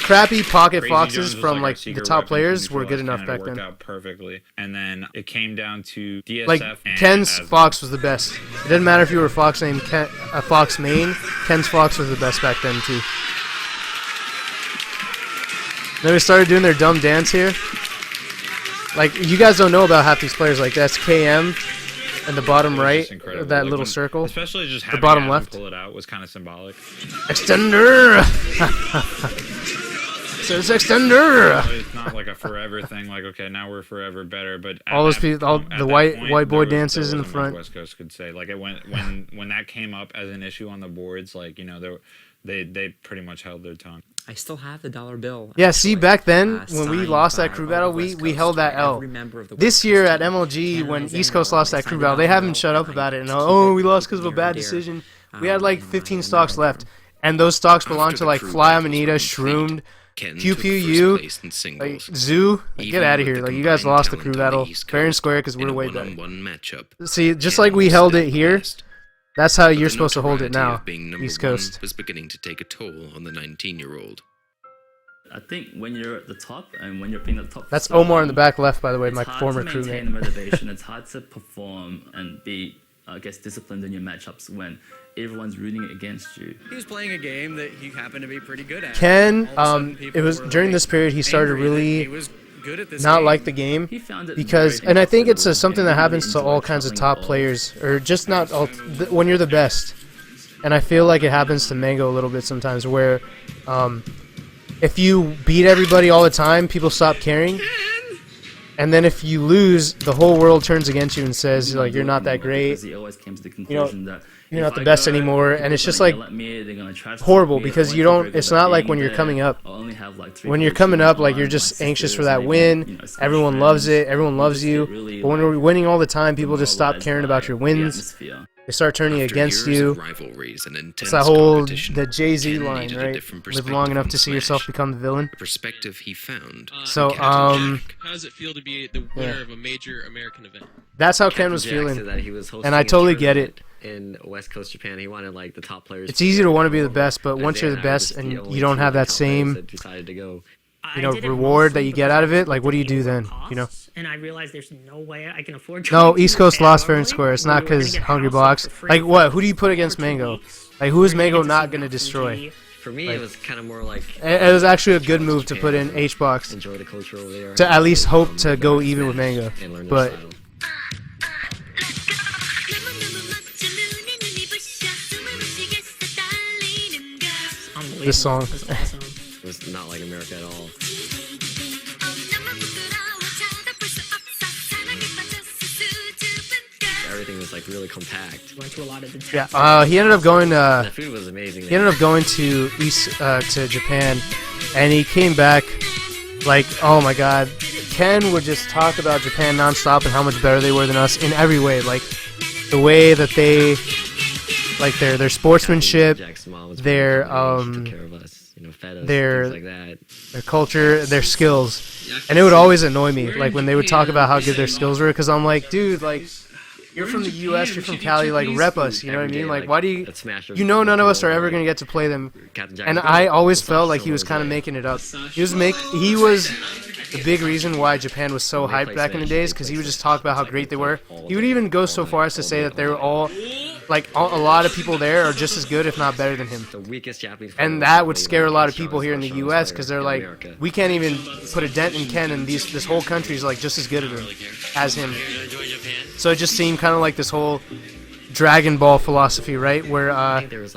crappy pocket Crazy foxes Jones was from, our like, the secret top weapon players from were good Neutralize enough Ken, and back it then. worked out perfectly. And then it came down to DSF Like, and Ken's Aslan. fox was the best. It didn't matter if you were a fox named Ken, a fox main. Ken's fox was the best back then, too. Then we started doing their dumb dance here. Like, you guys don't know about half these players. Like, that's KM in the bottom right, that Like, little circle. Especially just the having bottom Aslan left. pull it out was kind of symbolic. Extender! So it's extender! It's not like a forever thing. Like, okay, now we're forever better. But at All those that people, all point- at the that white point, boy there dances in the wasn't much front. West Coast could say, like, it went when that came up as an issue on the boards, like, they pretty much held their tongue. I still have the dollar bill. Yeah, see, back then, when we signed lost that by crew all battle, the West we Coast, held that right? L. Every member of the This West year Coast at team. MLG, when Canada's East in Coast there, lost they that crew signed battle, it they off haven't well. shut up I about it. And, keep oh, it we lost because of a near bad and dear. decision. We had like 15 stocks remember left. And those stocks belong After to the like crew Fly battles Amanita, were Shroomed, complete, Ken Pew took Pew first U, place in like singles. Zoo. Like, Even get out of with here. the Like, you guys combined lost the talent crew of the battle East fair and Coast square because in we're a way better. one-on-one matchup. See, just Ken like we was held still it here, best. that's how But you're the supposed to hold it notoriety now, of being number East one Coast. was beginning to take a toll on the 19-year-old. I think when you're at the top and when you're being at the top, That's for so Omar in long, the back left, by the way, it's my hard former to maintain crewmate. motivation. It's hard to perform and be, I guess, disciplined in your matchups when everyone's rooting against you. He was playing a game that he happened to be pretty good at. Ken, All of a sudden, people it was were, during like, this period he started angry that really he was good at this not game. like the game He found it because, very and I think it's enjoyable something and that really happens to all enjoyed kinds of traveling top all- players, or just not all. When you're the best, and I feel like it happens to Mango a little bit sometimes, where if you beat everybody all the time, people stop caring. And then if you lose, the whole world turns against you and says, like, you're not that great. Because he always came to the conclusion that You're if not the I best go, anymore, and people it's just gonna like yell at me, they're gonna trash talk horrible me, because I you won't don't. feel It's good not at like when being you're coming there. up. I'll only have like 3 When you're coaches, coming up, my like you're mom, just my anxious for sisters, that maybe, win. you know, some Everyone friends. loves it. Everyone You loves just you. get really, But when we're winning all the time, people just stop demoralized caring by about your the wins. atmosphere. They start turning After against years you. of rivalries and intense It's that whole competition, the Jay-Z Ken line, needed a right? different Live perspective long enough on to see Smash. yourself become the villain. A perspective he found. So, in Captain Jack. How does it feel to be the winner of a major American event? That's how Ken was Jack feeling, said that he was hosting and I a totally get it. tournament in West Coast Japan. He wanted like the top players. It's easy to want to be the best, but once Isaiah you're the and I were best just and the only you don't two have that top players same, that decided to go. reward that you get out of it, like what do you do then? You know. And I realized there's no way I can afford to. No, East Coast lost fair and square. It's not because Hungry Box. Like what? Who do you put against Mango? Like who is Mango not gonna destroy? For me, Like, it was kind of more like. It was actually a good move to put in H Box. Enjoy the culture over there. To at least hope to go even with Mango, And learn their but. style. This song. It was not like America at all. everything was like really compact. Went to a lot of the Yeah, he ended up going. The food was amazing. He ended up going to to Japan, and he came back like, oh my god. Ken would just talk about Japan nonstop and how much better they were than us in every way, like the way that they, like their sportsmanship, their their culture, their skills, and it would always annoy me, like when they would talk about how good their skills were, because I'm like, dude, like. You're from the U.S., you're from Cali, like, rep us, you know what I mean? Like, why do you... You know none of us are ever going to get to play them. And I always felt like he was kind of making it up. He was the big reason why Japan was so hyped back in the days, because he would just talk about how great they were. He would even go so far as to say that they were all... Like, a lot of people there are just as good, if not better than him. And that would scare a lot of people here in the U.S., because they're like, we can't even put a dent in Ken, and this whole country's like just as good as him. So it just seemed kind of like this whole Dragon Ball philosophy, right? Where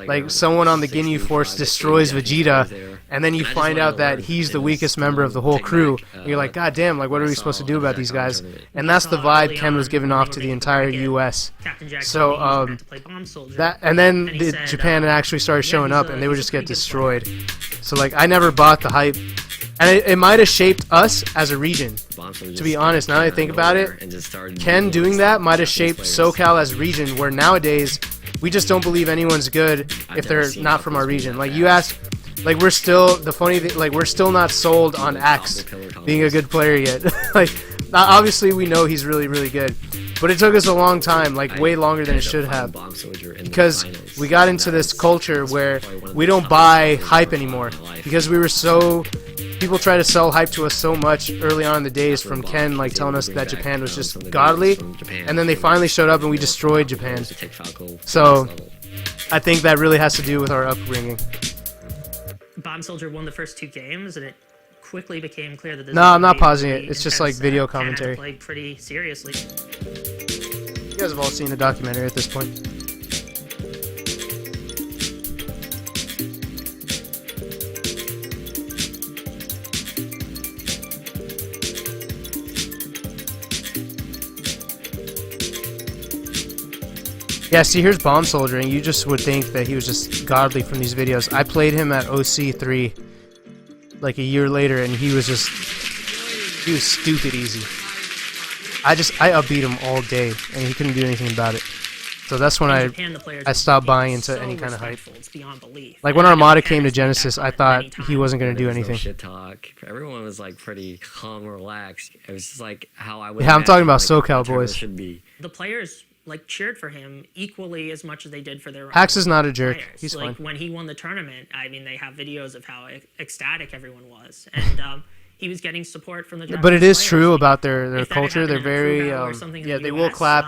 like someone on the Ginyu Force destroys Vegeta, and then you find out that he's the weakest member of the whole crew. And you're like, God damn, like what are we supposed to do about these guys? And that's the vibe Ken was giving off to the entire U.S. So that, and then Japan actually started showing up, and they would just get destroyed. So like I never bought the hype. And it might have shaped us as a region. To be honest, now that I think about it, Ken doing that might have shaped SoCal as a region, where nowadays we just don't believe anyone's good if they're not from our region. Like you ask, like we're still we're still not sold on Axe being a good player yet. Like obviously we know he's really really good, but it took us a long time, like way longer than it should have, because we got into this culture where we don't buy hype anymore, because we were so. People try to sell hype to us so much early on in the days, from Ken like telling us that Japan was just godly, and then they finally showed up and we destroyed Japan. So I think that really has to do with our upbringing. Bomb Soldier won the first 2 games, and it quickly became clear that this No, I'm not pausing it. It's just like video commentary. Played pretty seriously. You guys have all seen the documentary at this point. Yeah, see, here's Bomb Soldier, and you just would think that he was just godly from these videos. I played him at OC3 like a year later, and he was stupid easy. I upbeat him all day, and he couldn't do anything about it. So that's when I stopped buying into any kind of hype. Like when Armada came to Genesis, I thought he wasn't going to do anything. Shit talk. Everyone was like pretty calm and relaxed. It was just like how I would. Yeah, I'm talking about like, SoCal boys. Should be. The players like cheered for him equally as much as they did for their Hax is not a jerk. players. He's like fine. When he won the tournament, I mean, they have videos of how ecstatic everyone was, and he was getting support from the Japanese But it is players. true about their If that had culture. happened They're in a very crew battle or something in yeah, the they will US, clap.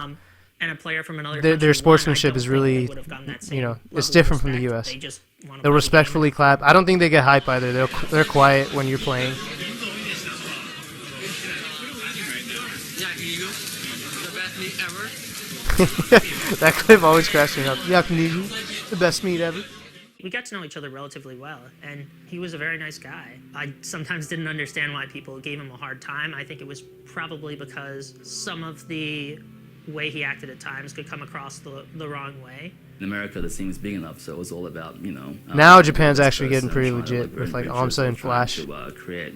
And a player from another Their country sportsmanship won, I is don't think really, they would have gotten that same you know, it's level of different from the respect. U.S. They just wanna They'll play the respectfully clap. I don't think they get hype either. They're quiet when you're playing. That clip always cracks me up. Yakunigu, the best meat ever. We got to know each other relatively well, and he was a very nice guy. I sometimes didn't understand why people gave him a hard time. I think it was probably because some of the way he acted at times could come across the wrong way. In America, the scene is big enough, so it was all about, you know... Now Japan's actually getting pretty legit with like AMSA and Flash. To create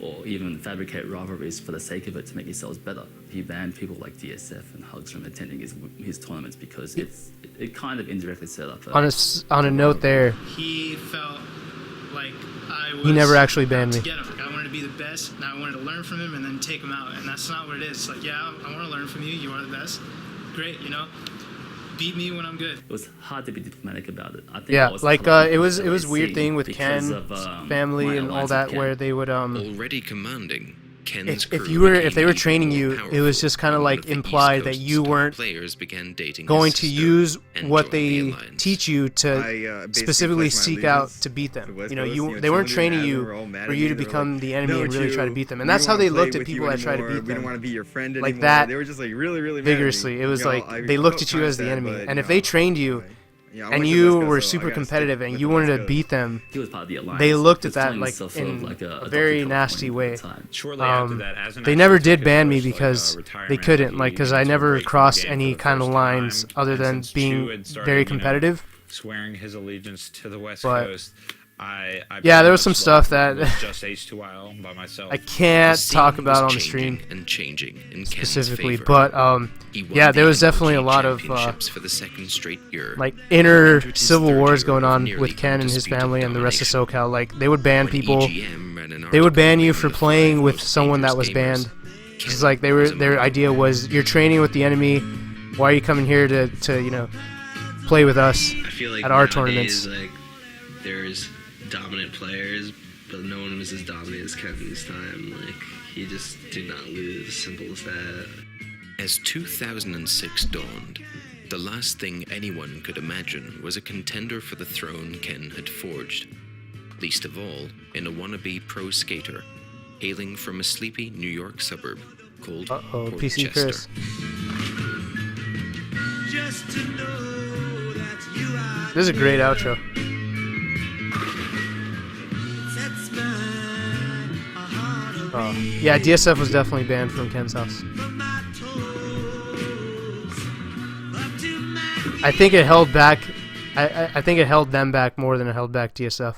or even fabricate rivalries for the sake of it to make yourselves better. He banned people like DSF and Hugs from attending his tournaments because it kind of indirectly set up On a note there, He felt like I was... he never actually banned me. To get him. Like, I wanted to be the best, and I wanted to learn from him and then take him out, and that's not what it is. Like, yeah, I want to learn from you. You are the best. Great, you know? Beat me when I'm good. It was hard to be diplomatic about it. I think Yeah, was like it was weird thing with because Ken, of, family, and all that, Ken. where they would Already commanding, Ken's if they were training you, it was just kind of like implied that you weren't going to use what they teach you to specifically seek out to beat them. You know, they weren't training you for you to become the enemy and really try to beat them. And that's how they looked at people that try to beat them. We didn't want to be your friend anymore. Like that. They were just like really, really vigorously. It was like they looked at you as the enemy. And if they trained you, Yeah, I and went to you West were Coast, so I super gotta stick competitive, and with you the wanted West to Coast. beat them, He was part of the alliance. they looked He at was that calling like himself in like a a very Dr. nasty California way. at the time. Shortly after that, as an They extra never took did his ban me first, because retirement, they couldn't, like, because I he never went to a crossed game for any the kind of first lines time, other and than since Chu had being started, very you know, competitive. swearing his allegiance to the West But Coast. I yeah, pretty there was some much, stuff like, that was just H2IL by myself. I can't The talk scene was about on the changing stream and changing in Ken's specifically, favor. but He won yeah, the there was MLG definitely a lot of championships for the second straight year. like inner 130 civil wars going of on nearly with Ken and his undisputed family and the rest of domination. SoCal. Like they would ban When people. EGM ran an They would ban article you naming for the playing 5 with most someone that dangerous was banned. gamers, It's Ken like was among their them. idea was you're training with the enemy. Why are you coming here to you know play with us I feel like at our nowadays, tournaments? like there's dominant players, but no one was as dominant as Kevin this time. Like he just did not lose. Simple as that. As 2006 dawned, the last thing anyone could imagine was a contender for the throne Ken had forged. Least of all, in a wannabe pro skater, hailing from a sleepy New York suburb called Port PC Chester. Chris. This is a great outro. Oh. Yeah, DSF was definitely banned from Ken's house. I think it held back. I think it held them back more than it held back DSF.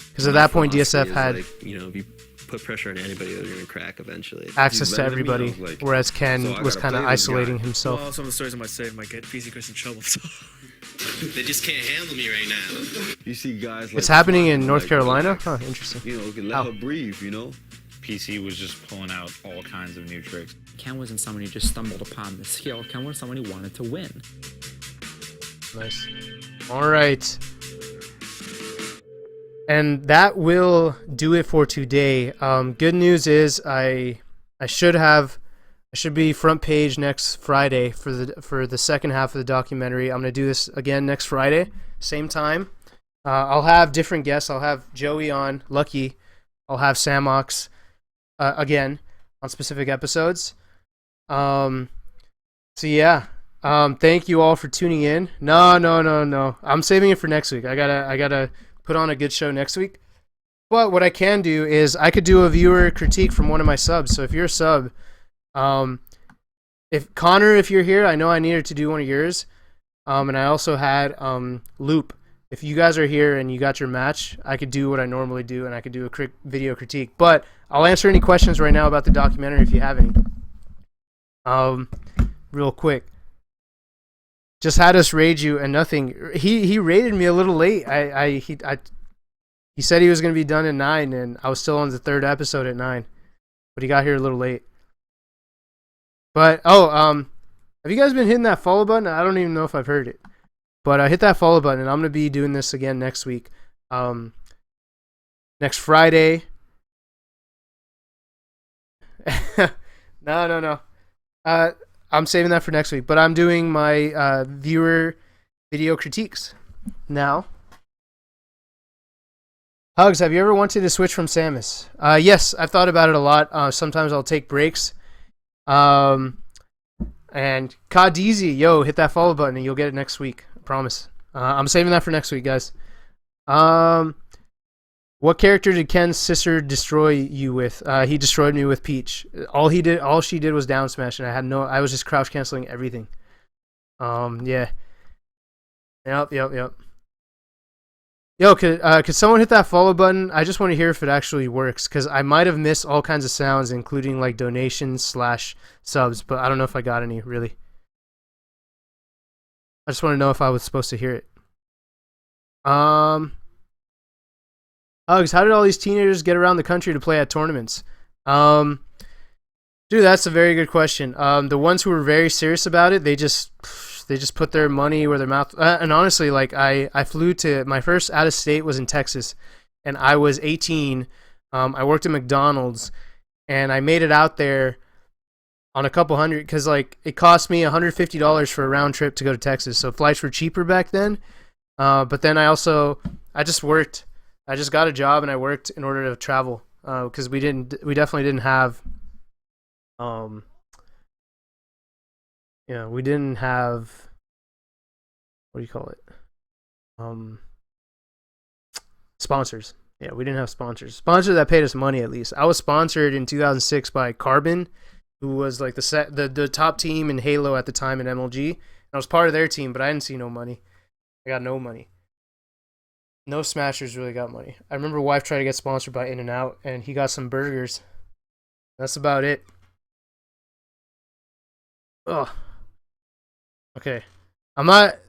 Because at that point, DSF had like, you know, if you put pressure on anybody, they're gonna crack eventually. access He's to better than me, I everybody, was like, whereas Ken so I was gotta kind of play this guy. isolating himself. Well, some of the stories I might say might get PC Chris in trouble. So. They just can't handle me right now. You see guys like It's happening in Fine, North like, Carolina? Huh, interesting. You know, let How? her breathe, you know? PC was just pulling out all kinds of new tricks. Ken wasn't someone who just stumbled upon the skill. Ken was someone who wanted to win. Nice. All right. And that will do it for today. Good news is I should be front page next Friday for the second half of the documentary. I'm gonna do this again next Friday, same time. I'll have different guests. I'll have Joey on, Lucky. I'll have Samox again on specific episodes. So yeah. Thank you all for tuning in. No. I'm saving it for next week. I gotta put on a good show next week. But what I can do is I could do a viewer critique from one of my subs. So if you're a sub, if Connor, if you're here, I know I needed to do one of yours. And I also had Loop. If you guys are here and you got your match, I could do what I normally do and I could do a quick video critique. But I'll answer any questions right now about the documentary if you have any. Real quick. Just had us raid you and nothing. He raided me a little late. He said he was gonna be done at 9, and I was still on the 3rd episode at 9, but he got here a little late. But have you guys been hitting that follow button? I don't even know if I've heard it, but hit that follow button, and I'm gonna be doing this again next week. Next Friday. No. I'm saving that for next week, but I'm doing my viewer video critiques now. Hugs, have you ever wanted to switch from Samus? Yes, I've thought about it a lot. Sometimes I'll take breaks. And Kadizi, yo, hit that follow button and you'll get it next week. I promise. I'm saving that for next week, guys. What character did Ken's sister destroy you with? He destroyed me with Peach. All she did was down smash, and I was just crouch canceling everything. Yeah. Yep. Yo, could someone hit that follow button? I just want to hear if it actually works, because I might have missed all kinds of sounds, including like donations / subs, but I don't know if I got any, really. I just want to know if I was supposed to hear it. Hugs, how did all these teenagers get around the country to play at tournaments? Dude, that's a very good question. The ones who were very serious about it, they just put their money where their mouth. And honestly, like I flew to my first out of state was in Texas, and I was 18. I worked at McDonald's, and I made it out there on a couple hundred because like it cost me $150 for a round trip to go to Texas. So flights were cheaper back then. But then I just worked. I just got a job and I worked in order to travel because we definitely didn't have we didn't have, what do you call it? Sponsors. Yeah, we didn't have sponsors. Sponsors that paid us money at least. I was sponsored in 2006 by Carbon, who was like the top team in Halo at the time in MLG. I was part of their team, but I didn't see no money. I got no money. No Smashers really got money. I remember wife tried to get sponsored by In-N-Out, and he got some burgers. That's about it. Ugh. Okay. I'm not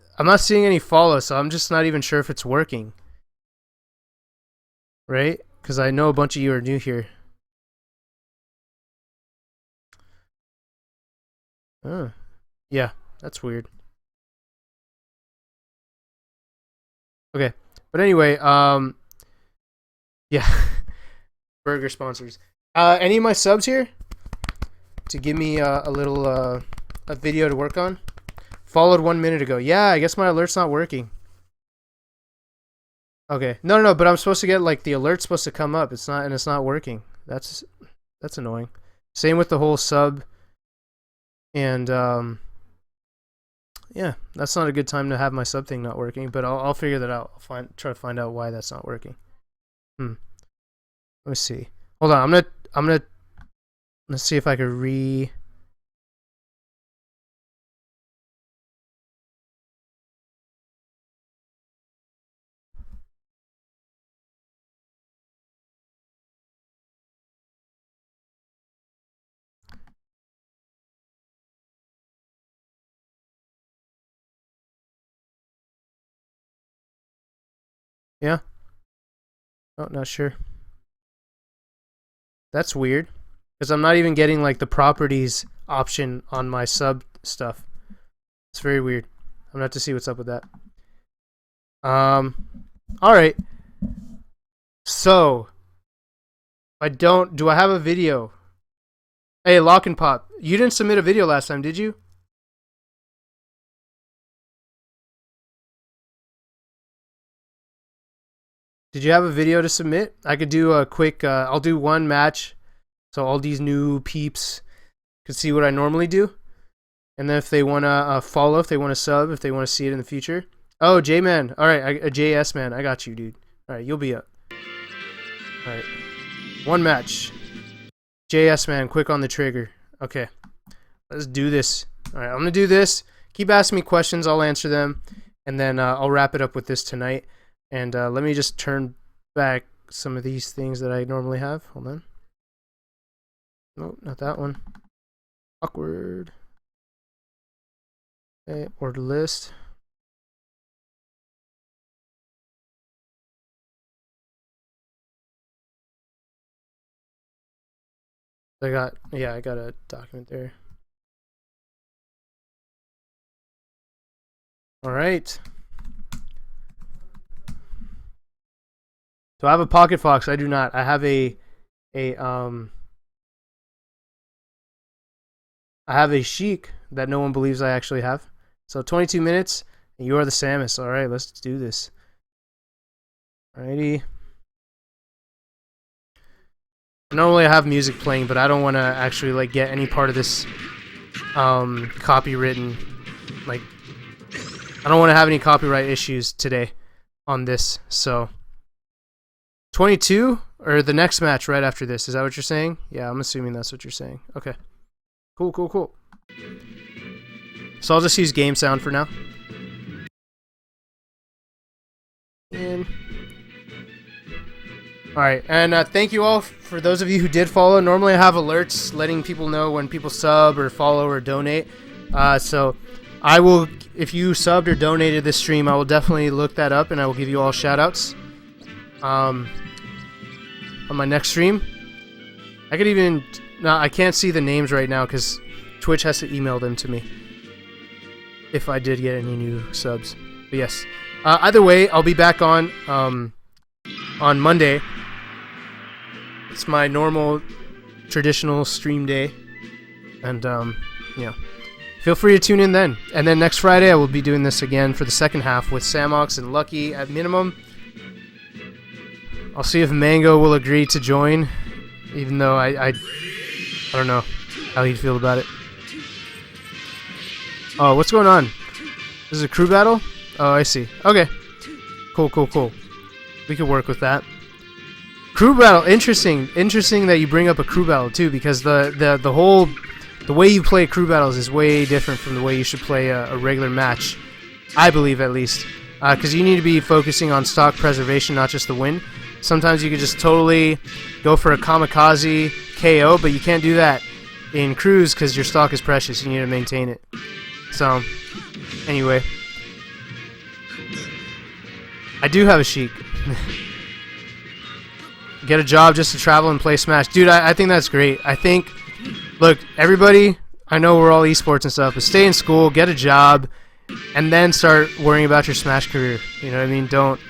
seeing any follow, so I'm just not even sure if it's working. Right? Because I know a bunch of you are new here. Oh. Yeah, that's weird. Okay. But anyway, yeah. Burger sponsors. Any of my subs here to give me a little a video to work on? Followed 1 minute ago. Yeah, I guess my alert's not working. Okay. No, but I'm supposed to get like the alert's supposed to come up. It's not, and it's not working. That's annoying. Same with the whole sub. And yeah, that's not a good time to have my sub thing not working, but I'll figure that out. I'll try to find out why that's not working. Let me see. Hold on. I'm gonna let's see if I can Yeah. Oh, not sure. That's weird. Because I'm not even getting like the properties option on my sub stuff. It's very weird. I'm gonna have to see what's up with that. Alright. So do I have a video? Hey, Lock and Pop, you didn't submit a video last time, did you? Did you have a video to submit? I could do a quick, I'll do one match. So all these new peeps could see what I normally do. And then if they want to follow, if they want to sub, if they want to see it in the future. Oh, J-Man. All right, JS Man. I got you, dude. All right, you'll be up. All right. One match. JS Man, quick on the trigger. Okay. Let's do this. All right, I'm going to do this. Keep asking me questions. I'll answer them. And then I'll wrap it up with this tonight. And let me just turn back some of these things that I normally have. Hold on. Nope, not that one. Awkward. Okay, order list. I got a document there. All right. So I have a Pocket Fox. I do not. I have I have a Sheik that no one believes I actually have. So 22 minutes, and you are the Samus. All right, let's do this. Alrighty. Normally I have music playing, but I don't want to actually like get any part of this copywritten. Like, I don't want to have any copyright issues today on this. So 22 or the next match right after this. Is that what you're saying? Yeah, I'm assuming that's what you're saying. Okay. Cool. So I'll just use game sound for now. Alright, and thank you all for those of you who did follow. Normally I have alerts letting people know when people sub or follow or donate. So I will, if you subbed or donated this stream, I will definitely look that up and I will give you all shout outs on my next stream. I could even, no, I can't see the names right now because Twitch has to email them to me if I did get any new subs. But yes, either way, I'll be back on Monday. It's my normal traditional stream day, and yeah, feel free to tune in then. And then next Friday I will be doing this again for the second half with Samox and Lucky at minimum. I'll see if Mango will agree to join, even though I don't know how he'd feel about it. Oh, what's going on? This is a crew battle? Oh, I see. Okay. Cool. We could work with that. Crew battle, interesting that you bring up a crew battle too, because the way you play crew battles is way different from the way you should play a regular match, I believe at least, because you need to be focusing on stock preservation, not just the win. Sometimes you could just totally go for a kamikaze KO, but you can't do that in crews because your stock is precious. You need to maintain it. So, anyway, I do have a Sheik. Get a job just to travel and play Smash. Dude, I think that's great. I think, look, everybody, I know we're all esports and stuff, but stay in school, get a job, and then start worrying about your Smash career. You know what I mean? Don't.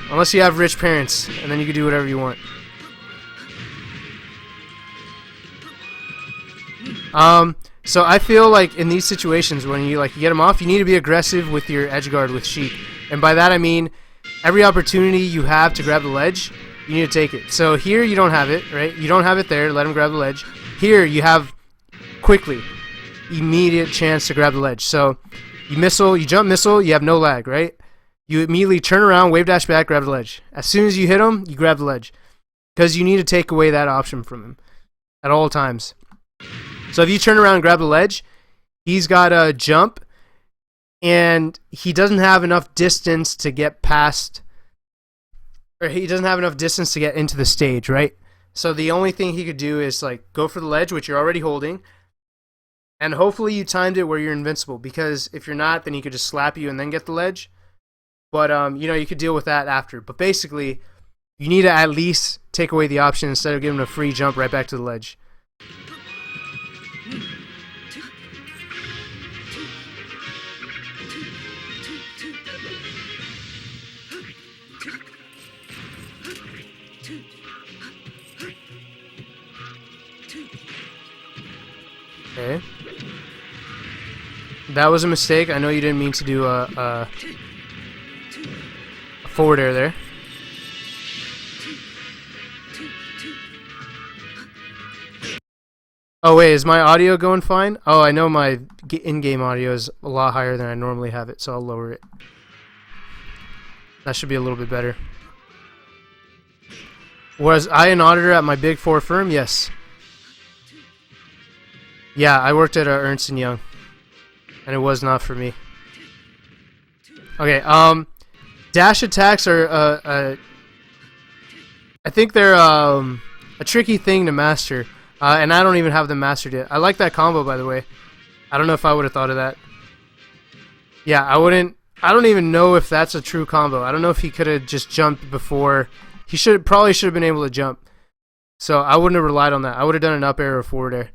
Unless you have rich parents, and then you can do whatever you want. So I feel like in these situations, when you get them off, you need to be aggressive with your edge guard with Sheik. And by that I mean, every opportunity you have to grab the ledge, you need to take it. So here you don't have it, right? You don't have it there, let him grab the ledge. Here you have quickly, immediate chance to grab the ledge. So you missile, you jump missile, you have no lag, right? You immediately turn around, wave dash back, grab the ledge. As soon as you hit him, you grab the ledge. Because you need to take away that option from him at all times. So if you turn around and grab the ledge, he's got a jump, and he doesn't have enough distance to get past, or he doesn't have enough distance to get into the stage, right? So the only thing he could do is go for the ledge, which you're already holding, and hopefully you timed it where you're invincible, because if you're not, then he could just slap you and then get the ledge. But you could deal with that after. But basically, you need to at least take away the option instead of giving him a free jump right back to the ledge. Okay. That was a mistake. I know you didn't mean to do a forward air there. Oh wait, is my audio going fine? Oh, I know my in-game audio is a lot higher than I normally have it, so I'll lower it. That should be a little bit better. Was I an auditor at my Big Four firm? Yes. Yeah, I worked at Ernst & Young, and it was not for me. Okay, dash attacks are, I think they're a tricky thing to master, and I don't even have them mastered yet. I like that combo, by the way. I don't know if I would have thought of that. Yeah, I don't even know if that's a true combo. I don't know if he could have just jumped before. He probably should have been able to jump. So I wouldn't have relied on that. I would have done an up air or forward air.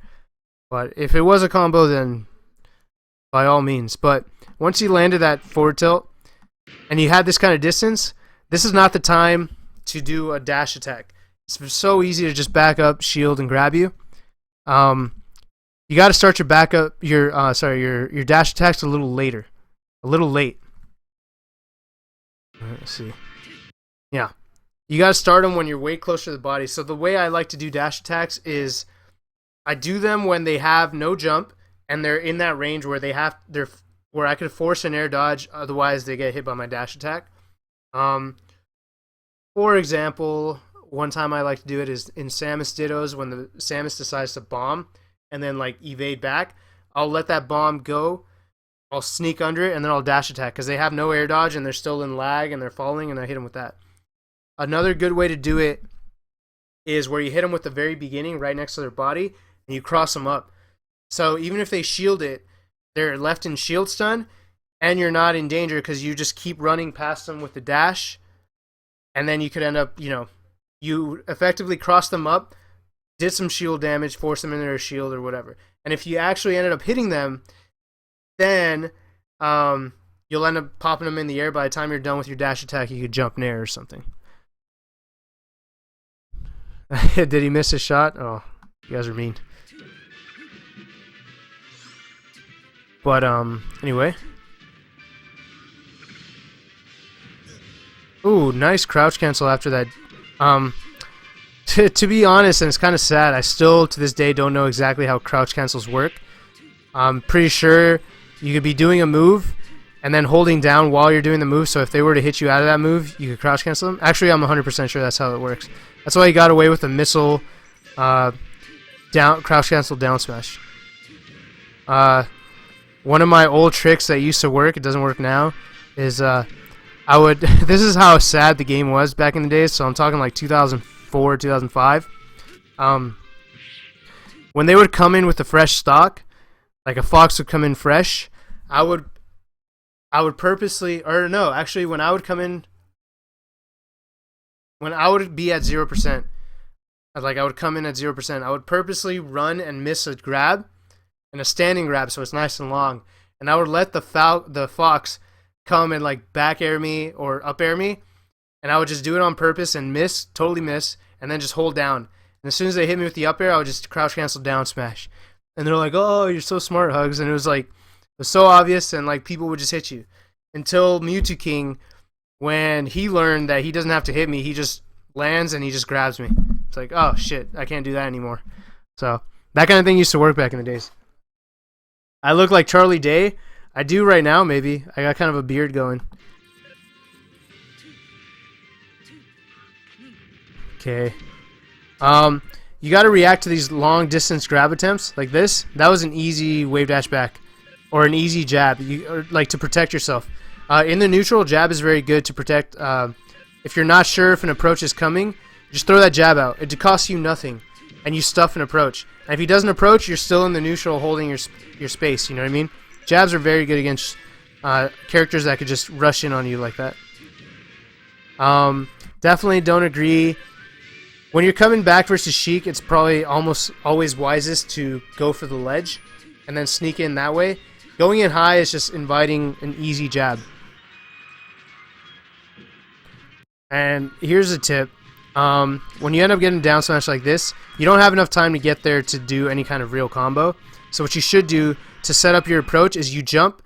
But if it was a combo, then by all means. But once you landed that forward tilt and you had this kind of distance, this is not the time to do a dash attack. It's so easy to just back up, shield, and grab you. You got to start your backup, your dash attacks a little later, a little late. Let's see. Yeah, you got to start them when you're way closer to the body. So the way I like to do dash attacks is I do them when they have no jump and they're in that range where where I could force an air dodge. Otherwise, they get hit by my dash attack. For example, one time I like to do it is in Samus Dittos when the Samus decides to bomb and then evade back. I'll let that bomb go. I'll sneak under it and then I'll dash attack because they have no air dodge and they're still in lag and they're falling and I hit them with that. Another good way to do it is where you hit them with the very beginning right next to their body and you cross them up. So even if they shield it, they're left in shield stun and you're not in danger because you just keep running past them with the dash and then you could end up, you effectively cross them up, did some shield damage, force them into their shield or whatever. And if you actually ended up hitting them, then you'll end up popping them in the air. By the time you're done with your dash attack, you could jump in air or something. Did he miss his shot? Oh, you guys are mean. But anyway. Ooh, nice crouch cancel after that. To be honest, and it's kind of sad, I still to this day don't know exactly how crouch cancels work. I'm pretty sure you could be doing a move and then holding down while you're doing the move. So if they were to hit you out of that move, you could crouch cancel them. Actually, I'm 100% sure that's how it works. That's why he got away with the missile crouch cancel down smash. One of my old tricks that used to work, it doesn't work now, is I would this is how sad the game was back in the days, so I'm talking like 2004, 2005. When they would come in with a fresh stock, like a Fox would come in fresh, I would purposely, or no, actually when I would come in, when I would be at 0%, like I would come in at 0%, I would purposely run and miss a grab, and a standing grab, so it's nice and long, and I would let the Fox come and like back air me or up air me, and I would just do it on purpose and miss, totally miss, and then just hold down. And as soon as they hit me with the up air, I would just crouch cancel down smash. And they're like, "Oh, you're so smart, Hugs," and it was so obvious, and like people would just hit you. Until Mewtwo King, when he learned that he doesn't have to hit me, he just lands and he just grabs me. It's like, oh shit, I can't do that anymore. So that kind of thing used to work back in the days. I look like Charlie Day. I do right now, maybe. I got kind of a beard going. Okay. You got to react to these long distance grab attempts like this. That was an easy wave dash back, or an easy jab. Or like to protect yourself. In the neutral, jab is very good to protect. If you're not sure if an approach is coming, just throw that jab out. It costs you nothing, and you stuff an approach. And if he doesn't approach, you're still in the neutral, holding your space. You know what I mean? Jabs are very good against characters that could just rush in on you like that. Definitely don't agree. When you're coming back versus Sheik, it's probably almost always wisest to go for the ledge and then sneak in that way. Going in high is just inviting an easy jab. And here's a tip. When you end up getting down smash like this, you don't have enough time to get there to do any kind of real combo. So what you should do to set up your approach is you jump,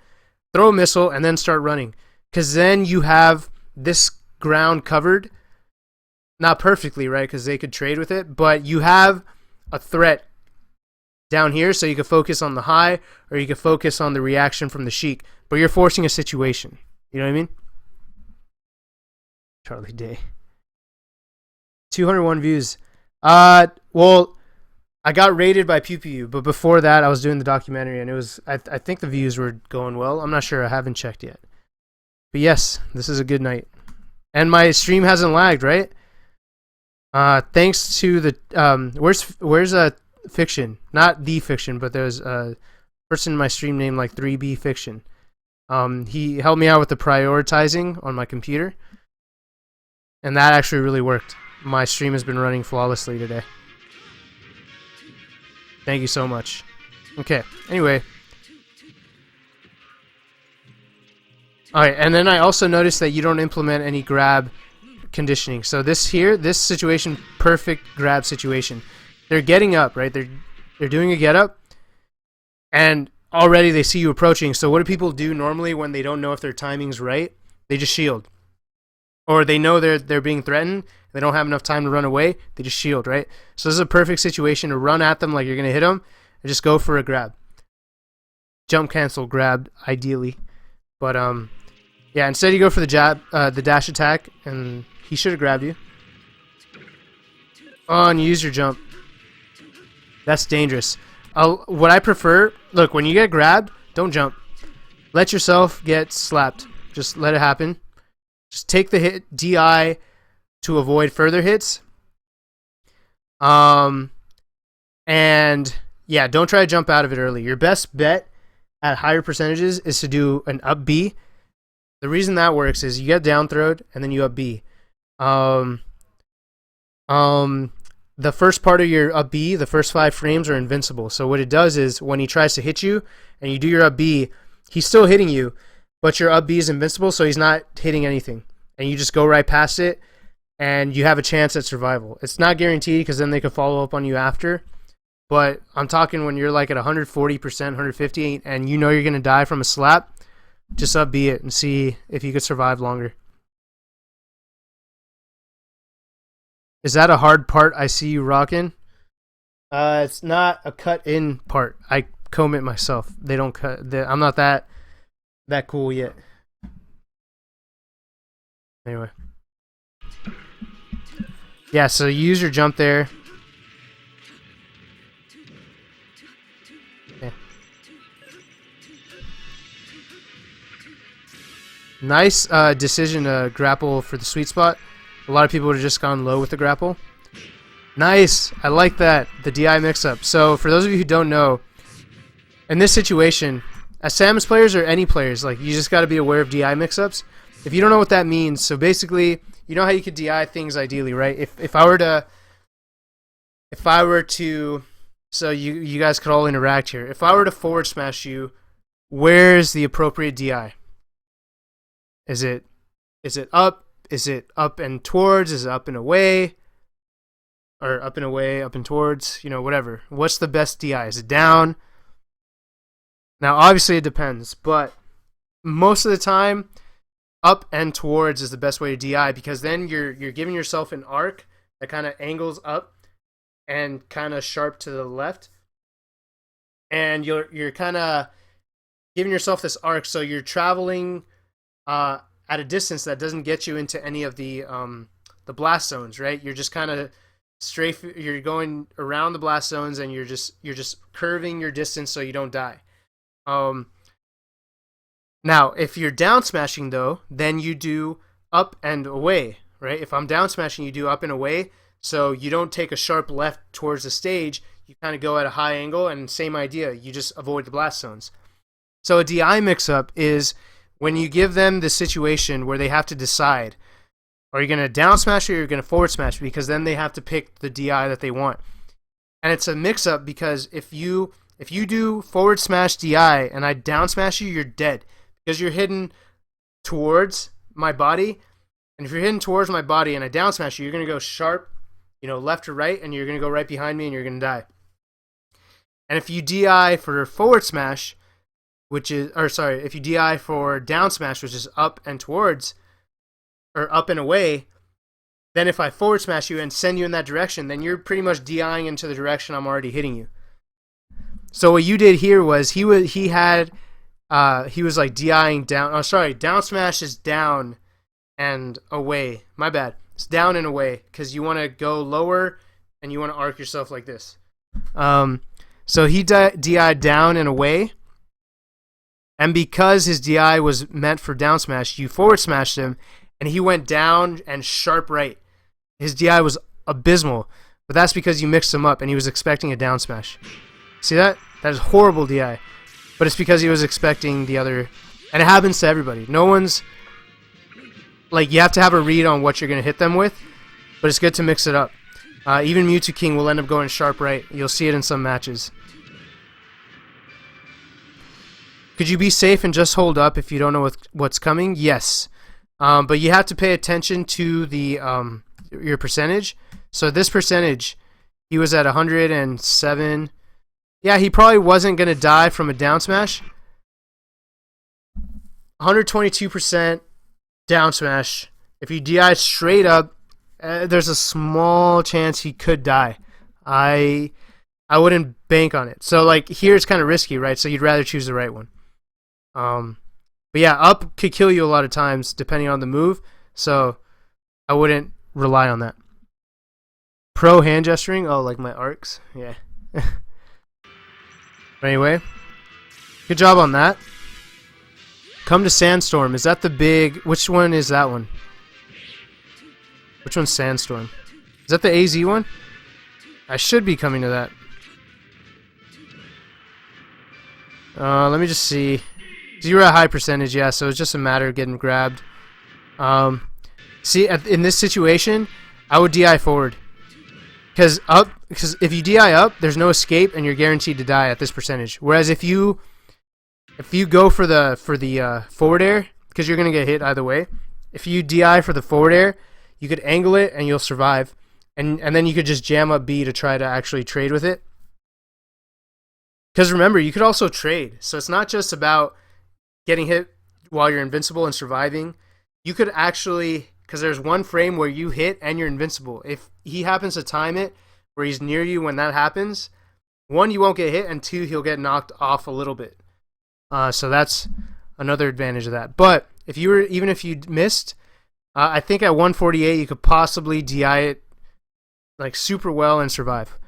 throw a missile, and then start running. Because then you have this ground covered. Not perfectly, right? Because they could trade with it. But you have a threat down here, so you can focus on the high, or you can focus on the reaction from the Sheik. But you're forcing a situation. You know what I mean? Charlie Day. 201 views. Well, I got rated by Pew Pew, but before that, I was doing the documentary, and it was. I think the views were going well. I'm not sure. I haven't checked yet. But yes, this is a good night, and my stream hasn't lagged, right? Thanks to the where's Fiction? Not the Fiction, but there's a person in my stream named like 3B Fiction. He helped me out with the prioritizing on my computer, and that actually really worked. My stream has been running flawlessly today. Thank you so much. Okay, anyway. Alright, and then I also noticed that you don't implement any grab conditioning. So this situation, perfect grab situation. They're getting up, right? They're doing a get up, and already they see you approaching. So what do people do normally when they don't know if their timing's right? They just shield. Or they know they're being threatened, they don't have enough time to run away, they just shield, right? So this is a perfect situation to run at them like you're going to hit them, and just go for a grab. Jump cancel grab, ideally. But, yeah, instead you go for the jab, the dash attack, and he should have grabbed you. Oh, and you use your jump. That's dangerous. What I prefer, look, when you get grabbed, don't jump. Let yourself get slapped. Just let it happen. Just take the hit, DI, to avoid further hits. And yeah, don't try to jump out of it early. Your best bet at higher percentages is to do an up B. The reason that works is you get down throwed and then you up B. The first part of your up B, the first 5 frames are invincible. So what it does is when he tries to hit you and you do your up B, he's still hitting you, but your up B is invincible, so he's not hitting anything. And you just go right past it, and you have a chance at survival. It's not guaranteed because then they can follow up on you after. But I'm talking when you're like at 140%, 150%, and you know you're going to die from a slap, just up B it and see if you could survive longer. Is that a hard part I see you rocking? It's not a cut-in part. I comb it myself. They don't cut. I'm not that that cool yet. Anyway. Yeah, so you use your jump there. Okay. Nice decision to grapple for the sweet spot. A lot of people would have just gone low with the grapple. Nice. I like that. The DI mix-up. So for those of you who don't know, in this situation, as Samus players or any players, like you just got to be aware of DI mix-ups. If you don't know what that means, so basically, you know how you could DI things ideally, right? If I were to, so you guys could all interact here. If I were to forward smash you, where's the appropriate DI? Is it up? Is it up and towards? Is it up and away? Or up and away, up and towards? You know, whatever. What's the best DI? Is it down? Now, obviously, it depends, but most of the time, up and towards is the best way to DI because then you're giving yourself an arc that kind of angles up and kind of sharp to the left, and you're kind of giving yourself this arc, so you're traveling at a distance that doesn't get you into any of the blast zones, right? You're just kind of you're going around the blast zones, and you're just curving your distance so you don't die. Now, if you're down smashing though, then you do up and away, right? If I'm down smashing, you do up and away, so you don't take a sharp left towards the stage. You kind of go at a high angle, and same idea. You just avoid the blast zones. So a DI mix-up is when you give them the situation where they have to decide, are you going to down smash or you're going to forward smash? Because then they have to pick the DI that they want. And it's a mix-up because if you do forward smash DI and I down smash you, you're dead. Because you're hidden towards my body. And if you're hidden towards my body and I down smash you, you're going to go sharp, left or right, and you're going to go right behind me and you're going to die. And if you DI for forward smash, if you DI for down smash, which is up and towards, or up and away, then if I forward smash you and send you in that direction, then you're pretty much DIing into the direction I'm already hitting you. So what you did here was he was like DIing down. Oh, sorry, down smash is down and away. My bad. It's down and away because you want to go lower and you want to arc yourself like this. So he DI'd down and away, and because his DI was meant for down smash, you forward smashed him, and he went down and sharp right. His DI was abysmal, but that's because you mixed him up and he was expecting a down smash. See that? That is horrible DI. But it's because he was expecting the other, and it happens to everybody. No one's, like, you have to have a read on what you're going to hit them with, but it's good to mix it up. Even Mewtwo King will end up going sharp right. You'll see it in some matches. Could you be safe and just hold up if you don't know what's coming? Yes. But you have to pay attention to the your percentage. So this percentage, he was at 107. Yeah, he probably wasn't going to die from a down smash. 122% down smash. If you DI straight up, there's a small chance he could die. I wouldn't bank on it. So like here it's kind of risky, right? So you'd rather choose the right one. But yeah, up could kill you a lot of times depending on the move. So I wouldn't rely on that. Pro hand gesturing. Oh, like my arcs. Yeah. Anyway, good job on that. Come to Sandstorm. Is that the big... Which one is that one? Which one's Sandstorm? Is that the AZ one? I should be coming to that. Let me just see. 0 at high percentage, yeah, so it's just a matter of getting grabbed. See, in this situation, I would DI forward. Because if you DI up, there's no escape, and you're guaranteed to die at this percentage. Whereas if you go for the forward air, because you're gonna get hit either way, if you DI for the forward air, you could angle it and you'll survive, and then you could just jam up B to try to actually trade with it. Because remember, you could also trade, so it's not just about getting hit while you're invincible and surviving. You could actually, because there's one frame where you hit and you're invincible. If he happens to time it where he's near you when that happens, 1, you won't get hit, and 2, he'll get knocked off a little bit. So that's another advantage of that. But if you were, even if you missed, I think at 148 you could possibly DI it like super well and survive.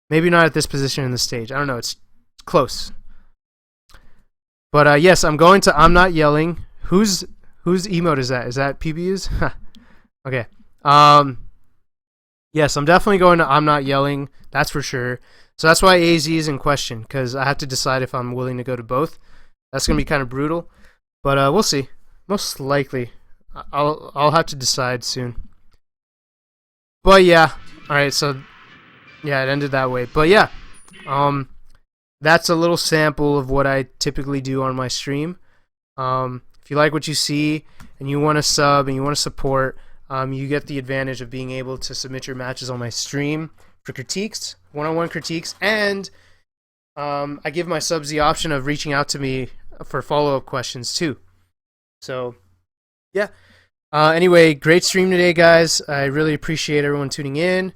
Maybe not at this position in the stage. I don't know. It's close. But yes, I'm going to I'm Not Yelling. Whose emote is that? Is that PBU's? Okay. Yes, I'm definitely going to I'm Not Yelling. That's for sure. So that's why AZ is in question, because I have to decide if I'm willing to go to both. That's going to be kind of brutal. But we'll see. Most likely. I'll have to decide soon. But yeah. Alright, so yeah, it ended that way. But yeah. That's a little sample of what I typically do on my stream. If you like what you see and you want to sub and you want to support, you get the advantage of being able to submit your matches on my stream for critiques, one-on-one critiques, and I give my subs the option of reaching out to me for follow-up questions too. So, yeah. Anyway, great stream today, guys. I really appreciate everyone tuning in.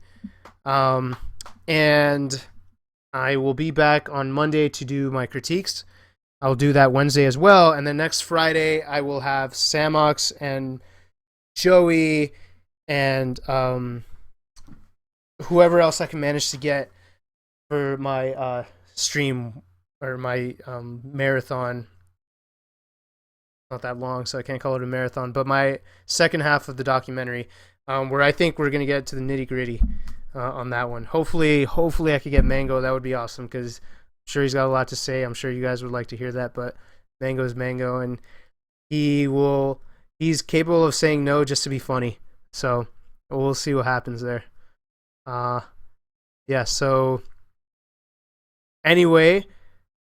And I will be back on Monday to do my critiques. I'll do that Wednesday as well. And then next Friday, I will have Samox and Joey and whoever else I can manage to get for my stream or my marathon. Not that long, so I can't call it a marathon, but my second half of the documentary, where I think we're going to get to the nitty-gritty on that one. Hopefully I could get Mango. That would be awesome, because I'm sure he's got a lot to say. I'm sure you guys would like to hear that, but Mango's Mango, and he's capable of saying no just to be funny. So we'll see what happens there. Yeah, so anyway,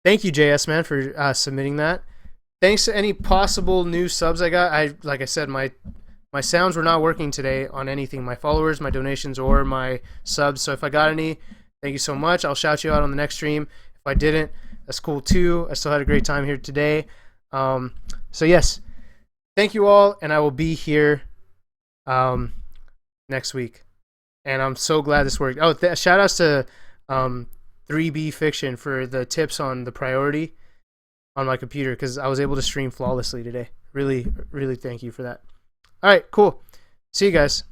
thank you, JS man, for submitting that. Thanks to any possible new subs I got. Like I said, my sounds were not working today on anything, my followers, my donations, or my subs. So if I got any, thank you so much. I'll shout you out on the next stream. If I didn't, that's cool too. I still had a great time here today. So yes, thank you all, and I will be here next week. And I'm so glad this worked. Oh, shout outs to 3B Fiction for the tips on the priority on my computer, because I was able to stream flawlessly today. Really, really thank you for that. All right, cool. See you guys.